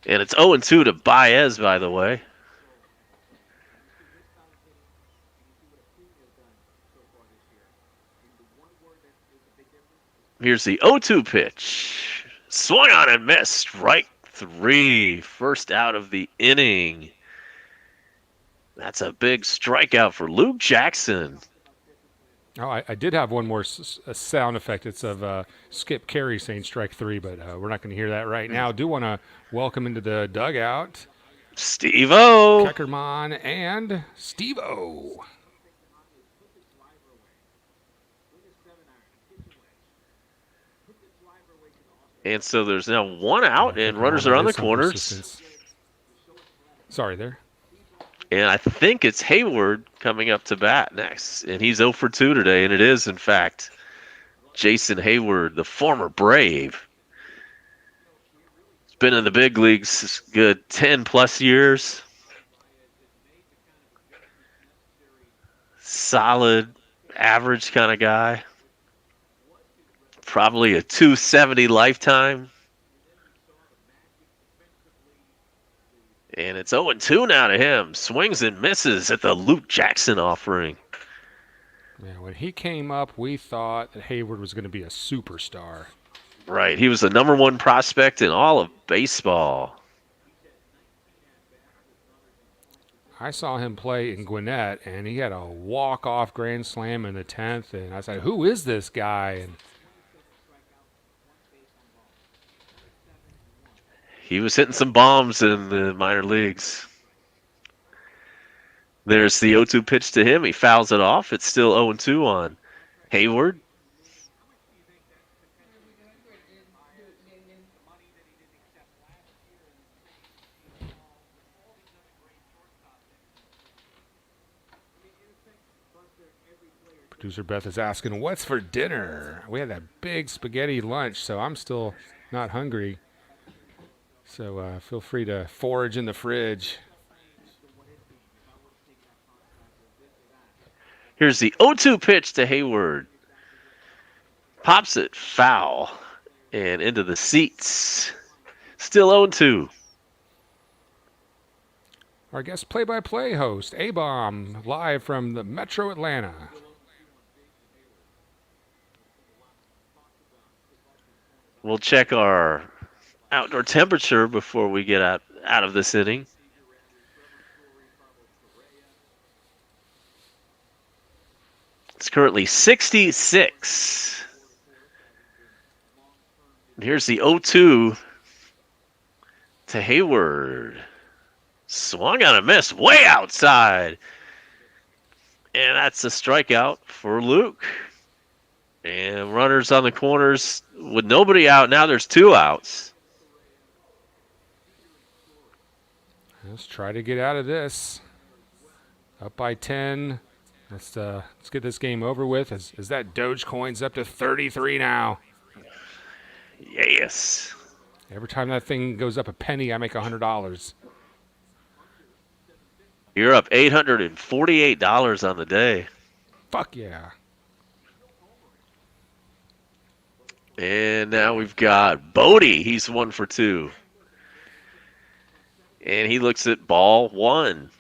And it's 0-2 to Baez, by the way. Here's the 0-2 pitch. Swung on and missed. Strike 3. First out of the inning. That's a big strikeout for Luke Jackson. Oh, I did have one more sound effect. It's of Skip Carey saying strike 3, but we're not going to hear that right now. I do want to welcome into the dugout Steve-O. Keckerman and Steve-O. And so there's now one out, and runners are on the corners. Sorry there. And I think it's Hayward coming up to bat next. And he's 0 for 2 today, and it is, in fact, Jason Hayward, the former Brave. He's been in the big leagues a good 10-plus years. Solid, average kind of guy. Probably a 270 lifetime. And it's 0-2 now to him. Swings and misses at the Luke Jackson offering. Yeah, when he came up, we thought that Hayward was going to be a superstar. Right. He was the #1 prospect in all of baseball. I saw him play in Gwinnett, and he had a walk-off grand slam in the 10th, and I said, who is this guy? And he was hitting some bombs in the minor leagues. There's the 0-2 pitch to him. He fouls it off. It's still 0-2 on Hayward. Producer Beth is asking, what's for dinner? We had that big spaghetti lunch, so I'm still not hungry. So feel free to forage in the fridge. Here's the 0-2 pitch to Hayward. Pops it foul and into the seats. Still 0-2. Our guest play-by-play host, A-Bomb, live from the Metro Atlanta. We'll check our outdoor temperature before we get out of this inning. It's currently 66. And here's the 0-2 to Hayward. Swung on a miss way outside. And that's a strikeout for Luke. And runners on the corners with nobody out. Now there's 2 outs. Let's try to get out of this. Up by 10. Let's get this game over with. As that DOGECOIN's up to 33 now. Yes. Every time that thing goes up a penny, I make $100. You're up $848 on the day. Fuck yeah. And now we've got Bodie. He's 1 for 2. And he looks at ball 1.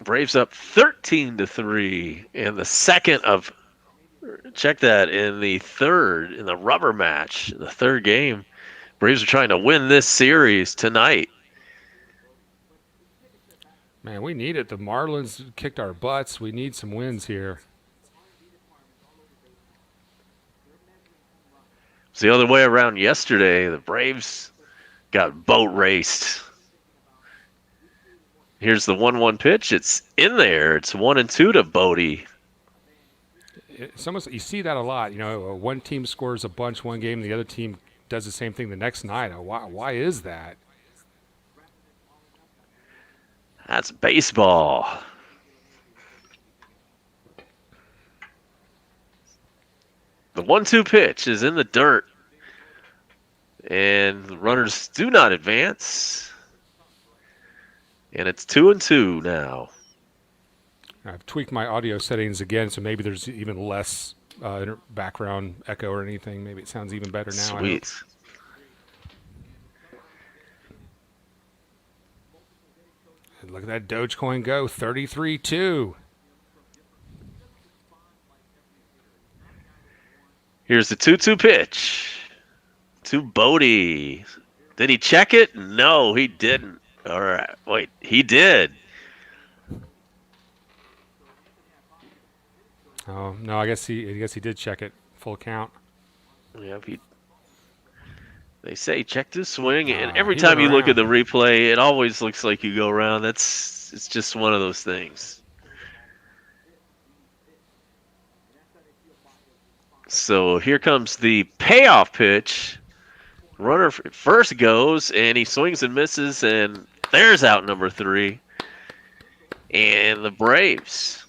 Braves up 13-3 in the second of, check that, in the third, in the rubber match, the third game. Braves are trying to win this series tonight. Man, we need it. The Marlins kicked our butts. We need some wins here. It's the other way around yesterday. The Braves got boat raced. Here's the 1-1 pitch. It's in there. It's 1-2 to Bodie. It's almost, you see that a lot. You know, one team scores a bunch one game, the other team does the same thing the next night. Why is that? That's baseball. The 1-2 pitch is in the dirt. And the runners do not advance. And it's 2-2 now. I've tweaked my audio settings again, so maybe there's even less background echo or anything. Maybe it sounds even better now. Sweet. And look at that Dogecoin go, 33-2. Here's the 2-2 pitch to Bodie. Did he check it? No, he didn't. All right, wait, he did. Oh no, I guess he did check it full count. Yeah, they say check the swing, and every he time went you look at around. the replay, it always looks like you go around. It's just one of those things. So here comes the payoff pitch. Runner first goes, and he swings and misses, and there's out number 3. And the Braves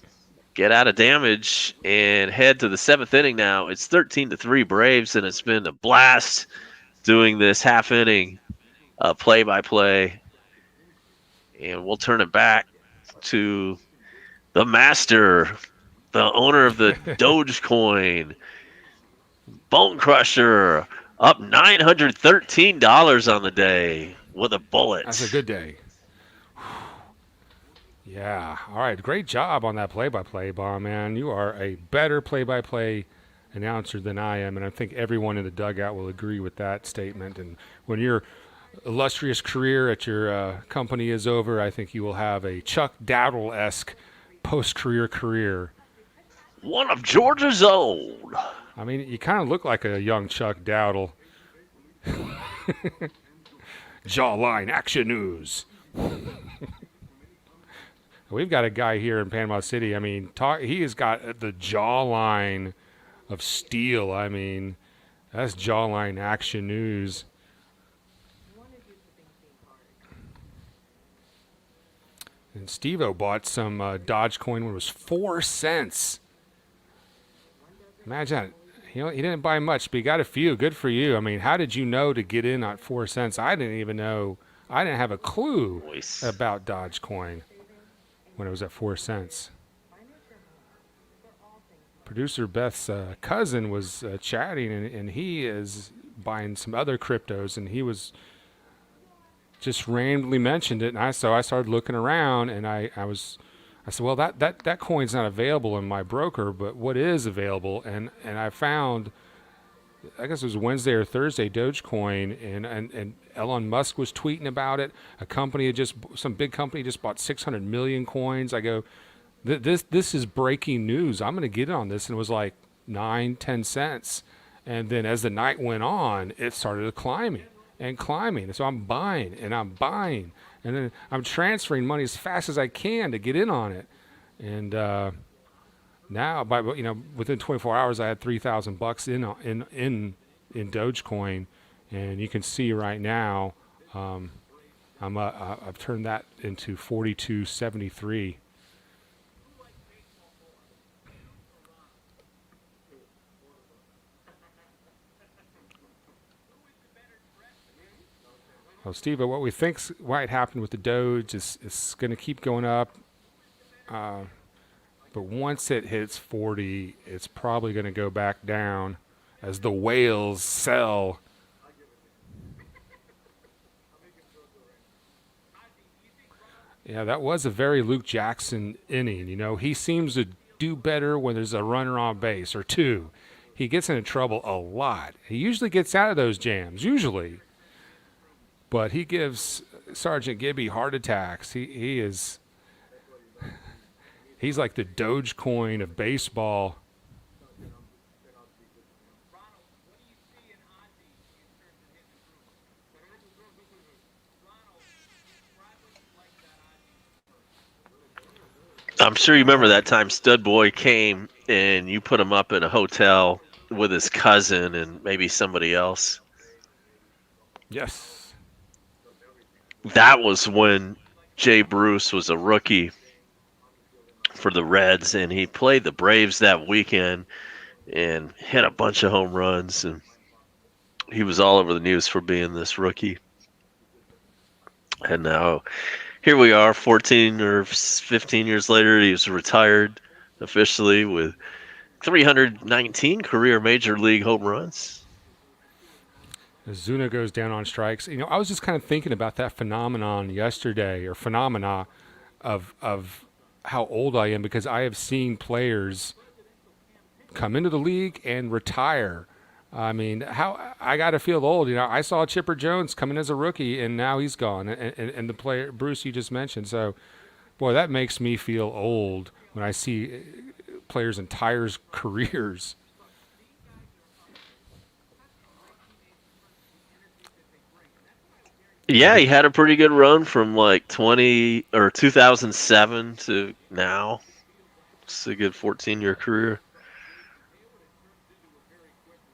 get out of damage and head to the 7th inning now. It's 13-3 Braves, and it's been a blast doing this half inning play-by-play. And we'll turn it back to the master, the owner of the DOGECOIN, Bone Crusher, up $913 on the day with a bullet. That's a good day. Yeah. All right. Great job on that play-by-play, Bob, man. You are a better play-by-play announcer than I am, and I think everyone in the dugout will agree with that statement. And when your illustrious career at your company is over, I think you will have a Chuck Dowdle-esque post-career career. One of Georgia's own. I mean, you kind of look like a young Chuck Dowdle. Jawline Action News. We've got a guy here in Panama City. I mean, he has got the jawline of steel. I mean, that's Jawline Action News. And Steve-O bought some Dogecoin when it was 4 cents. Imagine that. He didn't buy much, but he got a few. Good for you. I mean, how did you know to get in at 4 cents? I didn't even know. I didn't have a clue about Dogecoin when it was at 4 cents. Producer Beth's cousin was chatting, and he is buying some other cryptos, and he was just randomly mentioned it, and so I started looking around, and I said, well, that coin's not available in my broker, but what is available? And I found, I guess it was Wednesday or Thursday, Dogecoin, and Elon Musk was tweeting about it. Some big company just bought 600 million coins. I go, this is breaking news. I'm going to get in on this. And it was like 9-10 cents. And then as the night went on, it started climbing and climbing. So I'm buying. And then I'm transferring money as fast as I can to get in on it. And now, within 24 hours, I had $3,000 in Dogecoin, and you can see right now, I've turned that into 42.73. Well, Steve, what we think might happen with the Doge is going to keep going up. But once it hits 40, it's probably going to go back down as the whales sell. Yeah, that was a very Luke Jackson inning. You know, he seems to do better when there's a runner on base or two. He gets into trouble a lot. He usually gets out of those jams, but he gives Sergeant Gibby heart attacks. He's like the Dogecoin of baseball. I'm sure you remember that time Stud Boy came and you put him up in a hotel with his cousin and maybe somebody else. Yes. That was when Jay Bruce was a rookie for the Reds, and he played the Braves that weekend and hit a bunch of home runs, and he was all over the news for being this rookie. And now here we are 14 or 15 years later. He was retired officially with 319 career major league home runs. Zuna goes down on strikes. I was just kind of thinking about that phenomenon yesterday, or phenomena of how old I am, because I have seen players come into the league and retire. I mean, how I got to feel old. I saw Chipper Jones come in as a rookie, and now he's gone. And the player, Bruce, you just mentioned. So, boy, that makes me feel old when I see players' entire careers. Yeah, he had a pretty good run from like 2007 to now. It's a good 14-year career.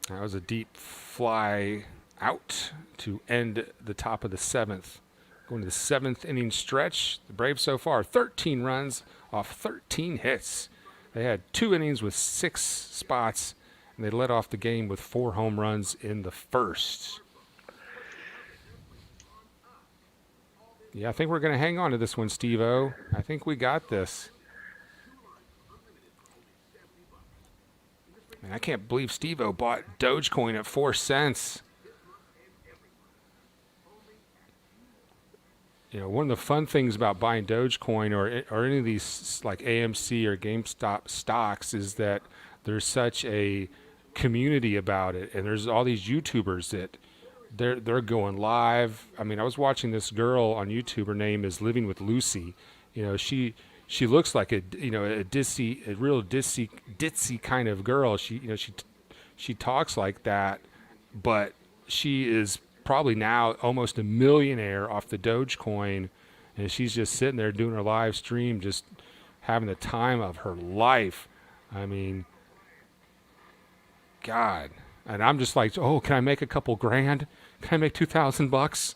That was a deep fly out to end the top of the seventh. Going to the seventh inning stretch. The Braves so far, 13 runs off 13 hits. They had 2 innings with 6 spots, and they led off the game with 4 home runs in the first. Yeah, I think we're going to hang on to this one, Steve-O. I think we got this. Man, I can't believe Steve-O bought DOGECOIN at 4 cents. One of the fun things about buying DOGECOIN or any of these like AMC or GameStop stocks is that there's such a community about it, and there's all these YouTubers that they're going live. I mean, I was watching this girl on YouTube. Her name is Living with Lucy. She looks like a real ditzy kind of girl. She talks like that, but she is probably now almost a millionaire off the DOGECOIN, and she's just sitting there doing her live stream, just having the time of her life. I mean, God. And I'm just like, oh, can I make a couple grand? Can I make $2,000?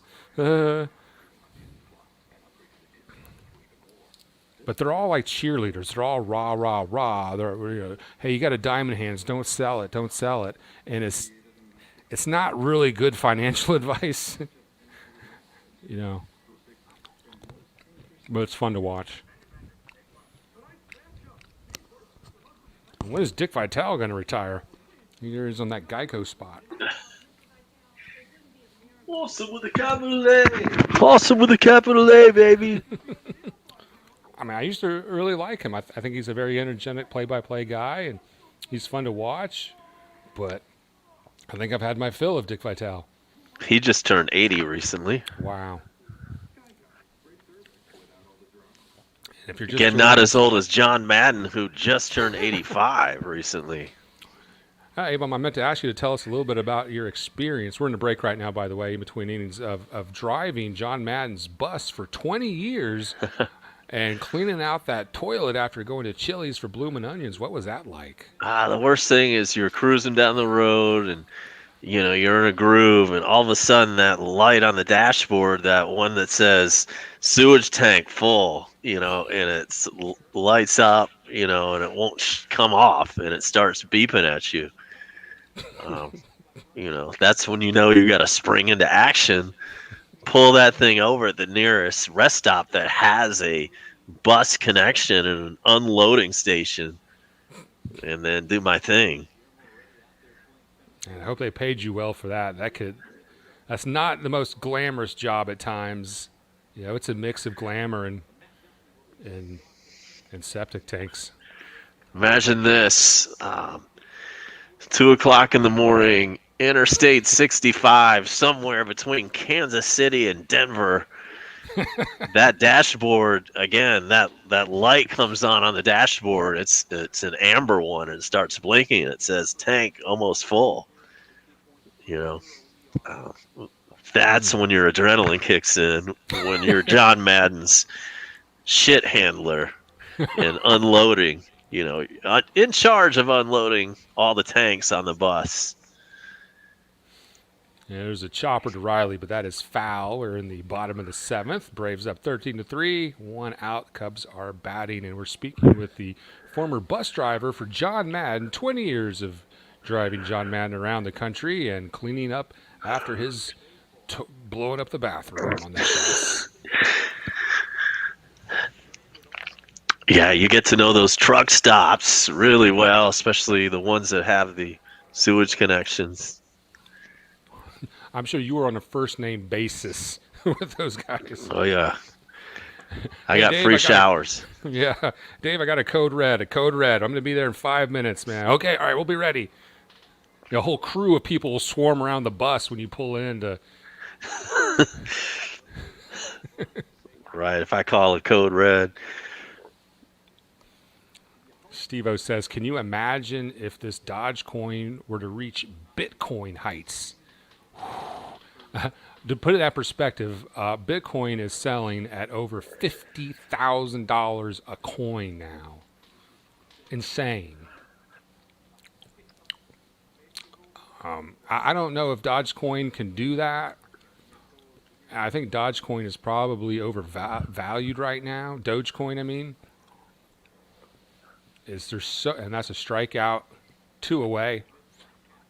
But they're all like cheerleaders. They're all rah, rah, rah. They're, hey, you got a diamond hands. Don't sell it. Don't sell it. And it's not really good financial advice, But it's fun to watch. When is Dick Vitale going to retire? He's on that Geico spot. Awesome with a capital A. Awesome with a capital A, baby. I mean, I used to really like him. I think he's a very energetic play-by-play guy, and he's fun to watch. But I think I've had my fill of Dick Vitale. He just turned 80 recently. Wow. And if you're just Again, not as old as John Madden, who just turned 85 recently. Hey, Abram, I meant to ask you to tell us a little bit about your experience. We're in a break right now, by the way, in between innings of driving John Madden's bus for 20 years and cleaning out that toilet after going to Chili's for Bloomin' Onions. What was that like? The worst thing is you're cruising down the road and, you're in a groove, and all of a sudden that light on the dashboard, that one that says sewage tank full, and it lights up, and it won't come off, and it starts beeping at you. That's when you got to spring into action, pull that thing over at the nearest rest stop that has a bus connection and an unloading station, and then do my thing. And I hope they paid you well for that. That's not the most glamorous job at times. It's a mix of glamour and septic tanks. Imagine this. 2 o'clock in the morning, Interstate 65, somewhere between Kansas City and Denver. That dashboard, again, that light comes on the dashboard. It's an amber one, and it starts blinking, and it says tank almost full. That's when your adrenaline kicks in, when you're John Madden's shit handler. and unloading. In charge of unloading all the tanks on the bus. Yeah, there's a chopper to Riley, but that is foul. We're in the bottom of the 7th. Braves up 13-3. 1 out. Cubs are batting, and we're speaking with the former bus driver for John Madden. 20 years of driving John Madden around the country and cleaning up after his blowing up the bathroom on that bus. Yeah, you get to know those truck stops really well, especially the ones that have the sewage connections. I'm sure you were on a first-name basis with those guys. Oh, yeah. I Hey, got Dave, free showers. Yeah. Dave, I got a code red. I'm going to be there in 5 minutes, man. Okay, all right, we'll be ready. A whole crew of people will swarm around the bus when you pull in to... Right, if I call a code red. Steve-O says, can you imagine if this Dogecoin were to reach Bitcoin heights? To put it in that perspective, Bitcoin is selling at over $50,000 a coin now. Insane. I don't know if Dogecoin can do that. I think Dogecoin is probably overvalued right now. Dogecoin, I mean. And that's a strikeout, 2 away.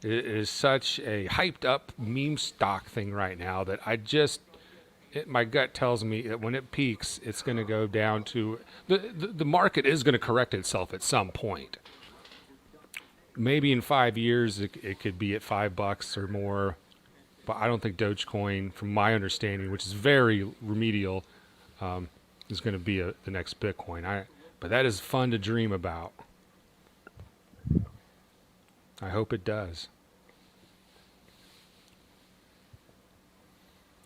It is such a hyped up meme stock thing right now that my gut tells me that when it peaks, it's going to go down to the market is going to correct itself at some point. Maybe in 5 years it could be at $5 or more, but I don't think Dogecoin, from my understanding, which is very remedial, is going to be the next Bitcoin. But that is fun to dream about. I hope it does.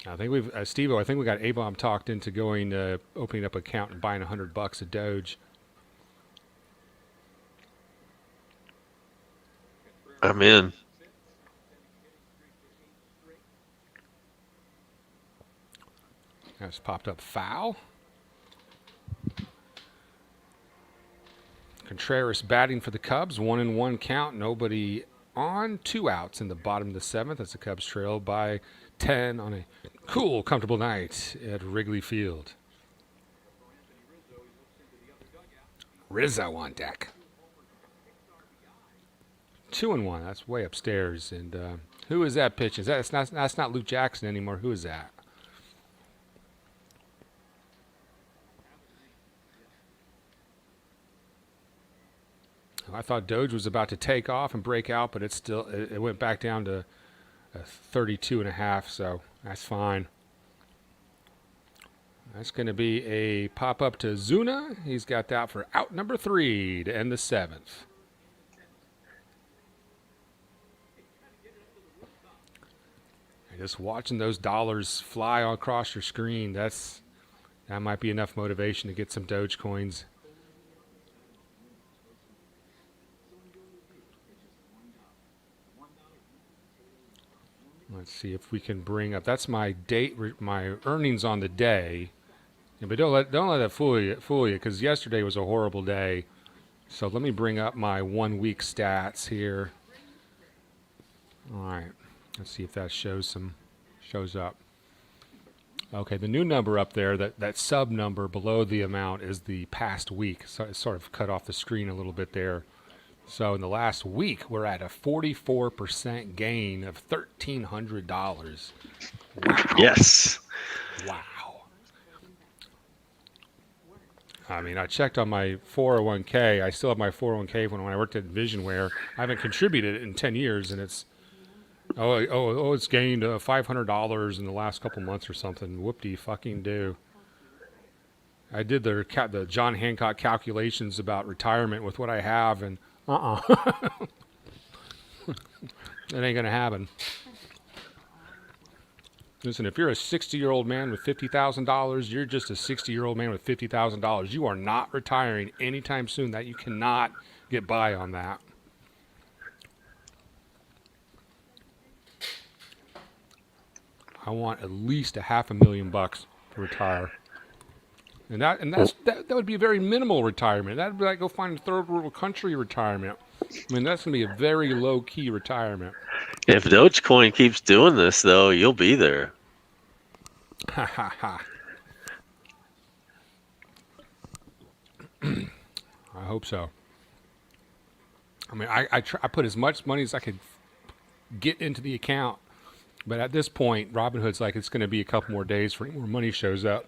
I think Steve-O, I think we got A-Bomb talked into going opening up an account and buying $100 of Doge. I'm in. That's popped up foul. Contreras batting for the Cubs. 1-1 count. Nobody on. 2 outs in the bottom of the 7th as the Cubs trail by 10 on a cool, comfortable night at Wrigley Field. Rizzo on deck. 2-1. That's way upstairs. And who is that pitching? That's not Luke Jackson anymore. Who is that? I thought Doge was about to take off and break out, but it went back down to 32.5, so that's fine. That's going to be a pop-up to Zuna. He's got that for out number 3 to end the 7th. Just watching those dollars fly across your screen, that might be enough motivation to get some Dogecoins. Let's see if we can bring up. That's my date, my earnings on the day. Yeah, but don't let that fool you, because yesterday was a horrible day. So let me bring up my 1 week stats here. All right, let's see if that shows up. Okay, the new number up there, that sub number below the amount is the past week. So it sort of cut off the screen a little bit there. So in the last week, we're at a 44% gain of $1,300. Wow. Yes. Wow. I mean, I checked on my 401k. I still have my 401k when I worked at Visionware. I haven't contributed in 10 years, and it's it's gained $500 in the last couple months or something. Whoop-de-fucking-do. I did the John Hancock calculations about retirement with what I have, and it ain't gonna happen. Listen, if you're a 60-year-old man with $50,000, you're just a 60-year-old man with $50,000. You are not retiring anytime soon. That you cannot get by on that. I want at least $500,000 to retire. And that would be a very minimal retirement. That would be like go find a third world country retirement. I mean, that's going to be a very low key retirement. If Dogecoin keeps doing this, though, you'll be there. Ha ha ha. I hope so. I mean, I put as much money as I could get into the account, but at this point, Robinhood's like it's going to be a couple more days for any more money shows up.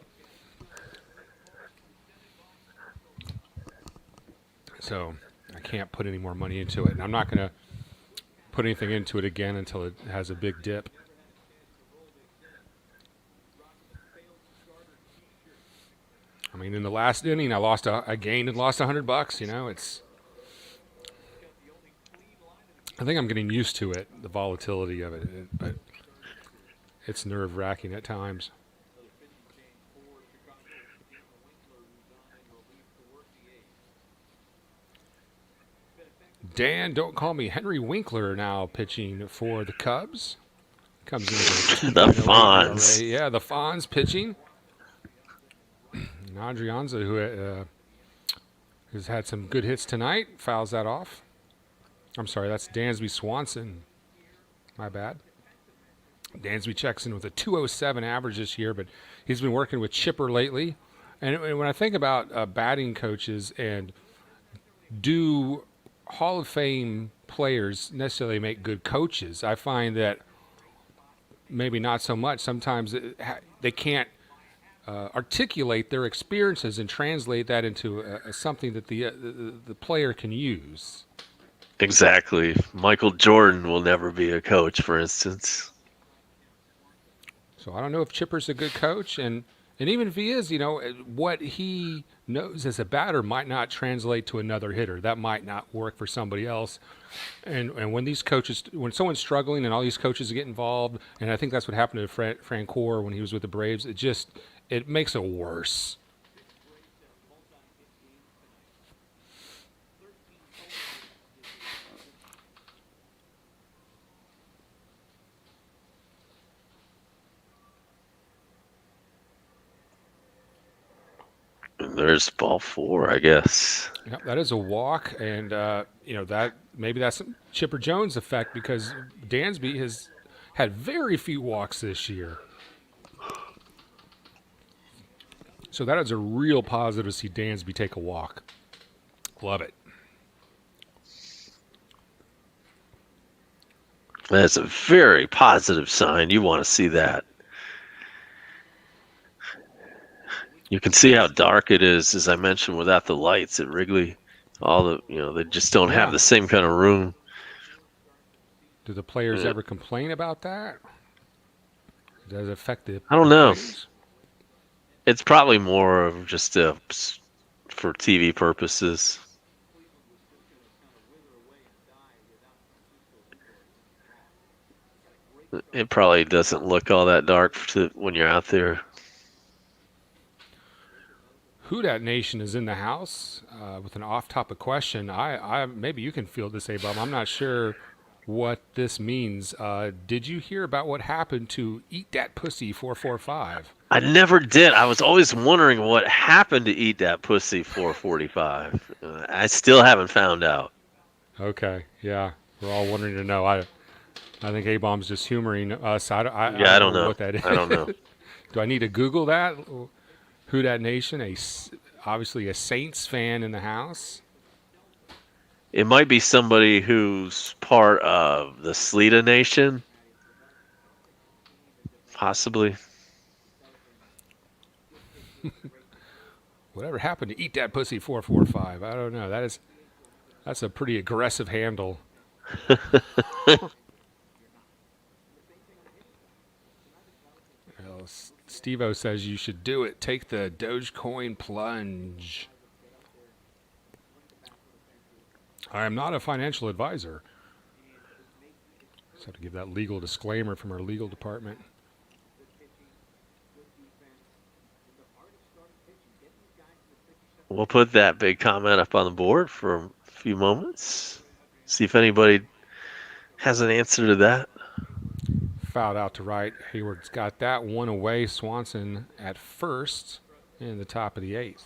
So I can't put any more money into it, and I'm not going to put anything into it again until it has a big dip. I mean, in the last inning, I gained and lost $100. You know, I think I'm getting used to it, the volatility of it, but it's nerve-wracking at times. Dan, don't call me Henry Winkler now pitching for the Cubs. Comes in The Fonz. Yeah, the Fonz pitching. And Adrianza, who has had some good hits tonight, fouls that off. I'm sorry, that's Dansby Swanson. My bad. Dansby checks in with a 207 average this year, but he's been working with Chipper lately. And when I think about batting coaches and do Hall of Fame players necessarily make good coaches, I find that maybe not so much. Sometimes they can't articulate their experiences and translate that into something that the player can use. Exactly. Michael Jordan will never be a coach, for instance. So I don't know if Chipper's a good coach, and even if he is, you know, what he knows as a batter might not translate to another hitter. That might not work for somebody else. And when someone's struggling and all these coaches get involved, and I think that's what happened to Francoeur when he was with the Braves, it makes it worse. There's ball 4, I guess. Yeah, that is a walk, and that maybe that's some Chipper Jones effect because Dansby has had very few walks this year. So that is a real positive to see Dansby take a walk. Love it. That's a very positive sign. You want to see that. You can see how dark it is, as I mentioned, without the lights at Wrigley. They just don't have the same kind of room. Do the players ever complain about that? Does it affect the? I don't know. Players? It's probably more of just for TV purposes. It probably doesn't look all that dark when you're out there. Who Dat Nation is in the house with an off-topic question. I maybe you can field this, A-Bob. I'm not sure what this means. Did you hear about what happened to Eat Dat Pussy 445? I never did. I was always wondering what happened to Eat Dat Pussy 445. I still haven't found out. Okay, yeah, we're all wondering to know. I think A-Bomb's just humoring us. I don't know know what that is. I don't know. Do I need to Google that? Who Dat Nation? Obviously a Saints fan in the house. It might be somebody who's part of the Sleeta Nation. Possibly. Whatever happened to Eat Dat Pussy 445? I don't know. That's a pretty aggressive handle. Well, Steve-O says you should do it. Take the Dogecoin plunge. I am not a financial advisor. Just have to give that legal disclaimer from our legal department. We'll put that big comment up on the board for a few moments. See if anybody has an answer to that. Fouled out to right. Hayward's got that one away. Swanson at first. in the top of the 8th.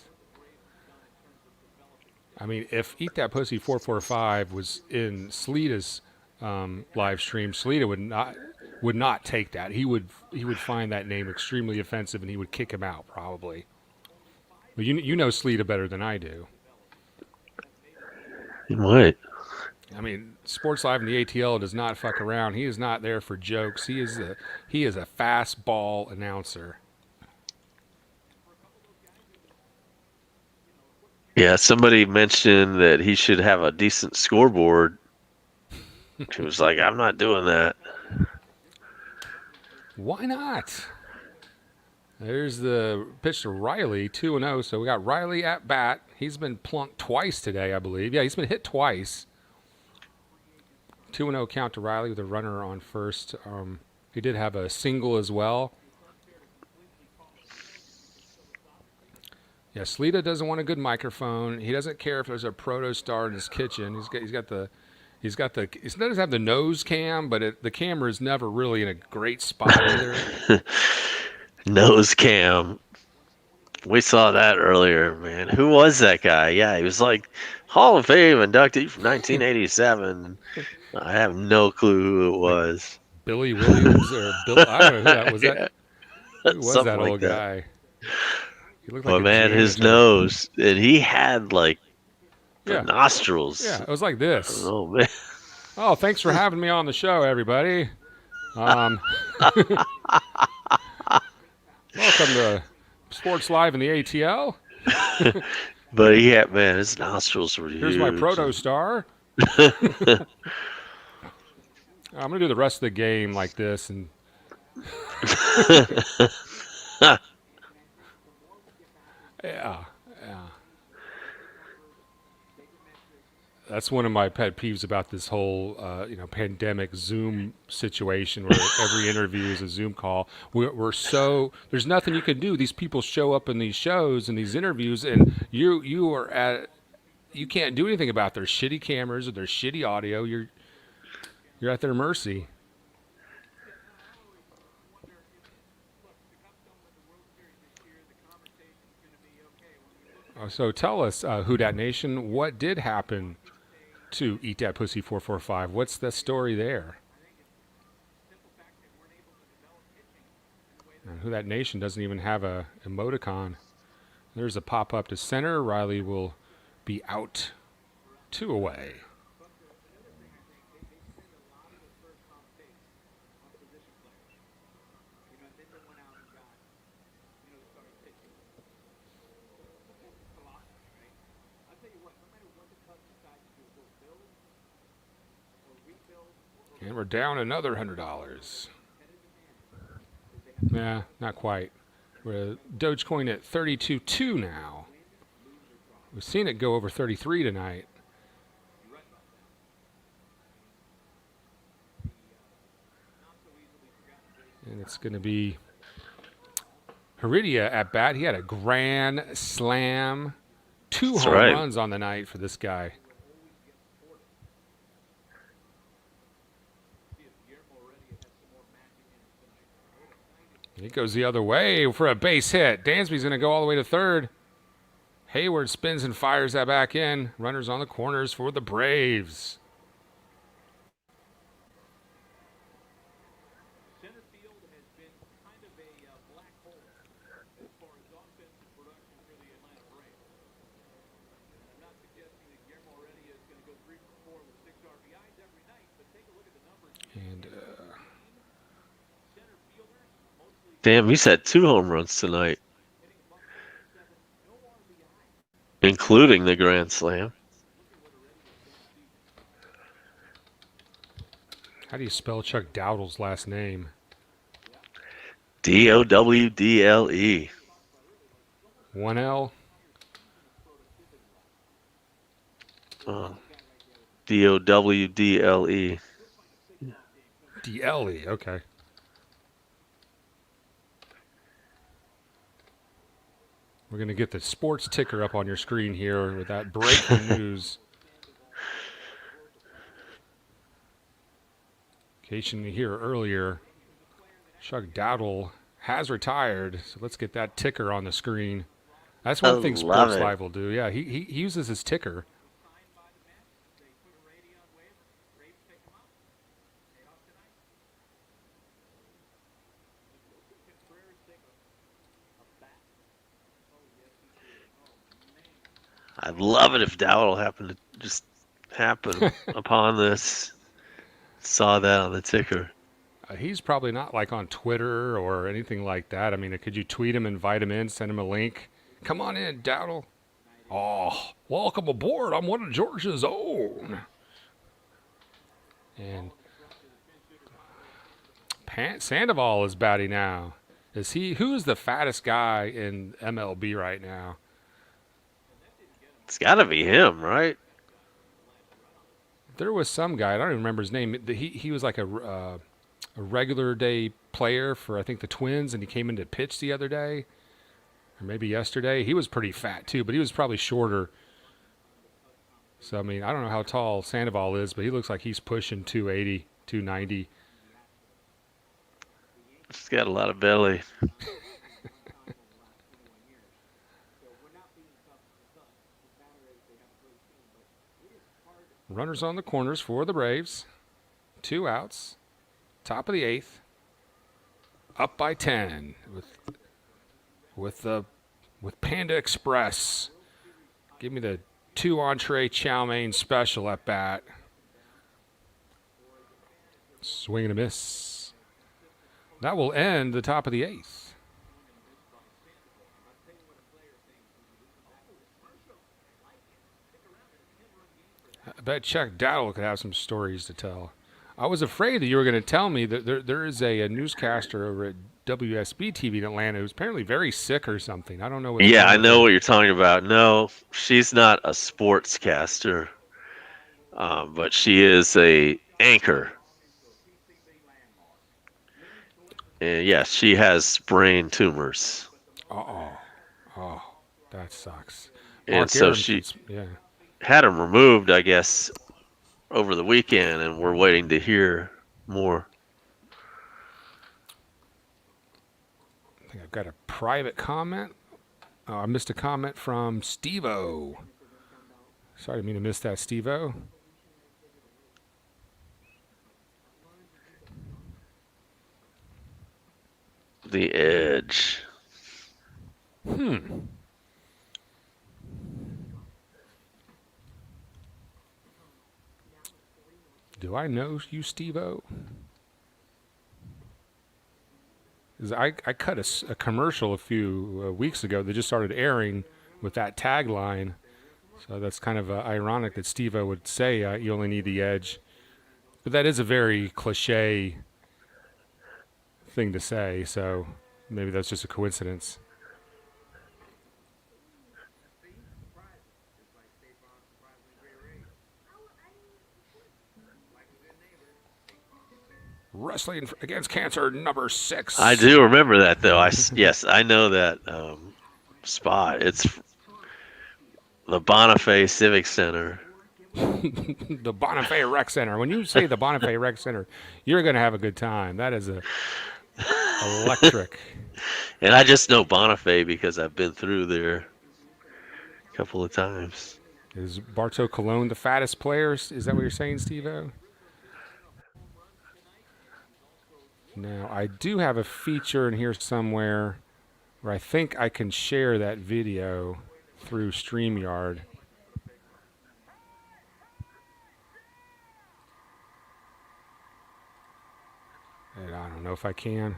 I mean, if Eat That Pussy 445 was in Sleeta's live stream, Sleeta would not take that. He would find that name extremely offensive, and he would kick him out probably. But you know Sleeta better than I do. What? I mean, Sports Live and the ATL does not fuck around. He is not there for jokes. He is a fastball announcer. Yeah, somebody mentioned that he should have a decent scoreboard. He was like, I'm not doing that. Why not? There's the pitch to Riley, 2-0. So we got Riley at bat. He's been plunked twice today, I believe. Yeah, he's been hit twice. 2-0 count to Riley with a runner on first. He did have a single as well. Yeah, Sleeta doesn't want a good microphone. He doesn't care if there's a proto star in his kitchen. He doesn't have the nose cam, but the camera is never really in a great spot either. Nose cam. We saw that earlier, man. Who was that guy? Yeah, he was like Hall of Fame inductee from 1987. I have no clue who it was. Billy Williams or Bill? I don't know who that was. Yeah. Who was Something that like old that. guy? He looked like Oh a man, his janitor. nose, and he had like the Yeah. nostrils. Yeah, it was like this. Oh man. Oh, thanks for having me on the show, everybody. Welcome to Sports Live in the ATL. But yeah, man, his nostrils were huge. Here's my proto star. I'm gonna do the rest of the game like this, and yeah. That's one of my pet peeves about this whole, pandemic Zoom situation where every interview is a Zoom call. We're so there's nothing you can do. These people show up in these shows and these interviews, and you can't do anything about their shitty cameras or their shitty audio. You're at their mercy. So tell us, Who Dat Nation, what did happen to Eat That Pussy 445? What's the story there? And Who Dat Nation doesn't even have a emoticon. There's a pop-up to center. Riley will be out 2 away. And we're down another $100. Nah, not quite. We're at DOGECOIN at 32.2 now. We've seen it go over 33 tonight. And it's going to be Heredia at bat. He had a grand slam. 2 home runs on the night for this guy. It goes the other way for a base hit. Dansby's going to go all the way to third. Hayward spins and fires that back in. Runners on the corners for the Braves. Center field has been kind of a black hole as far as offensive production for the Atlanta Braves. And I'm not suggesting that Guillermo Heredia is going to go 3 for 4 with 6 RBIs every night, but take a look at the numbers. And Damn, he's had 2 home runs tonight, including the grand slam. how do you spell Chuck Dowdle's last name? DOWDLE. 1 L? DOWDLE. D-L-E, okay. We're going to get the sports ticker up on your screen here with that breaking news. In case you didn't hear earlier, Chuck Dowdle has retired, so let's get that ticker on the screen. That's I one thing love Sports it. Live will do. Yeah, he uses his ticker. Signed by the Mets. They put a radio on waiver. Braves pick him up. Paid off tonight. Contreras take a bat. Oh, yes, he did. Oh, man. I'd love it if Dowell happened to just happen upon this. Saw that on the ticker. He's probably not like on Twitter or anything like that. I mean, could you tweet him, invite him in, send him a link? Come on in, Dowdle. Oh, welcome aboard. I'm one of Georgia's own. And Sandoval is batting now. Is he? Who is the fattest guy in MLB right now? It's got to be him, right? There was some guy. I don't even remember his name. He was like a regular day player for I think the Twins, and he came in to pitch the other day, or maybe yesterday. He was pretty fat too, but he was probably shorter. So I mean, I don't know how tall Sandoval is, but he looks like he's pushing 280, 290. He's got a lot of belly. Runners on the corners for the Braves. 2 outs. Top of the 8th. Up by 10 with Panda Express. Give me the 2 entree chow mein special at bat. Swing and a miss. That will end the top of the 8th. I bet Chuck Dowdle could have some stories to tell. I was afraid that you were going to tell me that there is a newscaster over at WSB TV in Atlanta who's apparently very sick or something. I don't know what. Yeah, I know what you're talking about. No, she's not a sportscaster, but she is a anchor. And yes, she has brain tumors. Oh, that sucks. And Mark so Aaron, she yeah. had them removed, I guess, over the weekend, and we're waiting to hear more. I think I've got a private comment. Oh, I missed a comment from Steve-O. Sorry, I didn't mean to miss that, Steve-O. The Edge. Do I know you, Steve-O? 'Cause I cut a commercial a few weeks ago that just started airing with that tagline. So that's kind of ironic that Steve-O would say you only need the edge. But that is a very cliche thing to say, so maybe that's just a coincidence. Wrestling Against Cancer number 6. I do remember that, though. Yes, I know that spot. It's the Bonifay Civic Center. The Bonifay Rec Center. When you say the Bonifay Rec Center, you're going to have a good time. That is electric. And I just know Bonifay because I've been through there a couple of times. Is Bartow Colon the fattest player? Is that what you're saying, Steve-O? Now, I do have a feature in here somewhere where I think I can share that video through StreamYard. And I don't know if I can.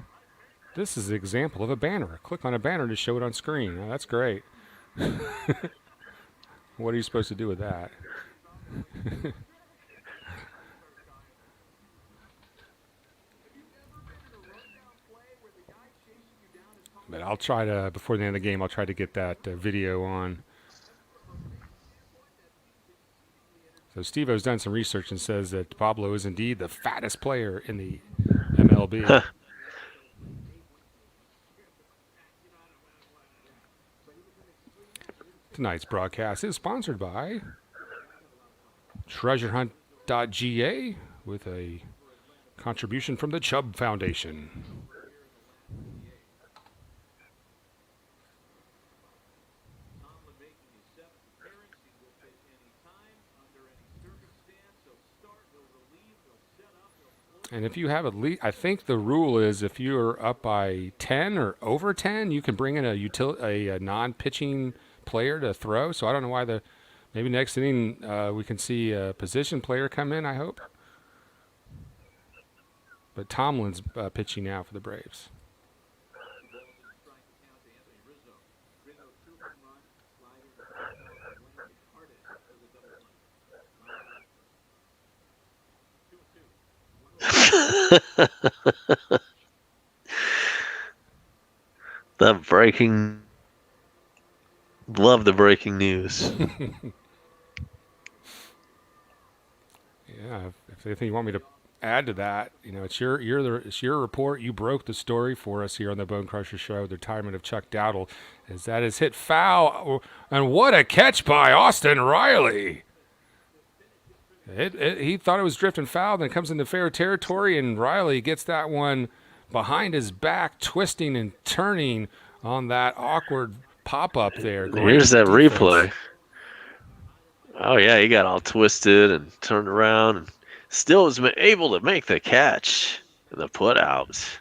This is an example of a banner. Click on a banner to show it on screen. Oh, that's great. What are you supposed to do with that? But I'll try to, before the end of the game, I'll try to get that video on. So Steve-O's done some research and says that Pablo is indeed the fattest player in the MLB. Tonight's broadcast is sponsored by treasurehunt.ga with a contribution from the Chubb Foundation. And if you have at least, I think the rule is if you're up by 10 or over 10, you can bring in a non-pitching player to throw. So I don't know why maybe next inning we can see a position player come in, I hope. But Tomlin's pitching now for the Braves. The breaking. Love the breaking news. Yeah, if anything you want me to add to that, it's your report. You broke the story for us here on the Bone Crusher Show. The retirement of Chuck Dowdle, as that is hit foul, and what a catch by Austin Riley! He thought it was drifting foul, then it comes into fair territory, and Riley gets that one behind his back, twisting and turning on that awkward pop-up there. Here's that replay. Oh, yeah, he got all twisted and turned around and still was able to make the catch and the put-out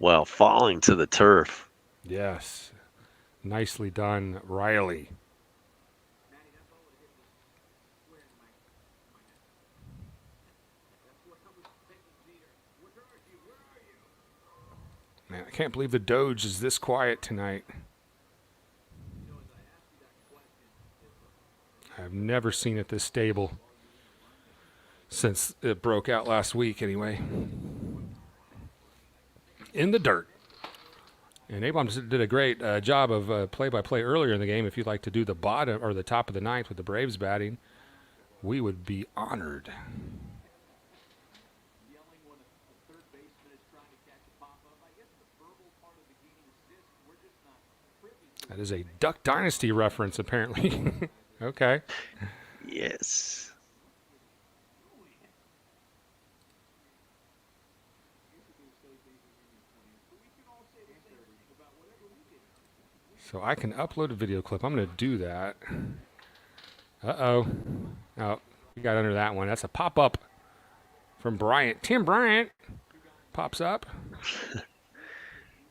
while falling to the turf. Yes. Nicely done, Riley. Man, I can't believe the Doge is this quiet tonight. I've never seen it this stable since it broke out last week anyway. In the dirt. And Abom did a great job of play-by-play earlier in the game. If you'd like to do the bottom or the top of the ninth with the Braves batting, we would be honored. That is a Duck Dynasty reference, apparently. Okay. Yes. So I can upload a video clip. I'm going to do that. Uh-oh. Oh, we got under that one. That's a pop-up from Bryant. Tim Bryant pops up.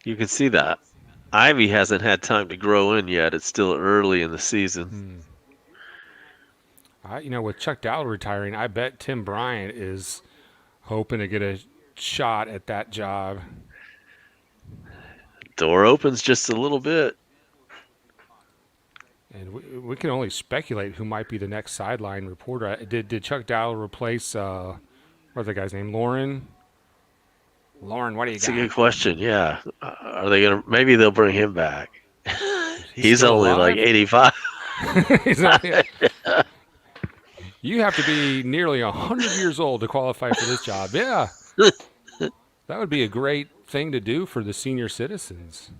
You can see that. Ivy hasn't had time to grow in yet. It's still early in the season. With Chuck Dowdle retiring, I bet Tim Bryant is hoping to get a shot at that job. Door opens just a little bit. And we can only speculate who might be the next sideline reporter. Did Chuck Dowdle replace, what's the guy's name, Lauren? Lauren, what do you got? That's a good question, yeah. Are they going to – maybe they'll bring him back. He's only alive? like 85. He's not, you have to be nearly 100 years old to qualify for this job. Yeah. That would be a great thing to do for the senior citizens.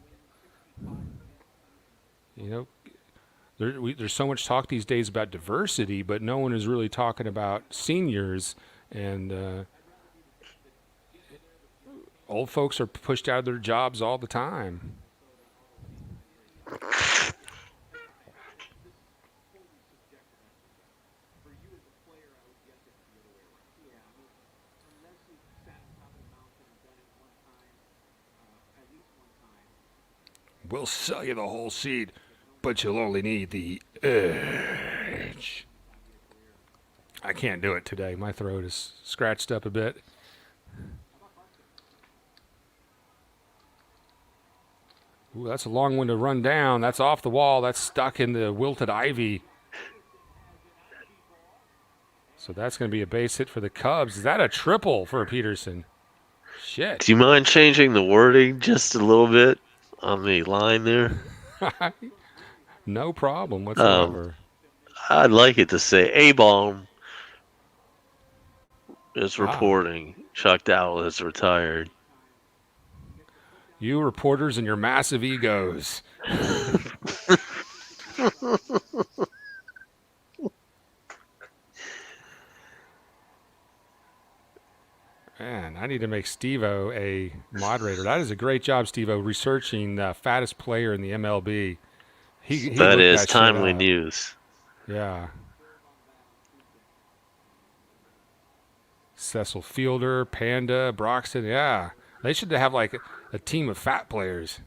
There's so much talk these days about diversity, but no one is really talking about seniors. And old folks are pushed out of their jobs all the time. We'll sell you the whole seed, but you'll only need the edge. I can't do it today. My throat is scratched up a bit. Ooh, that's a long one to run down. That's off the wall. That's stuck in the wilted ivy. So that's going to be a base hit for the Cubs. Is that a triple for Peterson? Shit. Do you mind changing the wording just a little bit on the line there? No problem whatsoever. I'd like it to say A-Bomb is reporting Chuck Dowdle has retired. You reporters and your massive egos. Man, I need to make Steve-O a moderator. That is a great job, Steve-O, researching the fattest player in the MLB. He that is that timely news. Yeah. Cecil Fielder, Panda, Broxton. Yeah, they should have like a team of fat players.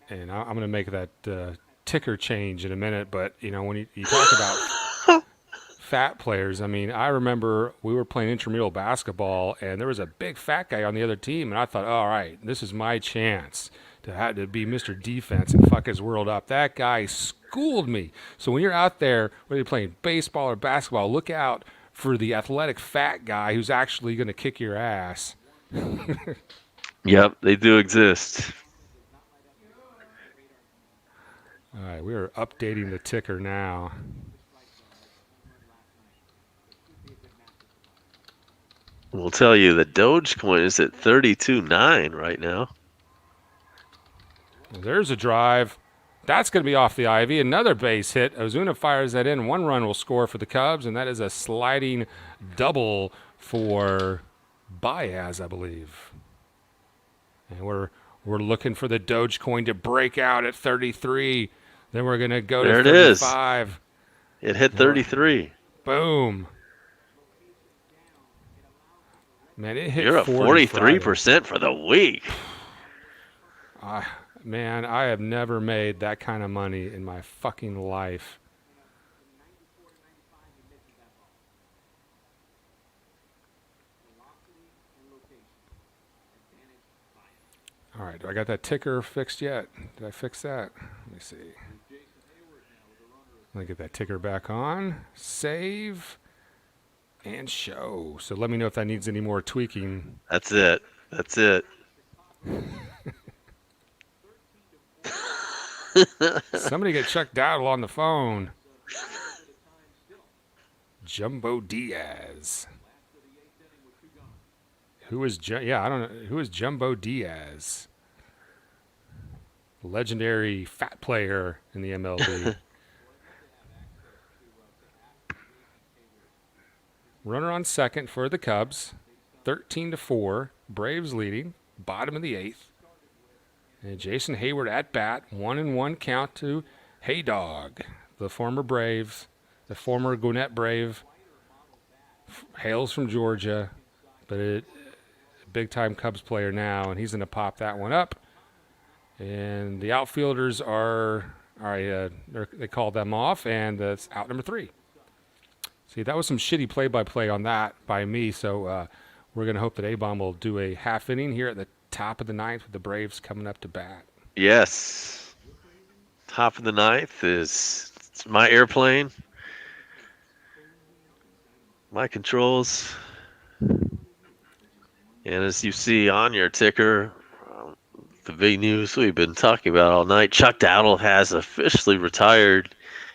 And I'm going to make that ticker change in a minute. But, you know, when you talk about fat players, I mean, I remember we were playing intramural basketball, and there was a big fat guy on the other team, and I thought, all right, this is my chance to have to be Mr. Defense and fuck his world up. That guy schooled me. So when you're out there, whether you're playing baseball or basketball, look out for the athletic fat guy who's actually going to kick your ass. Yep, they do exist. All right, we are updating the ticker now. We'll tell you the Dogecoin is at 32.9 right now. There's a drive. That's going to be off the ivy. Another base hit. Ozuna fires that in. 1 run will score for the Cubs, and that is a sliding double for Baez, I believe. And we're looking for the Dogecoin to break out at 33. Then we're going to go There to it is. 35. It hit 33. Boom. Man, it hit You're at 40 43% for the week. Man, I have never made that kind of money in my fucking life. All right, do I got that ticker fixed yet? Did I fix that? Let me see. Let me get that ticker back on. Save and show. So let me know if that needs any more tweaking. That's it. That's it. Somebody get Chuck Dowdle on the phone. Jumbo Diaz. Who is I don't know. Who is Jumbo Diaz? Legendary fat player in the MLB. Runner on second for the Cubs. 13-4. Braves leading. Bottom of the 8th. And Jason Hayward at bat. 1-1 count to Hey Dog, the former Braves, the former Gwinnett Brave. Hails from Georgia, but a big-time Cubs player now, and he's going to pop that one up. And the outfielders are, all right, they called them off, and that's out number 3. See, that was some shitty play-by-play on that by me, so we're going to hope that A-Bomb will do a half inning here at the top of the 9th with the Braves coming up to bat. Yes. Top of the 9th is my airplane, my controls. And as you see on your ticker, the big news we've been talking about all night, Chuck Dowdle has officially retired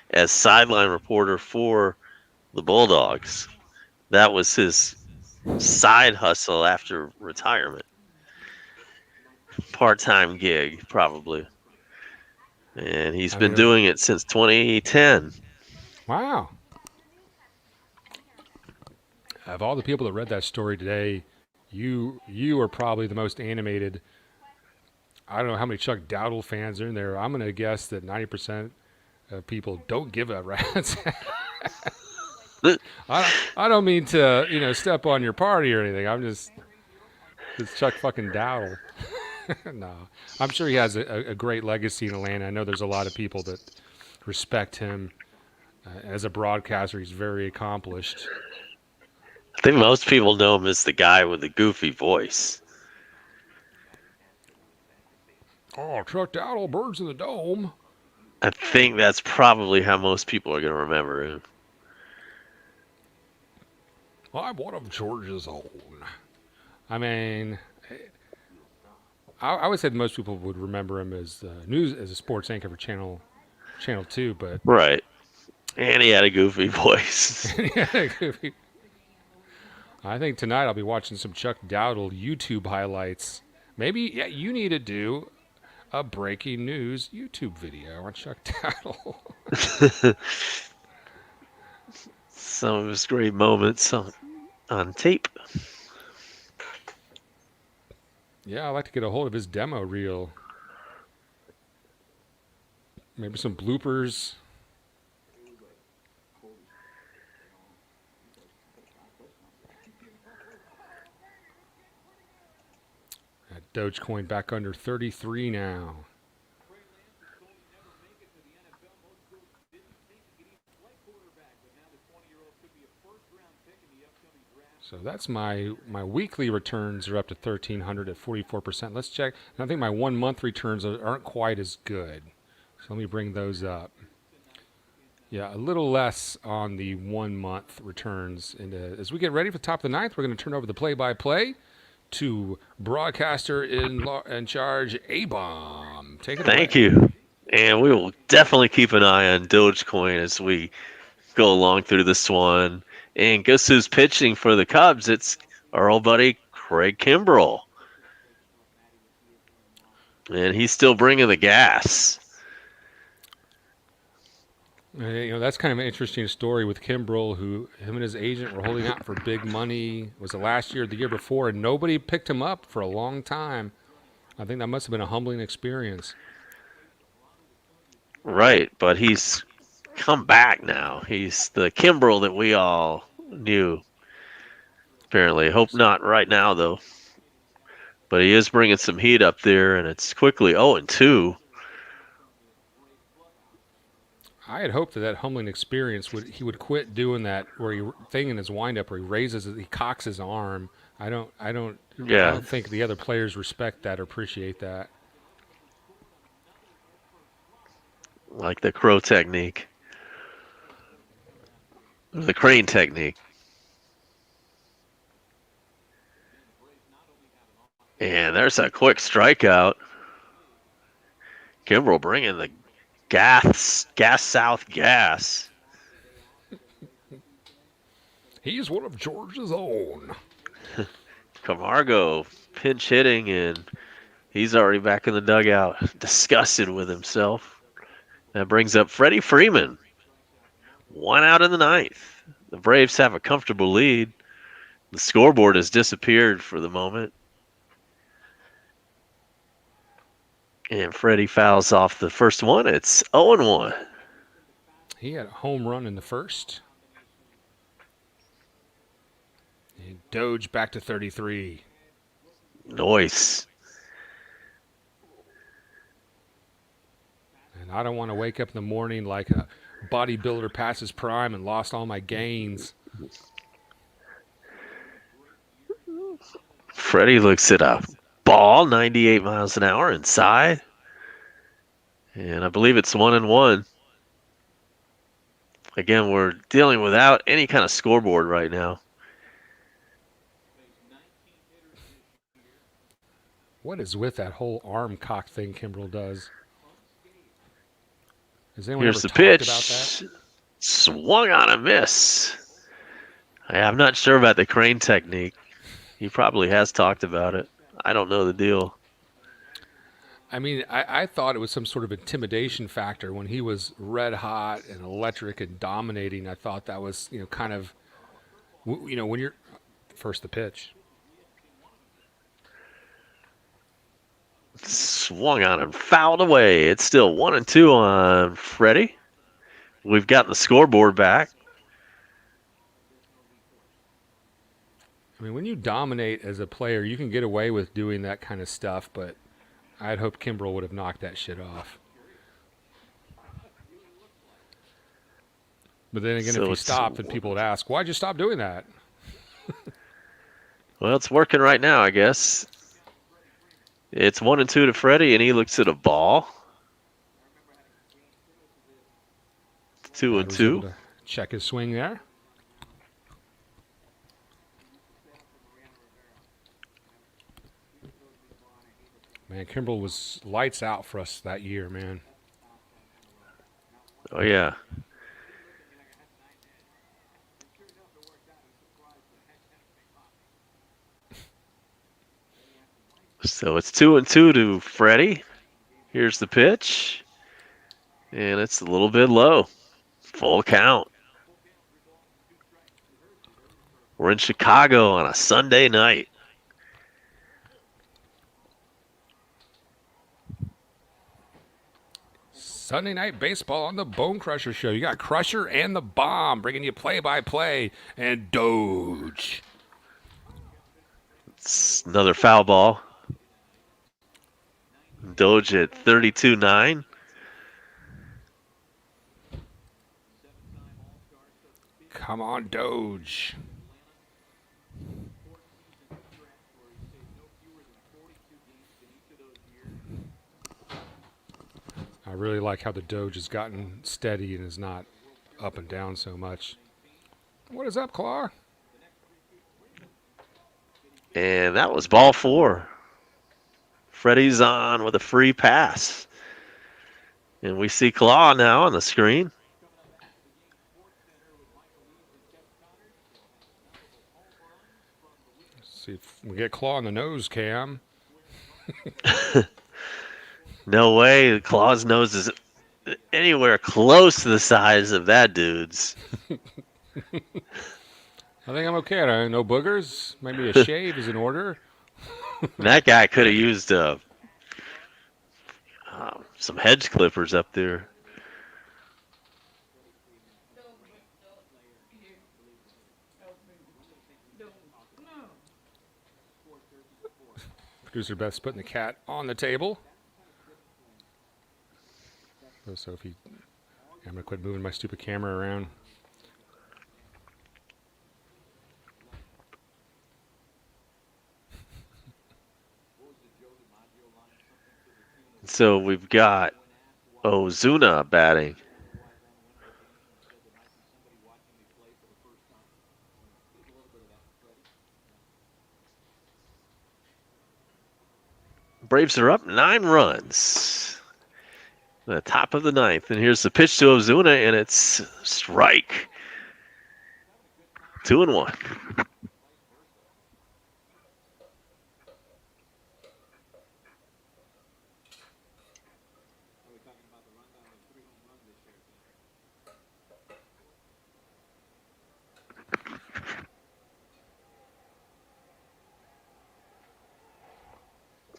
as sideline reporter for the Bulldogs. That was his side hustle after retirement. Part-time gig, probably. And he's been doing it since 2010. Wow. Of all the people that read that story today, you are probably the most animated. I don't know how many Chuck Dowdle fans are in there. I'm going to guess that 90% of people don't give a rat's. I don't mean to, step on your party or anything. It's Chuck fucking Dowdle. No, I'm sure he has a great legacy in Atlanta. I know there's a lot of people that respect him as a broadcaster. He's very accomplished. I think most people know him as the guy with the goofy voice. Oh, Chuck Dowdle, Birds of the Dome. I think that's probably how most people are going to remember him. I'm one of Georgia's own. I mean, I would say that most people would remember him as as a sports anchor for Channel 2, but right. And he had a goofy voice. I think tonight I'll be watching some Chuck Dowdle YouTube highlights. Maybe you need to do a breaking news YouTube video on Chuck Dowdle. Some of his great moments on tape. Yeah, I'd like to get a hold of his demo reel. Maybe some bloopers. Dogecoin back under 33 now. So that's my weekly returns are up to 1,300 at 44%. Let's check. And I think my 1 month returns aren't quite as good. So let me bring those up. Yeah, a little less on the 1 month returns. And as we get ready for the top of the ninth, we're going to turn over the play-by-play to broadcaster in charge, A-Bomb. Take it away. Thank you. And we will definitely keep an eye on Dogecoin as we go along through this one. And guess who's pitching for the Cubs? It's our old buddy Craig Kimbrell. And he's still bringing the gas. That's kind of an interesting story with Kimbrell, who him and his agent were holding out for big money. Was it last year or the year before? And nobody picked him up for a long time. I think that must have been a humbling experience. Right, but he's come back now. He's the Kimbrell that we all knew. Apparently. Hope not right now, though. But he is bringing some heat up there, and it's quickly 0-2. I had hoped that humbling experience he would quit doing that thing in his windup where he cocks his arm. I don't think the other players respect that or appreciate that. Like the crow technique. The crane technique. And there's a quick strikeout. Kimbrell bringing the gas south gas. He's one of Georgia's own. Camargo pinch hitting, and he's already back in the dugout, disgusted with himself. That brings up Freddie Freeman. 1 out in the ninth. The Braves have a comfortable lead. The scoreboard has disappeared for the moment. And Freddie fouls off the first one. It's 0-1. He had a home run in the first. And Doge back to 33. Nice. And I don't want to wake up in the morning like a bodybuilder past his prime and lost all my gains. Freddie looks at a ball, 98 miles an hour inside. And I believe it's 1-1. Again, we're dealing without any kind of scoreboard right now. What is with that whole arm cock thing Kimbrell does? Has anyone Here's ever the talked pitch. about that? Swung on a miss. I'm not sure about the crane technique. He probably has talked about it. I don't know the deal. I mean, I thought it was some sort of intimidation factor when he was red hot and electric and dominating. I thought that was, kind of, when you're first the pitch. Swung on and fouled away. It's still 1-2 on Freddie. We've got the scoreboard back. I mean, when you dominate as a player, you can get away with doing that kind of stuff, but I'd hope Kimbrell would have knocked that shit off. But then again, if you stopped, then people would ask, why'd you stop doing that? Well, it's working right now, I guess. It's 1-2 to Freddie, and he looks at a ball. 2-2. Check his swing there. Man, Kimbrell was lights out for us that year, man. Oh, yeah. So it's 2-2 to Freddie. Here's the pitch. And it's a little bit low. Full count. We're in Chicago on a Sunday night. Sunday Night Baseball on the Bone Crusher Show. You got Crusher and the Bomb bringing you play-by-play and Doge. It's another foul ball. Doge at 32.9. Come on, Doge. I really like how the Doge has gotten steady and is not up and down so much. What is up, Claw? And that was ball 4. Freddie's on with a free pass. And we see Claw now on the screen. Let's see if we get Claw on the nose cam. No way Claw's nose is anywhere close to the size of that dude's. I think I'm okay. No boogers. Maybe a shave is in order. That guy could have used some hedge clippers up there. Producer Beth's putting the cat on the table. So if he, I'm gonna quit moving my stupid camera around. So we've got Ozuna batting. Braves are up 9 runs. The top of the 9th. And here's the pitch to Ozuna, and it's strike. 2-1.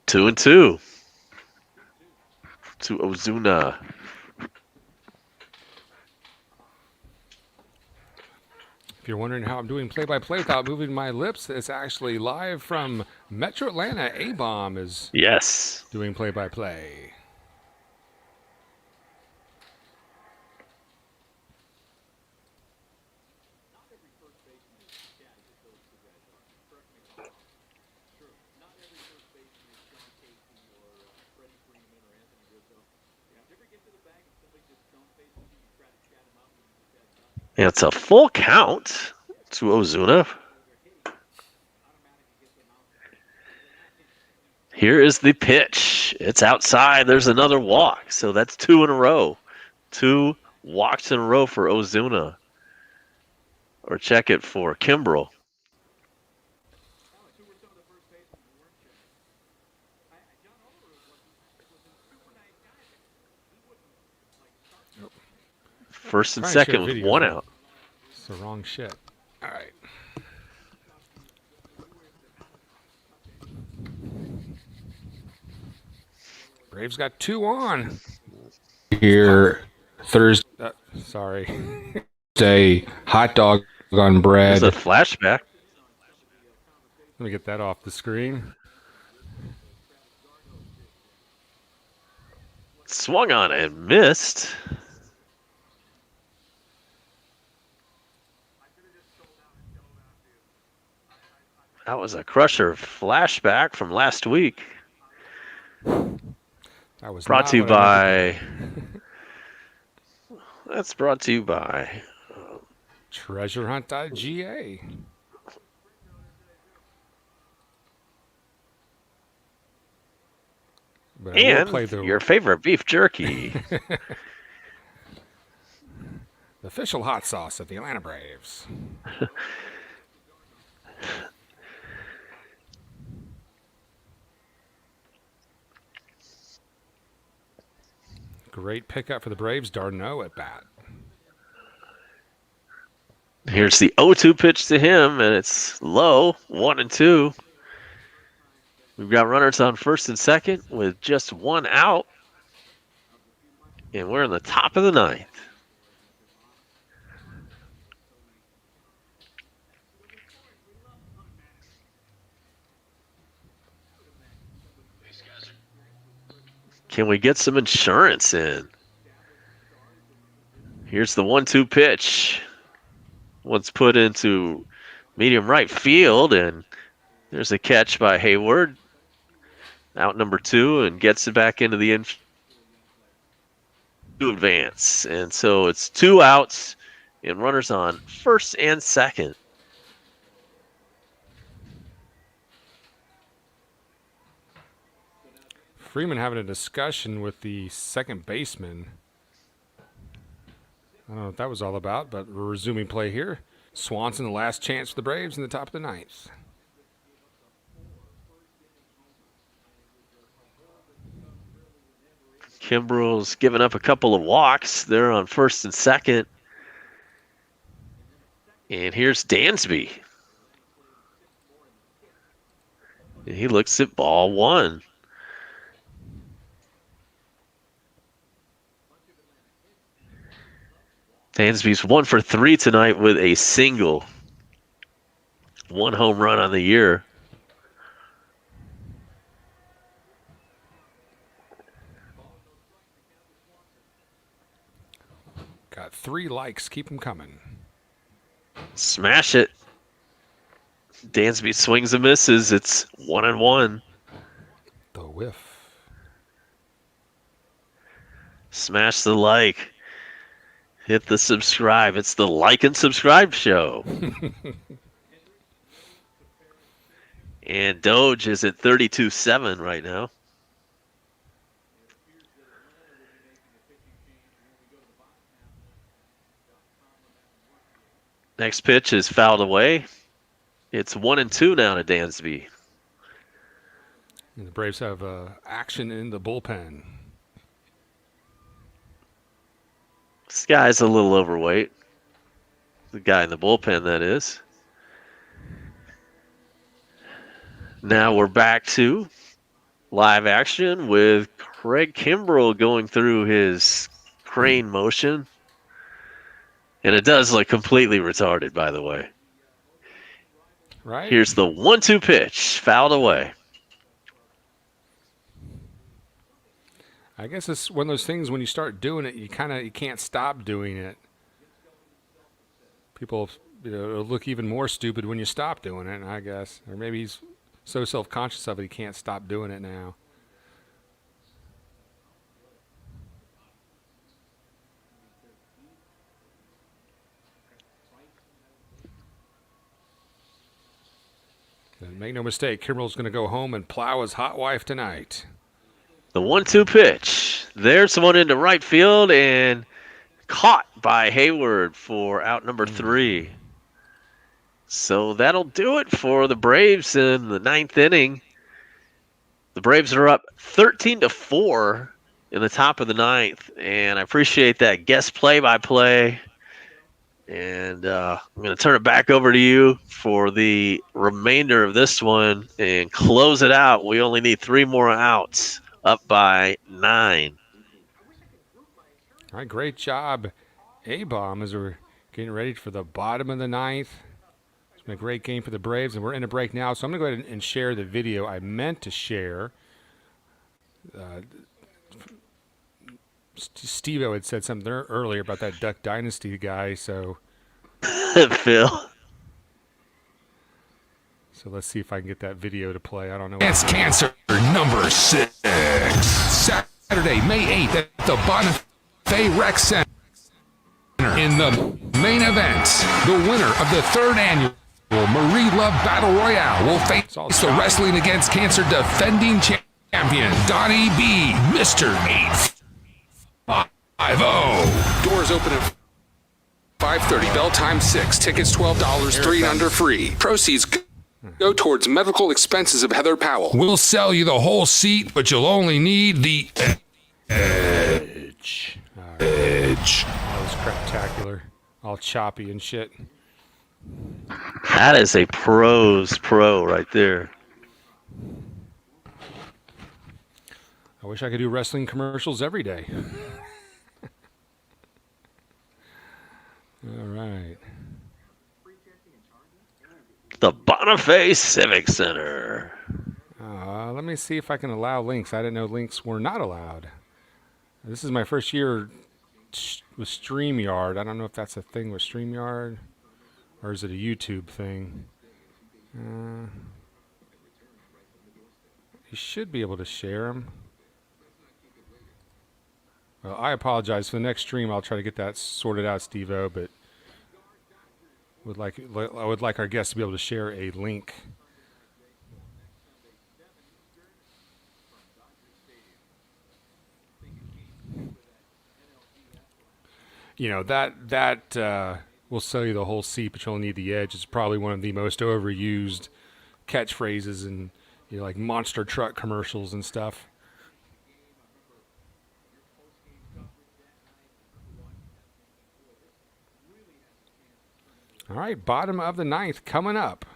Two and two to Ozuna. If you're wondering how I'm doing play-by-play without moving my lips, it's actually live from Metro Atlanta. A-Bomb is Yes. doing play-by-play. And it's a full count to Ozuna. Here is the pitch. It's outside. There's another walk. So that's 2 in a row. 2 walks in a row for Ozuna. Or check it for Kimbrel. First and Trying to share second with video, 1 but out. It's the wrong shit. All right. Braves got 2 on. Here Thursday. Sorry. Thursday, hot dog on bread. There's a flashback. Let me get that off the screen. Swung on and missed. That was a crusher flashback from last week. That was Brought not to you what I by. meant That's brought to you by. to do. TreasureHunt.ga. But I will play And the your favorite beef jerky. official hot sauce of the Atlanta Braves. Great pickup for the Braves. Darno at bat. Here's the 0-2 pitch to him, and it's low, 1-2. We've got runners on first and second with just 1 out. And we're in the top of the 9th. Can we get some insurance in? Here's the 1-2 pitch. Once put into medium right field, and there's a catch by Hayward. Out number 2, and gets it back into the infield to advance. And so it's 2 outs and runners on first and second. Freeman having a discussion with the second baseman. I don't know what that was all about, but we're resuming play here. Swanson, the last chance for the Braves in the top of the ninth. Kimbrel's given up a couple of walks. They're on first and second. And here's Dansby. And he looks at ball 1. Dansby's 1 for 3 tonight with a single. 1 home run on the year. Got 3 likes. Keep them coming. Smash it. Dansby swings and misses. It's 1-1. The whiff. Smash the like. Hit the subscribe. It's the like and subscribe show. And Doge is at 32.7 right now. Next pitch is fouled away. It's 1-2 now to Dansby. And the Braves have action in the bullpen. This guy's a little overweight. The guy in the bullpen, that is. Now we're back to live action with Craig Kimbrel going through his crane motion. And it does look completely retarded, by the way. Right? Here's the 1-2 pitch, fouled away. I guess it's one of those things when you start doing it, you can't stop doing it. People look even more stupid when you stop doing it, I guess. Or maybe he's so self-conscious of it he can't stop doing it now. And make no mistake, Kimbrel's going to go home and plow his hot wife tonight. The 1-2 pitch. There's one into right field and caught by Hayward for out number 3. So that'll do it for the Braves in the 9th inning. The Braves are up 13-4 in the top of the 9th, and I appreciate that guest play-by-play. And I'm going to turn it back over to you for the remainder of this one and close it out. We only need 3 more outs, up by 9. All right, great job, A-Bomb, as we're getting ready for the bottom of the 9th. It's been a great game for the Braves, and we're in a break now. So I'm going to go ahead and share the video I meant to share. Steve-O had said something earlier about that Duck Dynasty guy, so Phil. so let's see if I can get that video to play. I don't know. It's cancer number 6. Saturday, May 8th at the Bonifay Rec Center. In the main event, the winner of the 3rd annual Marie Love Battle Royale will face the Wrestling Against Cancer defending champion, Donnie B. Mr. 850. Doors open at 5:30. Bell time 6. Tickets $12. 3 and under free. Proceeds go towards medical expenses of Heather Powell. We'll sell you the whole seat, but you'll only need the edge. Edge. That was craptacular. All choppy and shit. That is a pro's pro right there. I wish I could do wrestling commercials every day. All right. The Bonifay Civic Center. Let me see if I can allow links. I didn't know links were not allowed. This is my first year with StreamYard. I don't know if that's a thing with StreamYard or is it a YouTube thing. You should be able to share them. Well, I apologize. For the next stream, I'll try to get that sorted out, Steve-O, but I would like our guests to be able to share a link. You know, that will sell you the whole Sea Patrol Need the Edge. It's probably one of the most overused catchphrases in, you know, like monster truck commercials and stuff. All right, bottom of the ninth coming up.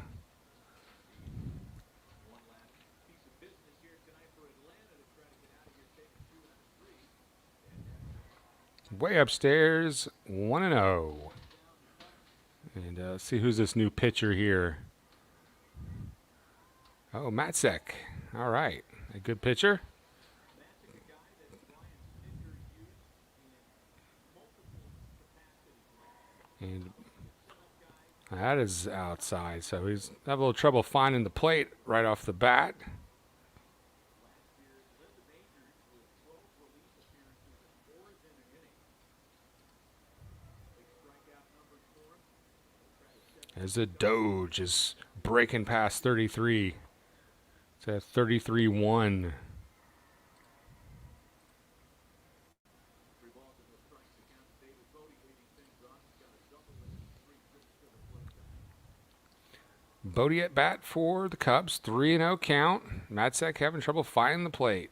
Way upstairs, 1-0. And let's see who's this new pitcher here. Oh, Matzek. All right, a good pitcher. And that is outside, so he's have a little trouble finding the plate right off the bat. As the Doge is breaking past 33. It's at 33-1. Bodie at bat for the Cubs. 3-0 count. Matzek having trouble finding the plate.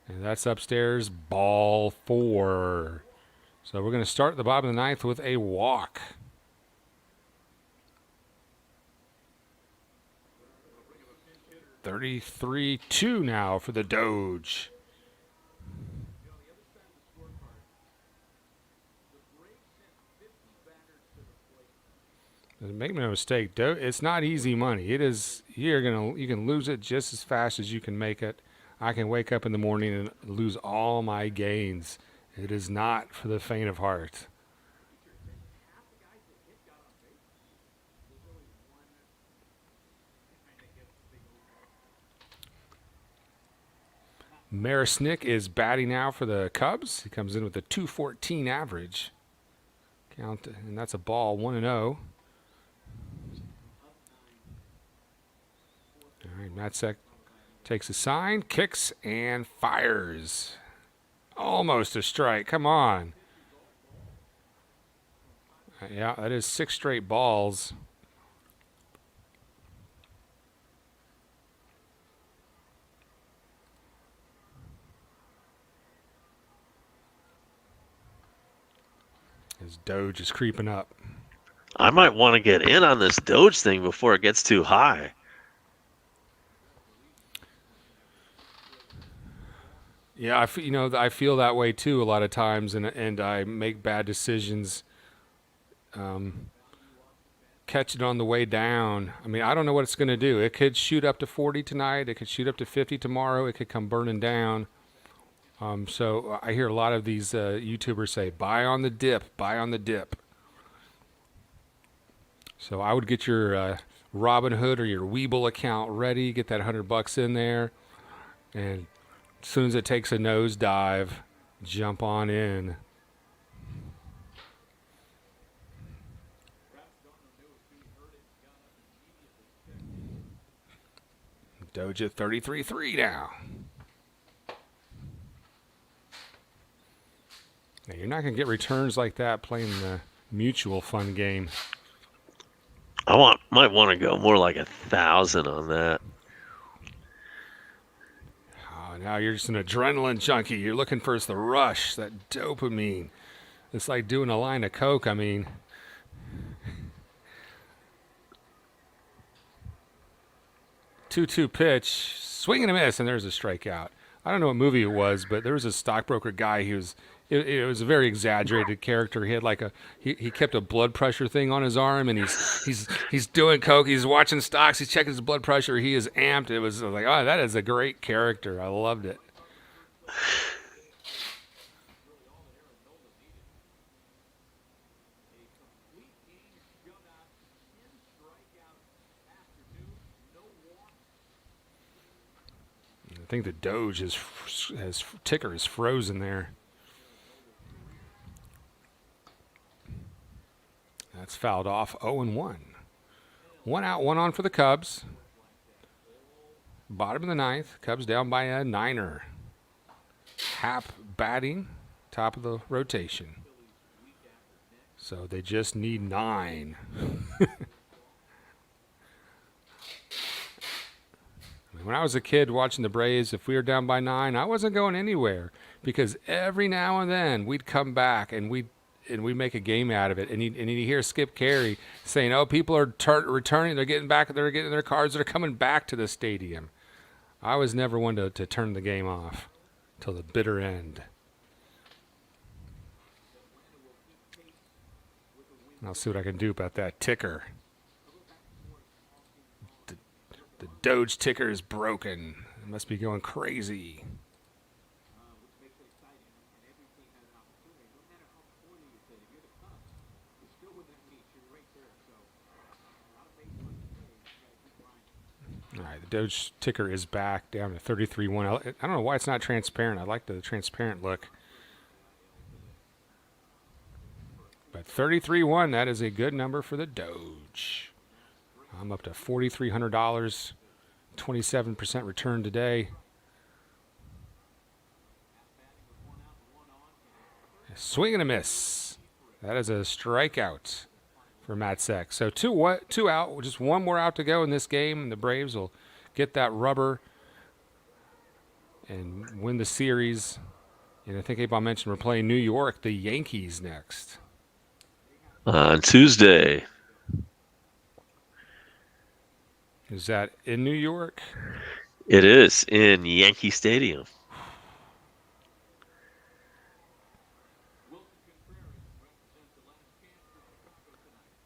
And that's upstairs, ball 4. So we're going to start the bottom of the ninth with a walk. $33-2 now for the Doge. Make no mistake, it's not easy money. It is. You can lose it just as fast as you can make it. I can wake up in the morning and lose all my gains. It is not for the faint of heart. Marisnick is batting now for the Cubs. He comes in with a .214 average. Count, and that's a ball, 1-0. All right, Matzek takes a sign, kicks, and fires. Almost a strike. Come on. Yeah, that is 6 straight balls. His Doge is creeping up. I might want to get in on this Doge thing before it gets too high. Yeah, I feel that way too a lot of times, and I make bad decisions. Catch it on the way down. I mean, I don't know what it's going to do. It could shoot up to 40 tonight. It could shoot up to 50 tomorrow. It could come burning down. So I hear a lot of these YouTubers say, buy on the dip, buy on the dip. So I would get your Robinhood or your Weeble account ready, get that $100 in there, and as soon as it takes a nosedive, jump on in. Doge at 33-3 now. Now. You're not going to get returns like that playing the mutual fund game. Might want to go more like 1,000 on that. Now you're just an adrenaline junkie. You're looking for the rush, that dopamine. It's like doing a line of coke. I mean, 2-2 pitch, swing and a miss, and there's a strikeout. I don't know what movie it was, but there was a stockbroker guy. He It was a very exaggerated character. He had like he kept a blood pressure thing on his arm, and he's doing coke. He's watching stocks. He's checking his blood pressure. He is amped. It was like, oh, that is a great character. I loved it. I think the Doge has ticker is frozen there. That's fouled off. 0-1. 1 out, 1 on for the Cubs. Bottom of the ninth. Cubs down by a 9er. Hap batting, top of the rotation. So they just need 9. When I was a kid watching the Braves, if we were down by 9, I wasn't going anywhere because every now and then we'd come back and we'd make a game out of it. And you hear Skip Carey saying, "Oh, people are returning. They're getting back. They're getting their cards. They're coming back to the stadium." I was never one to turn the game off till the bitter end. I'll see what I can do about that ticker. The Doge ticker is broken. It must be going crazy. All right, the Doge ticker is back down to 33.1. I don't know why it's not transparent. I like the transparent look. But 33.1, that is a good number for the Doge. I'm up to $4,300, 27% return today. Swing and a miss. That is a strikeout for Matt Seck. So two out, just one more out to go in this game, and the Braves will get that rubber and win the series. And I think Abe mentioned we're playing New York, the Yankees next. On Tuesday. Is that in New York? It is in Yankee Stadium.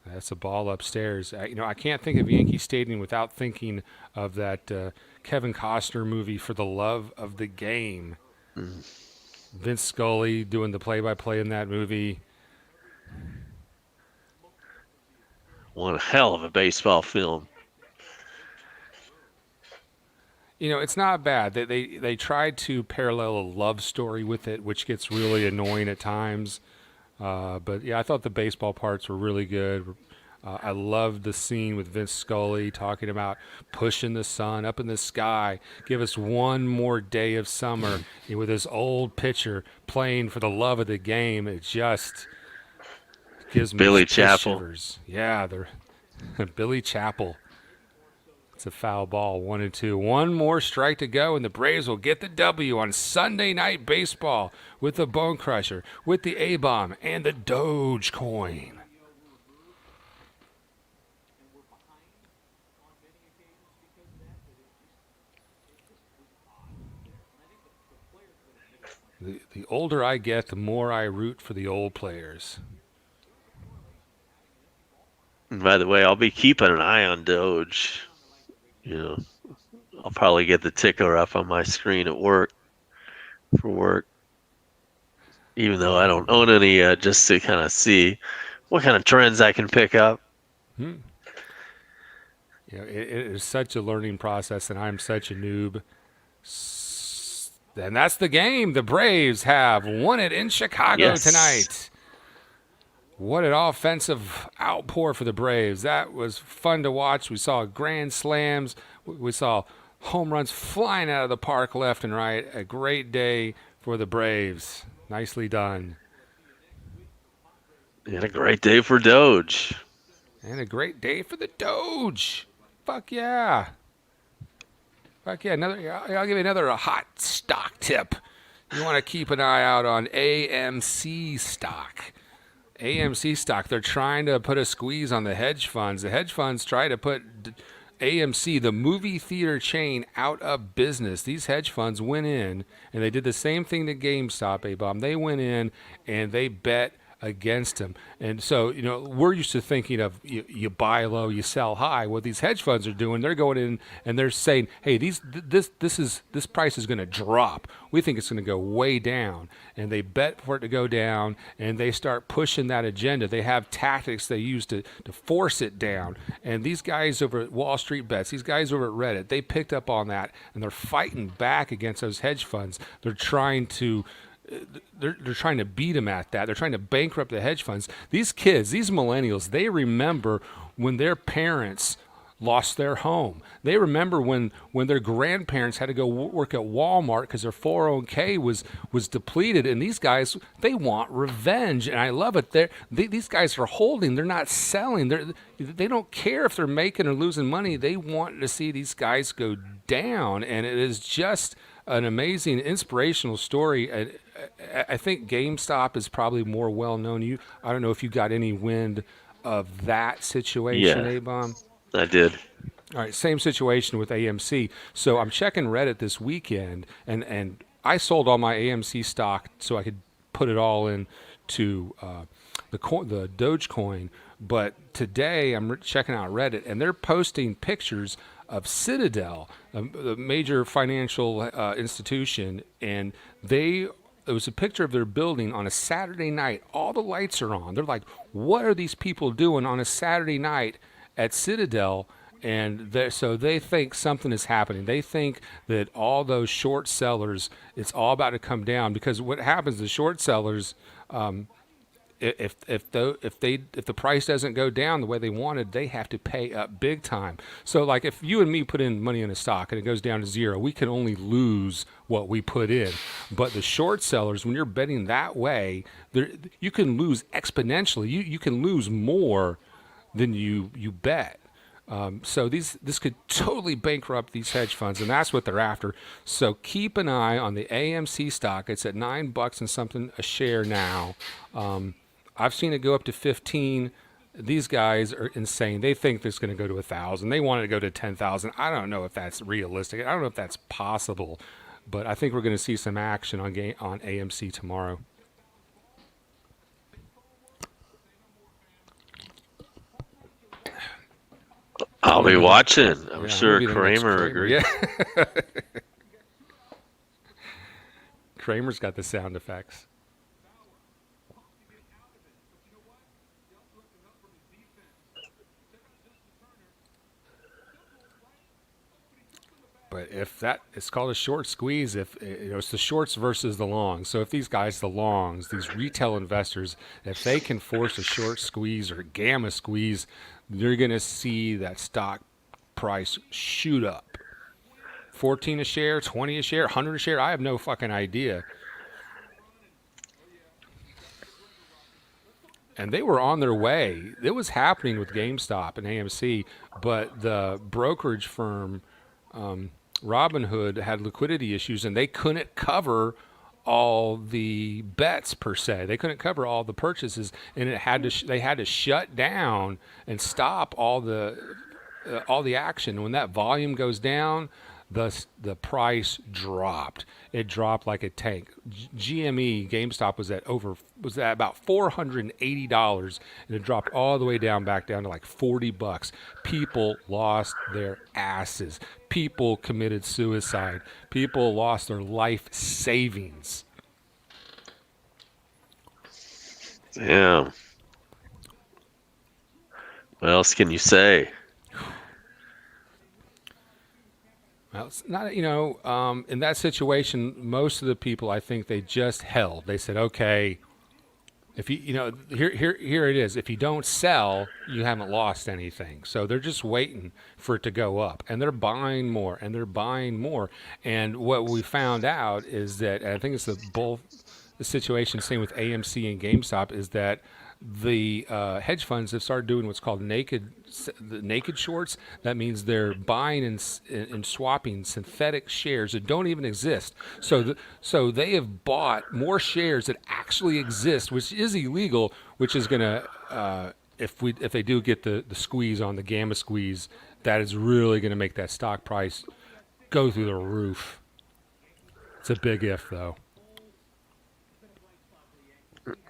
That's a ball upstairs. I can't think of Yankee Stadium without thinking of that Kevin Costner movie For the Love of the Game. Vince Scully doing the play-by-play in that movie. One hell of a baseball film. It's not bad. They tried to parallel a love story with it, which gets really annoying at times. But yeah, I thought the baseball parts were really good. I loved the scene with Vince Scully talking about pushing the sun up in the sky. Give us one more day of summer. And with this old pitcher playing for the love of the game, it just gives me Billy Chappell. shivers. Yeah, Billy Chappell. It's a foul ball, 1-2. One more strike to go, and the Braves will get the W on Sunday Night Baseball with the Bone Crusher, with the A-Bomb, and the DOGECOIN. The older I get, the more I root for the old players. And by the way, I'll be keeping an eye on Doge. I'll probably get the ticker up on my screen at work for work, even though I don't own any, just to kind of see what kind of trends I can pick up. It is such a learning process, and I'm such a noob. And that's the game. The Braves have won it in Chicago tonight. What an offensive outpour for the Braves. That was fun to watch. We saw grand slams. We saw home runs flying out of the park left and right. A great day for the Braves. Nicely done. And a great day for Doge. And a great day for the Doge. Fuck yeah. Fuck yeah. I'll give you another hot stock tip. You want to keep an eye out on AMC stock. AMC stock, they're trying to put a squeeze on the hedge funds. The hedge funds try to put AMC, the movie theater chain, out of business. These hedge funds went in and they did the same thing to GameStop, A-Bomb. They went in and they bet against them. And so, we're used to thinking of you buy low, you sell high. What these hedge funds are doing, they're going in and they're saying, hey, this price is going to drop. We think it's going to go way down. And they bet for it to go down, and they start pushing that agenda. They have tactics they use to force it down. And these guys over at Wall Street Bets, these guys over at Reddit, they picked up on that, and they're fighting back against those hedge funds. They're trying to beat them at that. They're trying to bankrupt the hedge funds. These kids, these millennials, they remember when their parents lost their home. They remember when their grandparents had to go work at Walmart because their 401k was depleted. And these guys, they want revenge, and I love it. These guys are holding. They're not selling. They don't care if they're making or losing money. They want to see these guys go down, and it is just an amazing, inspirational story. I think GameStop is probably more well known. I don't know if you got any wind of that situation, Yeah. A-Bomb. I did. All right, same situation with AMC. So I'm checking Reddit this weekend, and I sold all my AMC stock so I could put it all into the DOGECOIN. But today I'm checking out Reddit, and they're posting pictures of Citadel, a major financial institution, and it was a picture of their building on a Saturday night. All the lights are on. They're like, what are these people doing on a Saturday night at Citadel? And so they think something is happening. They think that all those short sellers, it's all about to come down, because what happens, the short sellers, if the price doesn't go down the way they wanted, they have to pay up big time. So like if you and me put in money in a stock and it goes down to zero, we can only lose what we put in. But the short sellers, when you're betting that way, you can lose exponentially. You can lose more than you bet. So this could totally bankrupt these hedge funds, and that's what they're after. So keep an eye on the AMC stock. It's at $9 and something a share now. I've seen it go up to 15. These guys are insane. They think it's going to go to 1,000. They want it to go to 10,000. I don't know if that's realistic. I don't know if that's possible, but I think we're going to see some action on AMC tomorrow. I'll be watching. I'm Yeah, sure maybe the next Kramer agrees. Yeah. Kramer's got the sound effects. But it's called a short squeeze. If it's the shorts versus the longs. So if these guys, the longs, these retail investors, if they can force a short squeeze or a gamma squeeze, you're going to see that stock price shoot up. 14 a share, 20 a share, 100 a share. I have no fucking idea. And they were on their way. It was happening with GameStop and AMC, but the brokerage firm, Robinhood, had liquidity issues, and they couldn't cover all the bets per se. They couldn't cover all the purchases, and they had to shut down and stop all the action. When that volume goes down, the price dropped. It dropped like a tank. GME, GameStop was at about $480, and it dropped all the way back down to like $40. People lost their asses. People committed suicide. People lost their life savings. Yeah. What else can you say? Well, it's not, in that situation, most of the people, I think they just held. They said, okay, if here it is. If you don't sell, you haven't lost anything. So they're just waiting for it to go up, and they're buying more, and they're buying more. And what we found out is that, and I think it's the situation, same with AMC and GameStop, is that the hedge funds have started doing what's called naked shorts. That means they're buying and swapping synthetic shares that don't even exist. So they have bought more shares that actually exist, which is illegal, which is going to if they do get the squeeze on the gamma squeeze, that is really going to make that stock price go through the roof. It's a big if, though.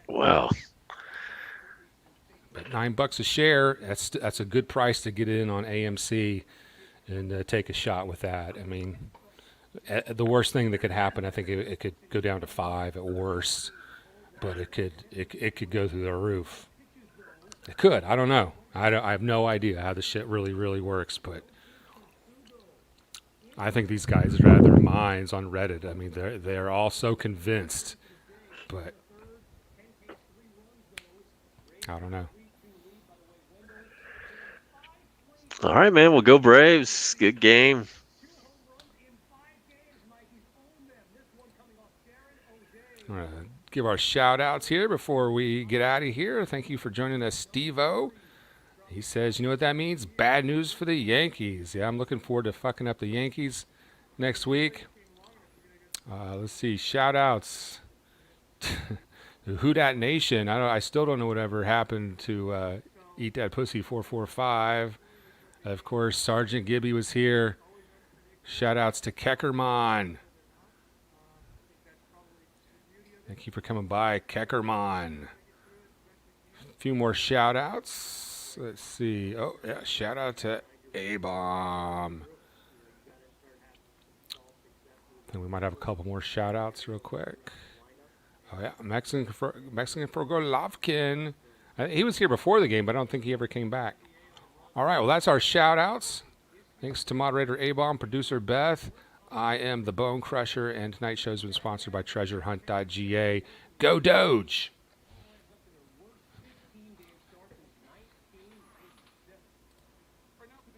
Well, But $9 a share, that's a good price to get in on AMC and take a shot with that. I mean, the worst thing that could happen, I think it could go down to 5 at worst, but it could go through the roof. It could. I don't know. I have no idea how this shit really works, but I think these guys are out of their minds on Reddit. I mean, they're all so convinced, but I don't know. all right, man. We'll go Braves. Good game. I'm going to give our shout-outs here before we get out of here. Thank you for joining us, Steve-O. He says, you know what that means? Bad news for the Yankees. Yeah, I'm looking forward to fucking up the Yankees next week. Let's see. Shout-outs. Who Dat Nation. I still don't know whatever happened to Eat That Pussy 445. Of course, Sergeant Gibby was here. Shout-outs to Keckerman. Thank you for coming by, Keckerman. A few more shout-outs. Let's see. Oh, yeah, shout-out to A-Bomb. I think we might have a couple more shout-outs real quick. Oh, yeah, Mexican for Golovkin. He was here before the game, but I don't think he ever came back. All right, well, that's our shout-outs. Thanks to moderator A-Bomb, producer Beth. I am the Bone Crusher, and tonight's show has been sponsored by TreasureHunt.ga. Go Doge!